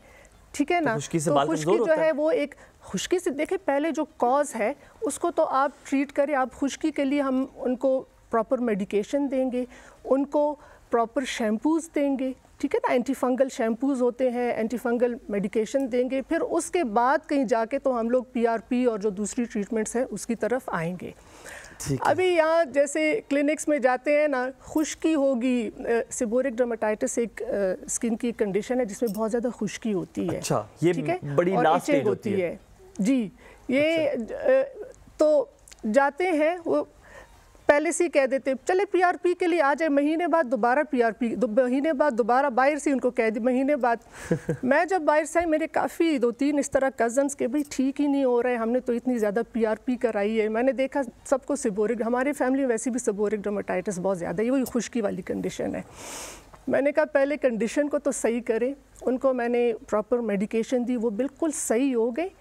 ठीक है ना। तो खुश्की से तो बाल खुश्की जो है वो एक खुश्की से देखें, पहले जो कॉज है उसको तो आप ट्रीट करें। आप खुश्की के लिए हम उनको प्रॉपर मेडिकेशन देंगे, उनको प्रॉपर शैम्पूज़ देंगे, ठीक है ना। एंटी फंगल शैम्पूज़ होते हैं, एंटी फंगल मेडिकेशन देंगे। फिर उसके बाद कहीं जाके तो हम लोग PRP और जो दूसरी ट्रीटमेंट्स हैं उसकी तरफ आएंगे। अभी यहाँ जैसे क्लिनिक्स में जाते हैं ना, खुश्की होगी, सेबोरिक डर्मेटाइटिस एक स्किन की कंडीशन है जिसमें बहुत ज़्यादा खुश्की होती है। अच्छा, ये ठीक है, बड़ी लास्ट स्टेज होती है। जी, ये अच्छा। तो जाते हैं वो पहले से ही कह देते चले PRP के लिए आ जाए, महीने बाद दोबारा PRP, महीने बाद दोबारा बाहर से उनको कह दी, महीने बाद मैं जब बाहर से आई मेरे काफ़ी 2-3 इस तरह कज़न्स के भाई ठीक ही नहीं हो रहे, हमने तो इतनी ज़्यादा PRP कराई है। मैंने देखा सबको सेबोरिक, हमारी फैमिली में वैसे भी सेबोरिक डर्मेटाइटिस बहुत ज़्यादा है, वही खुश्की वाली कंडीशन है। मैंने कहा पहले कंडीशन को तो सही करें, उनको मैंने प्रॉपर मेडिकेशन दी, वो बिल्कुल सही हो गए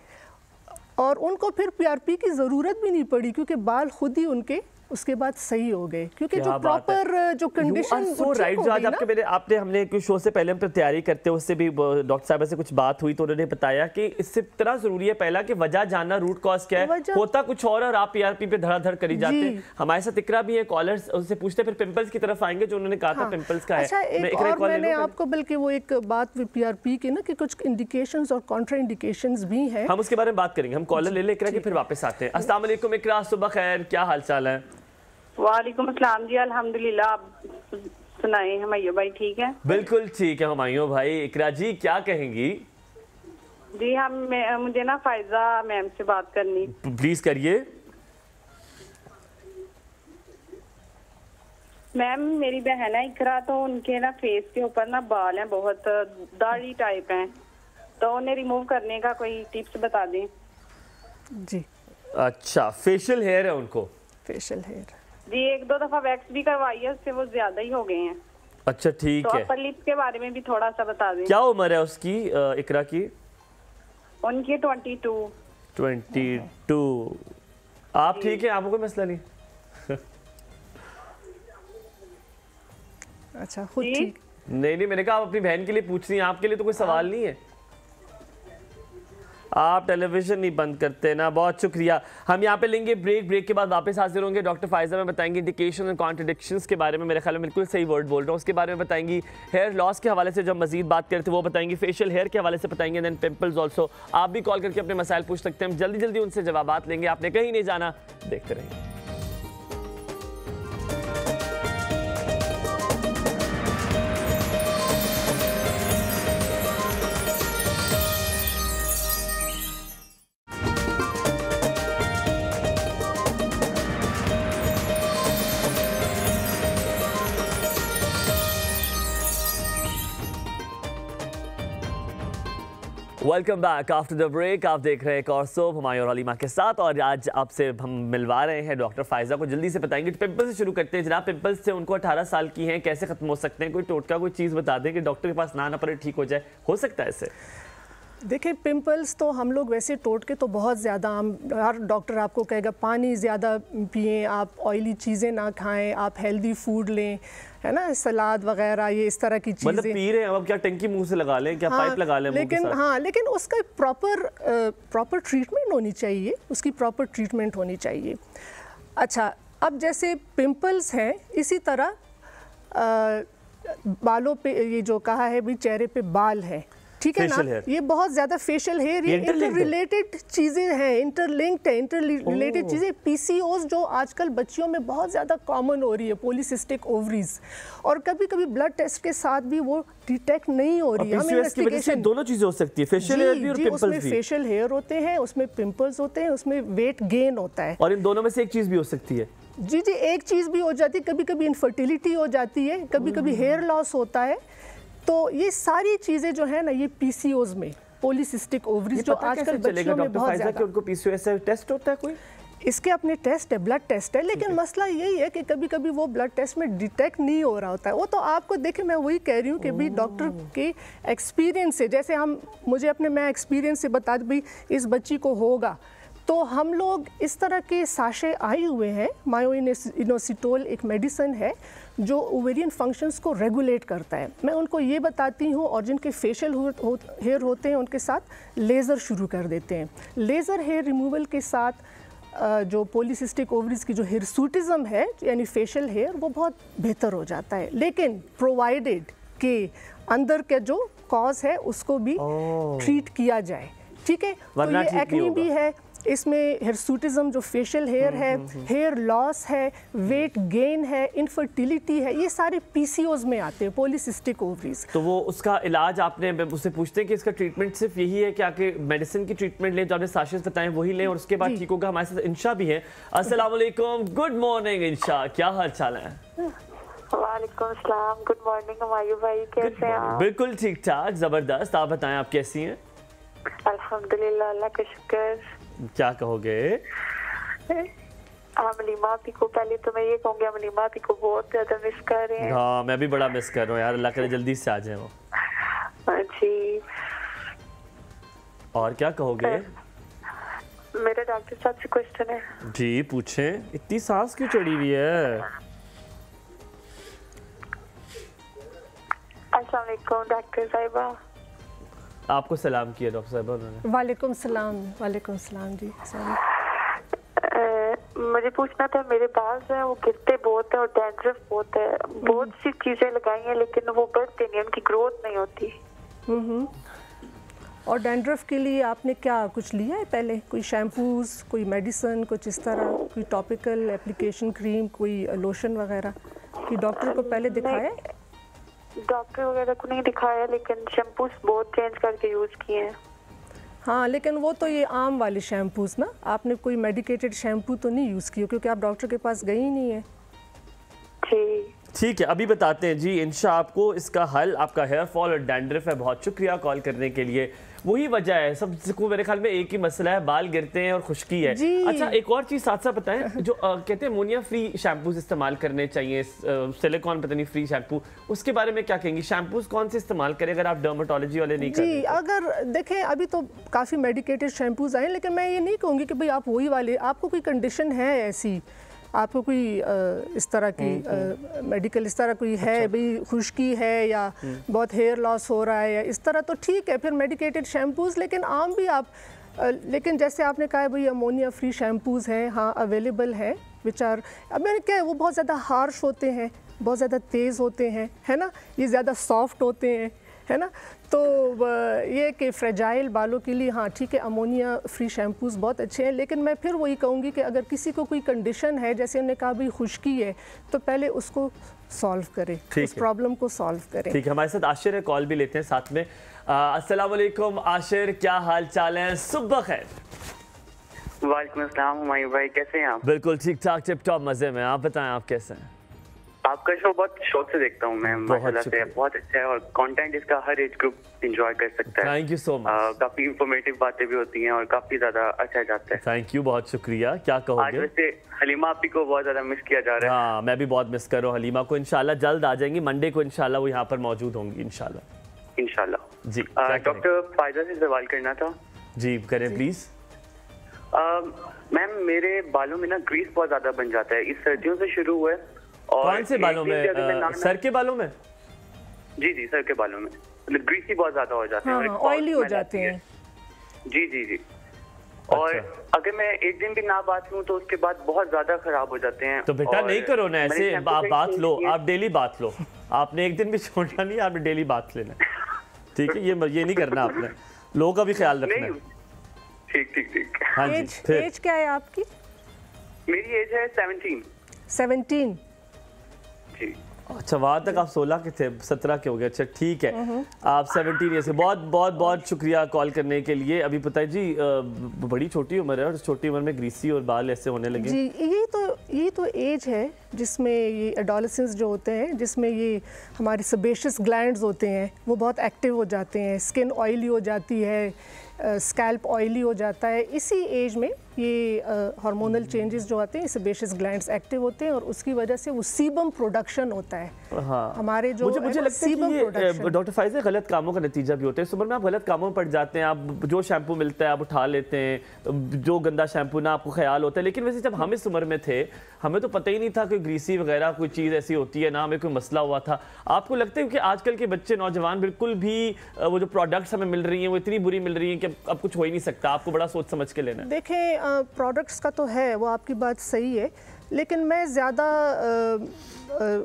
और उनको फिर PRP की ज़रूरत भी नहीं पड़ी क्योंकि बाल खुद ही उनके उसके बाद सही हो गए, क्योंकि जो प्रॉपर जो कंडीशन सो राइट। जो आज आपके आपने हमने कुछ शो से पहले हम तैयारी करते हैं, उससे भी डॉक्टर साहब से कुछ बात हुई तो उन्होंने बताया कि इससे इतना जरूरी है पहला कि वजह जानना, रूट कॉज क्या है, होता कुछ और आप PRP पे धड़ाधड़ करी जाते हैं। हमारे साथ इकरा भी है, कॉलर्स उनसे पूछते फिर पिंपल्स की तरफ आएंगे जो उन्होंने कहा था पिंपल्स का है। अच्छा, एक और मैंने आपको बल्कि वो एक बात PRP की ना कि कुछ इंडिकेशंस और कॉन्ट्रा इंडिकेशंस भी हैं, हम उसके बारे में बात करेंगे। हम कॉलर ले इकरा के फिर वापस आते हैं। अस्सलाम वालेकुम इकरा, सुबह खैर, क्या हाल चाल है? वालेकुम अस्सलाम जी, अल्हम्दुलिल्लाह। आप सुनाए हुमायूं भाई ठीक है? बिल्कुल ठीक है हुमायूं भाई। इकरा जी क्या कहेंगी? जी मुझे ना फायजा मैम से बात करनी। प्लीज करिए। मैम मेरी बहन है इकरा, तो उनके ना फेस के ऊपर ना बाल हैं, बहुत दाढ़ी टाइप हैं, तो उन्हें रिमूव करने का कोई टिप्स बता दें। जी अच्छा, फेशियल हेयर है उनको? फेशियल हेयर जी, 1-2 दफा वैक्स भी करवाई है, उससे वो ज्यादा ही हो गए हैं। अच्छा ठीक तो है। अपर लिप्स के बारे में भी थोड़ा सा बता दें। क्या उम्र है उसकी इकरा की? उनकी 22। 22। आप ठीक है, आपको कोई मसला नहीं? अच्छा खुद ठीक? नहीं, मैंने कहा आप अपनी बहन के लिए पूछ रही हैं, आपके लिए तो कोई सवाल नहीं है। आप टेलीविजन नहीं बंद करते ना, बहुत शुक्रिया। हम यहाँ पे लेंगे ब्रेक के बाद वापस हाजिर होंगे। डॉक्टर फायजा में बताएंगे इंडिकेशन और कॉन्ट्रडिक्शंस के बारे में, मेरे ख्याल में बिल्कुल सही वर्ड बोल रहा हूँ, उसके बारे में बताएंगी। हेयर लॉस के हवाले से जब मजीद बात करते हैं वो बताएंगी, फेशियल हेयर के हवाले से बताएंगे, देन पिंपल्स ऑल्सो। आप भी कॉल करके अपने मसाइल पूछ सकते हैं, हम जल्दी जल्दी उनसे जवाब लेंगे। आपने कहीं नहीं जाना, देखते रहिए। Welcome back after the break. आप देख रहे हैं एक और सोब हुमायूं और हलीमा के साथ, और आज आपसे हम मिलवा रहे हैं डॉक्टर फायजा को। जल्दी से बताएंगे, पिंपल से शुरू करते हैं। जनाब, पिंपल्स से उनको 18 साल की हैं, कैसे खत्म हो सकते हैं? कोई टोटका, कोई चीज़ बता दें कि डॉक्टर के पास ना पड़े, ठीक हो जाए, हो सकता है इससे? देखिए, पिंपल्स तो हम लोग वैसे टोटके तो बहुत ज़्यादा, हम हर डॉक्टर आपको कहेगा पानी ज़्यादा पिएं, आप ऑयली चीज़ें ना खाएं, आप हेल्दी फूड लें, है ना, सलाद वगैरह, ये इस तरह की चीज़ें। मतलब पी रहे हैं अब, क्या टंकी मुंह से लगा लें, क्या पाइप लगा लें? लेकिन उसका प्रॉपर ट्रीटमेंट होनी चाहिए, उसकी प्रॉपर ट्रीटमेंट होनी चाहिए। अच्छा, अब जैसे पिंपल्स हैं, इसी तरह बालों पे, ये जो कहा है भी चेहरे पे बाल है, ठीक है ना, ये बहुत ज्यादा फेशियल हेयर, ये इंटररिलेटेड चीजें हैं, इंटरलिंक्ड है, इंटररिलेटेड चीजें। पीसीओस जो आजकल बच्चियों में बहुत ज्यादा कॉमन हो रही है, पॉलीसिस्टिक ओवरीज, और कभी कभी ब्लड टेस्ट के साथ भी वो डिटेक्ट नहीं हो रही है। पीसीओएस की वजह से दोनों चीजें हो सकती है, फेशियल हेयर भी और पिंपल्स भी। उसमें फेशियल हेयर होते हैं, उसमें पिंपल्स होते हैं, उसमें वेट गेन होता है, और इन दोनों में से एक चीज भी हो सकती है। जी जी, एक चीज भी हो जाती है, कभी कभी इनफर्टिलिटी हो जाती है, कभी कभी हेयर लॉस होता है। तो ये सारी चीजें जो है ना, ये पीसीओस में, पॉलीसिस्टिक ओवरीज, जो आजकल बच्चों में बहुत ज्यादा। उनको पीसीओएस टेस्ट होता है कोई? इसके अपने टेस्ट है, ब्लड टेस्ट है, लेकिन मसला यही है कि कभी कभी वो ब्लड टेस्ट में डिटेक्ट नहीं हो रहा होता है। वो तो आपको देखे, मैं वही कह रही हूँ कि भाई डॉक्टर के एक्सपीरियंस से, जैसे मैं एक्सपीरियंस से बता दूँ भाई इस बच्ची को होगा, तो हम लोग इस तरह के साशे आए हुए हैं। मायोइनोसिटोल एक मेडिसिन है जो ओवेरियन फंक्शंस को रेगुलेट करता है। मैं उनको ये बताती हूँ, और जिनके फेशियल हेयर होते हैं उनके साथ लेज़र शुरू कर देते हैं। लेज़र हेयर रिमूवल के साथ जो पॉलीसिस्टिक ओवरीज की जो हिरसूटिज्म है, यानी फेशियल हेयर, वो बहुत बेहतर हो जाता है, लेकिन प्रोवाइडेड कि अंदर के जो कॉज है उसको भी ट्रीट किया जाए। ठीक है, तो ये एक्ने भी है, इसमें हिरसूटिज्म जो फेशियल हेयर है, हेयर लॉस है, वेट गेन है, इनफर्टिलिटी है, ये सारे पीसीओज में आते हैं, पॉलीसिस्टिक ओवरीज। तो वो उसका इलाज आपने उससे पूछते हैं कि इसका ट्रीटमेंट सिर्फ यही है कि आके मेडिसिन की ट्रीटमेंट लें, जो आपने साशेस बताएं वही लें और उसके बाद ठीक होगा? हमारे साथ इंशा भी है। अस्सलाम वालेकुम, गुड मॉर्निंग इंशा, क्या हाल चाल है? वालेकुम अस्सलाम, गुड मॉर्निंग हमायूं भाई, कैसे हैं आप? बिल्कुल ठीक ठाक, जबरदस्त। आप बताएं, आप कैसी हैं? अल्हम्दुलिल्लाह, अल्लाह का शुक्र। क्या कहोगे? मलीमा आपी को, पहले तो मैं ये कहूँगी मलीमा आपी को बहुत ज्यादा मिस कर रहे हैं। हाँ, मैं भी बड़ा मिस कर रहा हूँ यार, अल्लाह करे जल्दी से आ जाए वो। जी, और क्या कहोगे? मेरा डॉक्टर साहब से क्वेश्चन है। जी पूछें, इतनी सांस क्यों चढ़ी हुई है? अस्सलाम वालेकुम डॉक्टर साहिबा। आपको सलाम किया डॉक्टर साहब उन्होंने। वालेकुम सलाम। वालेकुम सलाम जी। मुझे पूछना था, मेरे बाल जो है वो गिरते बहुत है और डैंड्रफ बहुत है, बहुत सी चीजें लगाई हैं लेकिन वो बढ़ते नहीं, उनकी ग्रोथ नहीं होती। और डैंड्रफ के लिए आपने क्या कुछ लिया है पहले? कोई शैम्पूज, कोई मेडिसिन, कुछ इस तरह, कोई टॉपिकल एप्लीकेशन, क्रीम, कोई लोशन वगैरह कि डॉक्टर को पहले दिखाया? डॉक्टर वगैरह को नहीं दिखाया, लेकिन शैम्पूस बहुत चेंज करके यूज किए हैं। हाँ, लेकिन वो तो ये आम वाले शैम्पूस ना, आपने कोई मेडिकेटेड शैम्पू तो नहीं यूज़ किया क्योंकि आप डॉक्टर के पास गई ही नहीं है। ठीक है, अभी बताते हैं जी इंशा आपको इसका हल। आपका हेयर फॉल और डैंड्रफ है, बहुत शुक्रिया कॉल करने के लिए। वही वजह है, सबको मेरे ख्याल में एक ही मसला है, बाल गिरते हैं और खुश्की है। अच्छा, एक और चीज़ साथ साथ बताएं, जो कहते हैं अमोनिया फ्री शैम्पूज इस्तेमाल करने चाहिए, सिलिकॉन पता नहीं फ्री शैम्पू, उसके बारे में क्या कहेंगी? शैम्पूज कौन से इस्तेमाल करें अगर आप डर्माटोलॉजी वाले नहीं करें? जी, अगर देखें अभी तो काफ़ी मेडिकेटेड शैम्पूज आए, लेकिन मैं ये नहीं कहूँगी कि भाई आप वही वाले, आपको कोई कंडीशन है ऐसी, आपको कोई इस तरह की मेडिकल इस तरह कोई है, भाई खुश्की है या बहुत हेयर लॉस हो रहा है या इस तरह, तो ठीक है फिर मेडिकेटेड शैम्पूज़। लेकिन आम भी आप लेकिन जैसे आपने कहा भाई अमोनिया फ्री शैम्पूज़ हैं, हाँ अवेलेबल हैं, विच आर, अब मैंने क्या है, वो बहुत ज़्यादा हार्श होते हैं, बहुत ज़्यादा तेज़ होते हैं, है ना, ये ज़्यादा सॉफ्ट होते हैं, है ना, तो ये कि फ्रेजाइल बालों के लिए हाँ ठीक है अमोनिया फ्री शैम्पूज़ बहुत अच्छे हैं। लेकिन मैं फिर वही कहूँगी कि अगर किसी को कोई कंडीशन है, जैसे उन्होंने कहा भाई खुश्की है, तो पहले उसको सॉल्व करें, उस प्रॉब्लम को सॉल्व करें। ठीक है, हमारे साथ आशिर है, कॉल भी लेते हैं साथ में। अस्सलाम वालेकुम आशिर, क्या हाल चाल है? सुबह खैर। वालेकुम अस्सलाम हुमायूं भाई, कैसे हैं आप? बिल्कुल ठीक ठाक, टिप टॉप मजे में। आप बताएं, आप कैसे हैं? आपका शो बहुत शौक से देखता हूँ मैं, माशाल्लाह से बहुत अच्छा है और कंटेंट इसका हर एज ग्रुप एंजॉय कर सकता है। Thank you so much. काफी इंफॉर्मेटिव बातें भी होती हैं और काफी ज्यादा अच्छा जाता है। थैंक यू, बहुत शुक्रिया। क्या कहोगे? आज वैसे हलीमा आपी को बहुत ज्यादा मिस किया जा रहा है। हाँ, मैं भी बहुत मिस कर रहा हूँ हलीमा को। इंशाल्लाह जल्द आ जाएंगी, मंडे को इंशाल्लाह वो यहाँ पर मौजूद होंगी इंशाल्लाह जी। डॉक्टर फायदा से सवाल करना था। जी करें प्लीज। मैम, मेरे बालों में ना ग्रीस बहुत ज्यादा बन जाता है, इस सर्दियों से शुरू हुआ है। कौन से बालों में? सर के बालों में? जी जी, सर के बालों में मतलब ग्रीसी बहुत ज्यादा हो जाते हैं, ऑयली हो जाते हैं। जी जी जी। और अगर मैं एक दिन भी ना बात लूं तो उसके बाद बहुत ज्यादा खराब हो जाते हैं। तो बेटा नहीं करो ना ऐसे, आप बात लो, आप डेली बात लो। आपने एक दिन भी छोड़ना नहीं, आपने डेली बात लेना। ठीक है, ये नहीं करना आपने, लोगों का भी ख्याल रखना है। ठीक ठीक ठीक। हाँ जी, एज क्या है आपकी? मेरी एज है 17। जी। अच्छा, वहाँ तक आप 16 के थे, 17 के हो गए। अच्छा ठीक है, आप 17 ईयर से। बहुत बहुत बहुत शुक्रिया कॉल करने के लिए। अभी पता है जी, बड़ी छोटी उम्र है और छोटी उम्र में ग्रीसी और बाल ऐसे होने लगे जी। यही तो एज है जिसमें ये एडोलेसेंस जो होते हैं, जिसमें ये हमारे सेबेशियस ग्लैंड्स होते हैं वो बहुत एक्टिव हो जाते हैं, स्किन ऑयली हो जाती है, स्कैल्प ऑयली हो जाता है। इसी एज में ये हार्मोनल चेंजेस जो आते हैं, सेबेशियस ग्लैंड्स एक्टिव होते हैं और उसकी वजह से वो सीबम प्रोडक्शन होता है। हाँ, हमारे जो मुझे लगता है कि ये डॉक्टर फाइज़ा गलत कामों का नतीजा भी होता है। इस उम्र में आप गलत कामों में पड़ जाते हैं, आप जो शैम्पू मिलता है आप उठा लेते हैं, जो गंदा शैम्पू ना आपको ख्याल होता है। लेकिन वैसे जब हम इस उम्र में थे हमें तो पता ही नहीं था कि ग्रीसी वगैरह कोई चीज़ ऐसी होती है, ना हमें कोई मसला हुआ था। आपको लगता है कि आजकल के बच्चे नौजवान बिल्कुल भी वो जो प्रोडक्ट्स हमें मिल रही हैं वो इतनी बुरी मिल रही हैं कि अब कुछ हो ही नहीं सकता, आपको बड़ा सोच समझ के लेना है? देखें, प्रोडक्ट्स का तो है, वो आपकी बात सही है, लेकिन मैं ज़्यादा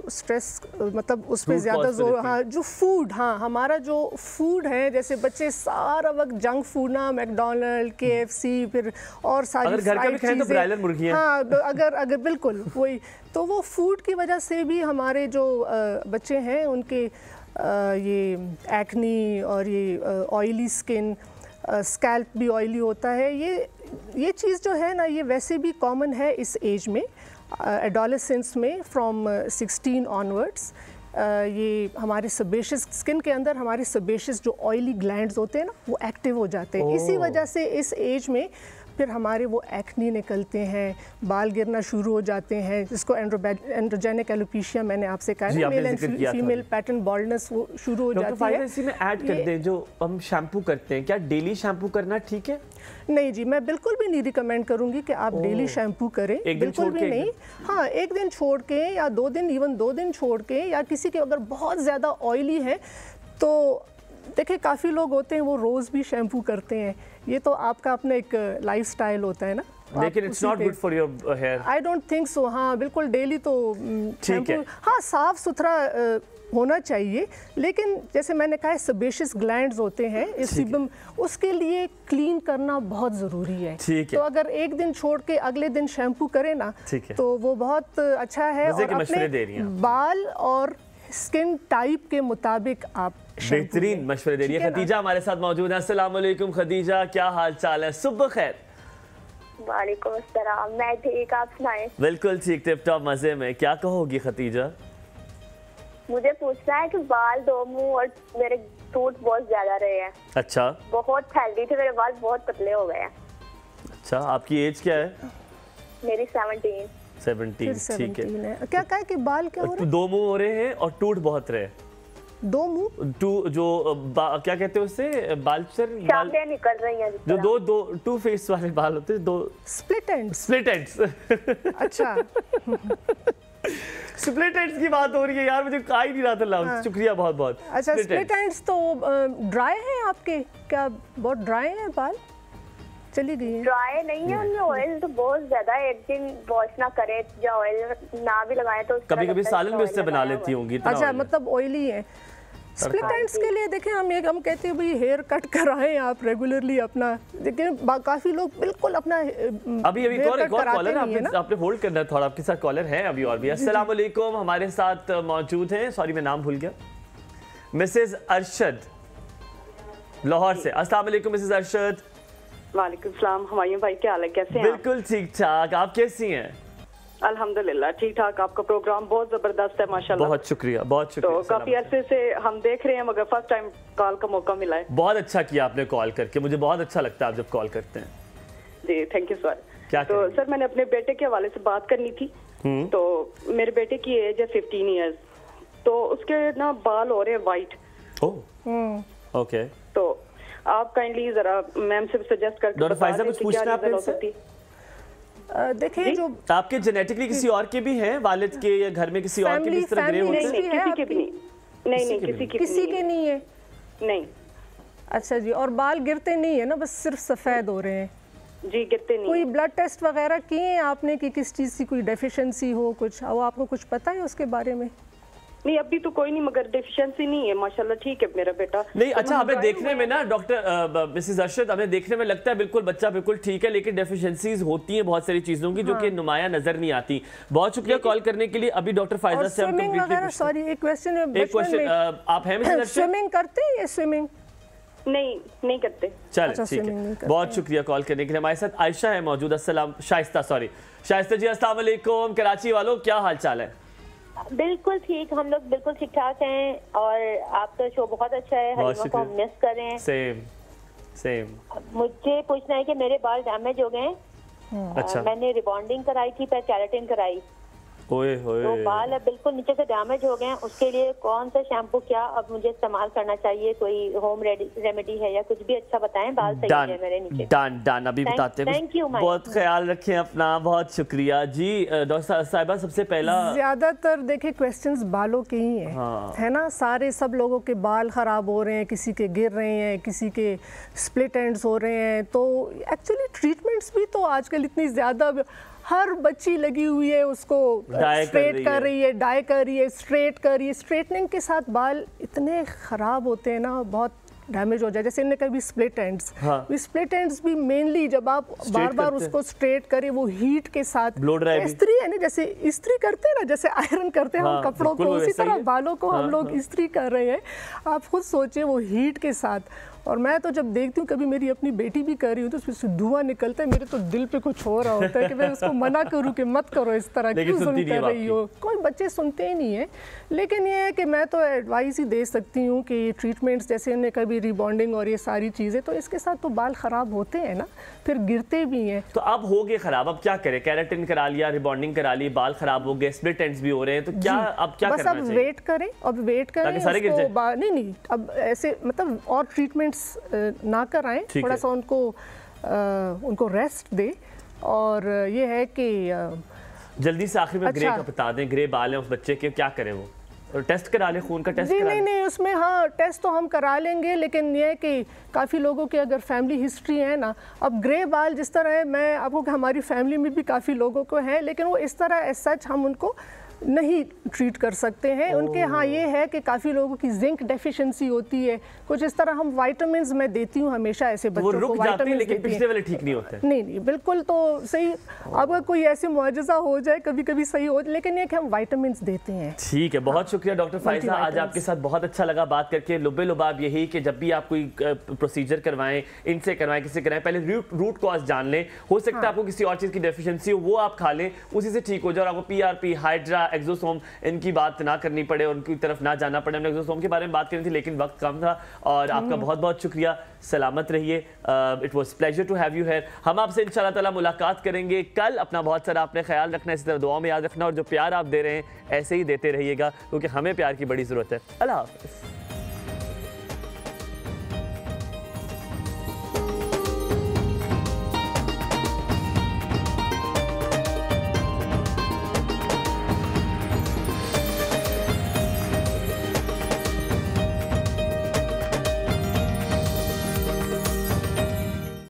स्ट्रेस मतलब उस पर ज़्यादा जोर, हाँ जो फूड, हाँ हमारा जो फूड है, जैसे बच्चे सारा वक्त जंक फूड ना, मैकडोनल्ड, KFC, फिर और सारी अगर घर का भी खाएं तो ब्रायलर मुर्गियां, हाँ अगर बिल्कुल वही, तो वो फूड की वजह से भी हमारे जो बच्चे हैं उनके ये एक्नी और ये ऑयली स्किन, स्कैल्प भी ऑयली होता है। ये चीज़ जो है ना, ये वैसे भी कॉमन है इस एज में, एडोलेसेंस में, फ्रॉम 16 ऑनवर्ड्स। ये हमारे सेबेशियस स्किन के अंदर हमारे सेबेशियस जो ऑयली ग्लैंड्स होते हैं ना, वो एक्टिव हो जाते हैं। इसी वजह से इस एज में फिर हमारे वो एक्नी निकलते हैं, बाल गिरना शुरू हो जाते हैं, जिसको एंड्रोजेनिक एलोपेशिया मैंने आपसे कहा है, mail and female pattern baldness वो शुरू हो जाती है। इसी में ऐड कर दें, जो हम शैम्पू करते हैं, क्या डेली शैम्पू करना ठीक है? नहीं जी, मैं बिल्कुल भी नहीं रिकमेंड करूंगी कि आप डेली शैम्पू करें, बिल्कुल भी नहीं। हाँ, एक दिन छोड़ के या 2 दिन, इवन 2 दिन छोड़ के, या किसी के अगर बहुत ज़्यादा ऑयली है तो देखिए काफ़ी लोग होते हैं वो रोज़ भी शैम्पू करते हैं। ये तो आपका अपना एक लाइफस्टाइल होता है ना, लेकिन it's not good for your hair. I don't think so. हाँ बिल्कुल, डेली तो शैम्पू, हाँ साफ सुथरा होना चाहिए, लेकिन जैसे मैंने कहा सेबेशियस ग्लैंड्स होते हैं, इस सीबम, उसके लिए क्लीन करना बहुत ज़रूरी है। तो अगर एक दिन छोड़ के अगले दिन शैम्पू करें ना, तो वो बहुत अच्छा है। और अपने बाल और स्किन टाइप के मुताबिक आप बेहतरीन मशवरे दे रही है। खदीजा हमारे साथ मौजूद है। अस्सलाम वालेकुम खदीजा, क्या हाल चाल है? सुबह खैर। वालेकुम अस्सलाम, मैं ठीक, आप सुनाएं? बिल्कुल ठीक, टिप टॉप मजे में। क्या कहोगी खदीजा? मुझे पूछना है कि बाल, दो मुंह और मेरे टूट बहुत ज्यादा रहे हैं। अच्छा, बहुत हेल्दी थे मेरे बाल, बहुत पतले हो गए हैं। अच्छा, आपकी एज क्या है? मेरी 17। ठीक है। क्या कहा कि बाल क्या हो रहे हैं? 2 मुंह हो रहे हैं और टूट बहुत रहे। 2 मुंह, जो क्या कहते हैं उससे, बालचर निकल रही हैं, जो दो 2 फेस वाले बाल होते हैं, 2 स्प्लिट एंड्स। अच्छा स्प्लिट एंड्स की बात हो रही है यार, मुझे आ ही नहीं रहा था लफ्ज़। हाँ। शुक्रिया बहुत बहुत। अच्छा, स्प्लिट एंड्स तो ड्राई हैं आपके? क्या बहुत ड्राई हैं बाल? चली गई है? ड्राई नहीं है, उनमें ऑयल तो बहुत ज्यादा है। एक दिन वॉश ना करे या ऑयल ना भी लगाए तो कभी कभी सालन भी उससे बना लेती होंगी। अच्छा, मतलब ऑयली है। स्प्लिट एंड्स के लिए देखें, हम कहते हैं भाई हेयर कट कराएं आप रेगुलरली अपना, लेकिन काफी लोग बिल्कुल अपना अभी एक और कॉलर आपने होल्ड करना है थोड़ा, आपके साथ कॉलर है अभी और भी। अस्सलाम वालेकुम, हमारे साथ मौजूद हैं, सॉरी मैं नाम भूल गया, मिसेज अरशद लाहौर से। अस्सलाम वालेकुम मिसेज अरशद। वालेकुम सलाम। हुमायूं भाई क्या हाल है, कैसे हैं? बिल्कुल ठीक ठाक, आप कैसी हैं? अल्हम्दुलिल्लाह ठीक ठाक। आपका प्रोग्राम बहुत जबरदस्त है माशाल्लाह। बहुत शुक्रिया, बहुत शुक्रिया। तो काफी अरसे से हम देख रहे हैं, मगर फर्स्ट टाइम कॉल का मौका मिला है। बहुत अच्छा किया आपने कॉल करके, मुझे बहुत अच्छा लगता है आप जब कॉल करते हैं। जी थैंक यू सर। क्या तो सर मैंने अपने बेटे के हवाले से बात करनी थी। तो मेरे बेटे की एज है 15 ईयर्स, तो उसके ना बाल हो रहे हैं वाइट। ओके, तो आप काइंडली जरा मैम से सजेस्ट करके डॉक्टर फाइजा कुछ पूछना है आपसे? देखिए, जो आपके जेनेटिकली किसी और के भी हैं, वालिद के या घर में किसी और के भी इस तरह ग्रे होते हैं? किसी के भी नहीं। नहीं किसी के नहीं है। नहीं। अच्छा जी, और बाल गिरते नहीं है ना, बस सिर्फ सफेद हो रहे हैं? जी गिरते नहीं। कोई ब्लड टेस्ट वगैरह किए हैं आपने कि किस चीज़ की कोई डेफिशिएंसी हो, कुछ वो आपको कुछ पता है उसके बारे में? नहीं अभी तो कोई नहीं, मगर डेफिशिएंसी नहीं है माशाल्लाह, ठीक है मेरा बेटा। नहीं अच्छा, हमें देखने में ना डॉक्टर मिसेस अरशद, हमें देखने में लगता है बिल्कुल बच्चा बिल्कुल ठीक है, लेकिन डेफिशिएंसीज होती हैं बहुत सारी चीजों की जो कि नुमायां नजर नहीं आती। बहुत शुक्रिया कॉल करने के लिए। अभी डॉक्टर फायजा से हम सॉरी एक क्वेश्चन आप हैं मिसेस अरशद? स्विमिंग करते हैं? स्विमिंग नहीं करते। चलो ठीक है, बहुत शुक्रिया कॉल करने के लिए। हमारे साथ आयशा है मौजूद। अस्सलाम शाइस्ता जी, अस्सलाम वालेकुम। कराची वालों क्या हाल चाल है? बिल्कुल ठीक, हम लोग बिल्कुल ठीक ठाक हैं और आपका शो बहुत अच्छा है, हलीमा को हम मिस कर रहे हैं। सेम। मुझे पूछना है कि मेरे बाल डैमेज हो गए हैं। अच्छा। मैंने रिबॉन्डिंग कराई थी, फिर केराटिन कराई, तो बाल अब बिल्कुल नीचे से डैमेज हो गए हैं। उसके लिए कौन सा शैम्पू क्या अब मुझे इस्तेमाल करना चाहिए? कोई होम रेमेडी है या कुछ भी अच्छा बताएं, बाल सही है मेरे नीचे। डन अभी बताते हैं। थैंक यू, बहुत ख्याल रखें अपना, बहुत शुक्रिया जी। डॉक्टर साहिबा सबसे पहला, ज्यादातर देखिए क्वेश्चंस बालों के ही हैं। हाँ। है ना, सारे सब लोगों के बाल खराब हो रहे हैं, किसी के गिर रहे हैं, किसी के स्प्लिट एंड्स हो रहे हैं। तो एक्चुअली ट्रीटमेंट्स भी तो आजकल इतनी ज्यादा, हर बच्ची लगी हुई है उसको स्ट्रेट कर रही है, डाई कर रही है, स्ट्रेट कर रही है। स्ट्रेटनिंग के साथ बाल इतने ख़राब होते हैं ना, बहुत डैमेज हो जाए। जैसे इनने कभी स्प्लिट एंड्स, स्प्लिट एंड्स भी मेनली जब आप बार बार उसको स्ट्रेट करें, वो हीट के साथ इस्त्री है ना, जैसे इस्त्री करते हैं ना, जैसे आयरन करते हैं हम कपड़ों को, उसी तरह बालों को हम लोग इस्त्री कर रहे हैं। आप खुद सोचिए वो हीट के साथ। और मैं तो जब देखती हूँ, कभी मेरी अपनी बेटी भी कर रही हूँ तो उसमें से धुआं निकलता है, मेरे तो दिल पे कुछ हो रहा होता है कि मैं उसको मना करूँ कि मत करो इस तरह, क्यों जुल्म कर रही हो। कोई बच्चे सुनते ही नहीं है। लेकिन ये है कि मैं तो एडवाइस ही दे सकती हूँ कि ट्रीटमेंट्स जैसे इन्हें कभी रिबॉन्डिंग और ये सारी चीज़ें, तो इसके साथ तो बाल ख़राब होते हैं ना, फिर गिरते भी हैं। तो अब हो गए ख़राब, अब क्या करें? केराटिन करा लिया, रिबॉन्डिंग करा ली, बाल ख़राब हो गए, स्प्लिट एंड्स भी हो रहे हैं, तो क्या अब क्या करना चाहिए? बस अब वेट करें, नहीं अब ऐसे मतलब और ट्रीटमेंट्स ना कराएं, थोड़ा सा उनको रेस्ट दे। और ये है कि जल्दी से आखिर में ग्रे का बता दें, ग्रे बाल हैं उस बच्चे के, क्या करें? वो और टेस्ट करा ले, खून का टेस्ट करा ले? नहीं उसमें हाँ टेस्ट तो हम करा लेंगे, लेकिन ये है कि काफ़ी लोगों की अगर फैमिली हिस्ट्री है ना, अब ग्रे बाल जिस तरह है, मैं आपको हमारी फैमिली में भी काफ़ी लोगों को है, लेकिन वो इस तरह एज सच हम उनको नहीं ट्रीट कर सकते हैं। उनके हाँ ये है कि काफ़ी लोगों की जिंक डेफिशिएंसी होती है, कुछ इस तरह हम विटामिन्स मैं देती हूँ हमेशा ऐसे बच्चों को, विटामिन, लेकिन पिछले वाले ठीक नहीं होते। नहीं बिल्कुल तो सही, अगर कोई ऐसे मुआजिज़ा हो जाए कभी कभी सही हो, लेकिन ये कि हम विटामिन्स देते हैं। ठीक है, बहुत शुक्रिया डॉक्टर फायजा, आज आपके साथ बहुत अच्छा लगा बात करके। लुबे लुबाब यही कि जब भी आप कोई प्रोसीजर करवाएं, इनसे करवाएं, किसी कराएं, पहले रूट कॉज जान लें। हो सकता है आपको किसी और चीज़ की डेफिशिएंसी हो, वो आप खा लें, उसी से ठीक हो जाए और आपको PRP, हाइड्रा, एक्सोसोम इनकी बात ना करनी पड़े और उनकी तरफ ना जाना पड़े। हमने एक्सोसोम के बारे में बात करनी थी लेकिन वक्त कम था। और आपका बहुत बहुत शुक्रिया, सलामत रहिए। It was pleasure to have you here. हम आपसे इंशाल्लाह ताला मुलाकात करेंगे कल। अपना बहुत सारा आपने ख्याल रखना, इसी तरह दुआ में याद रखना, और जो प्यार आप दे रहे हैं ऐसे ही देते रहिएगा, क्योंकि हमें प्यार की बड़ी ज़रूरत है। अल्लाह हाफ़िज़।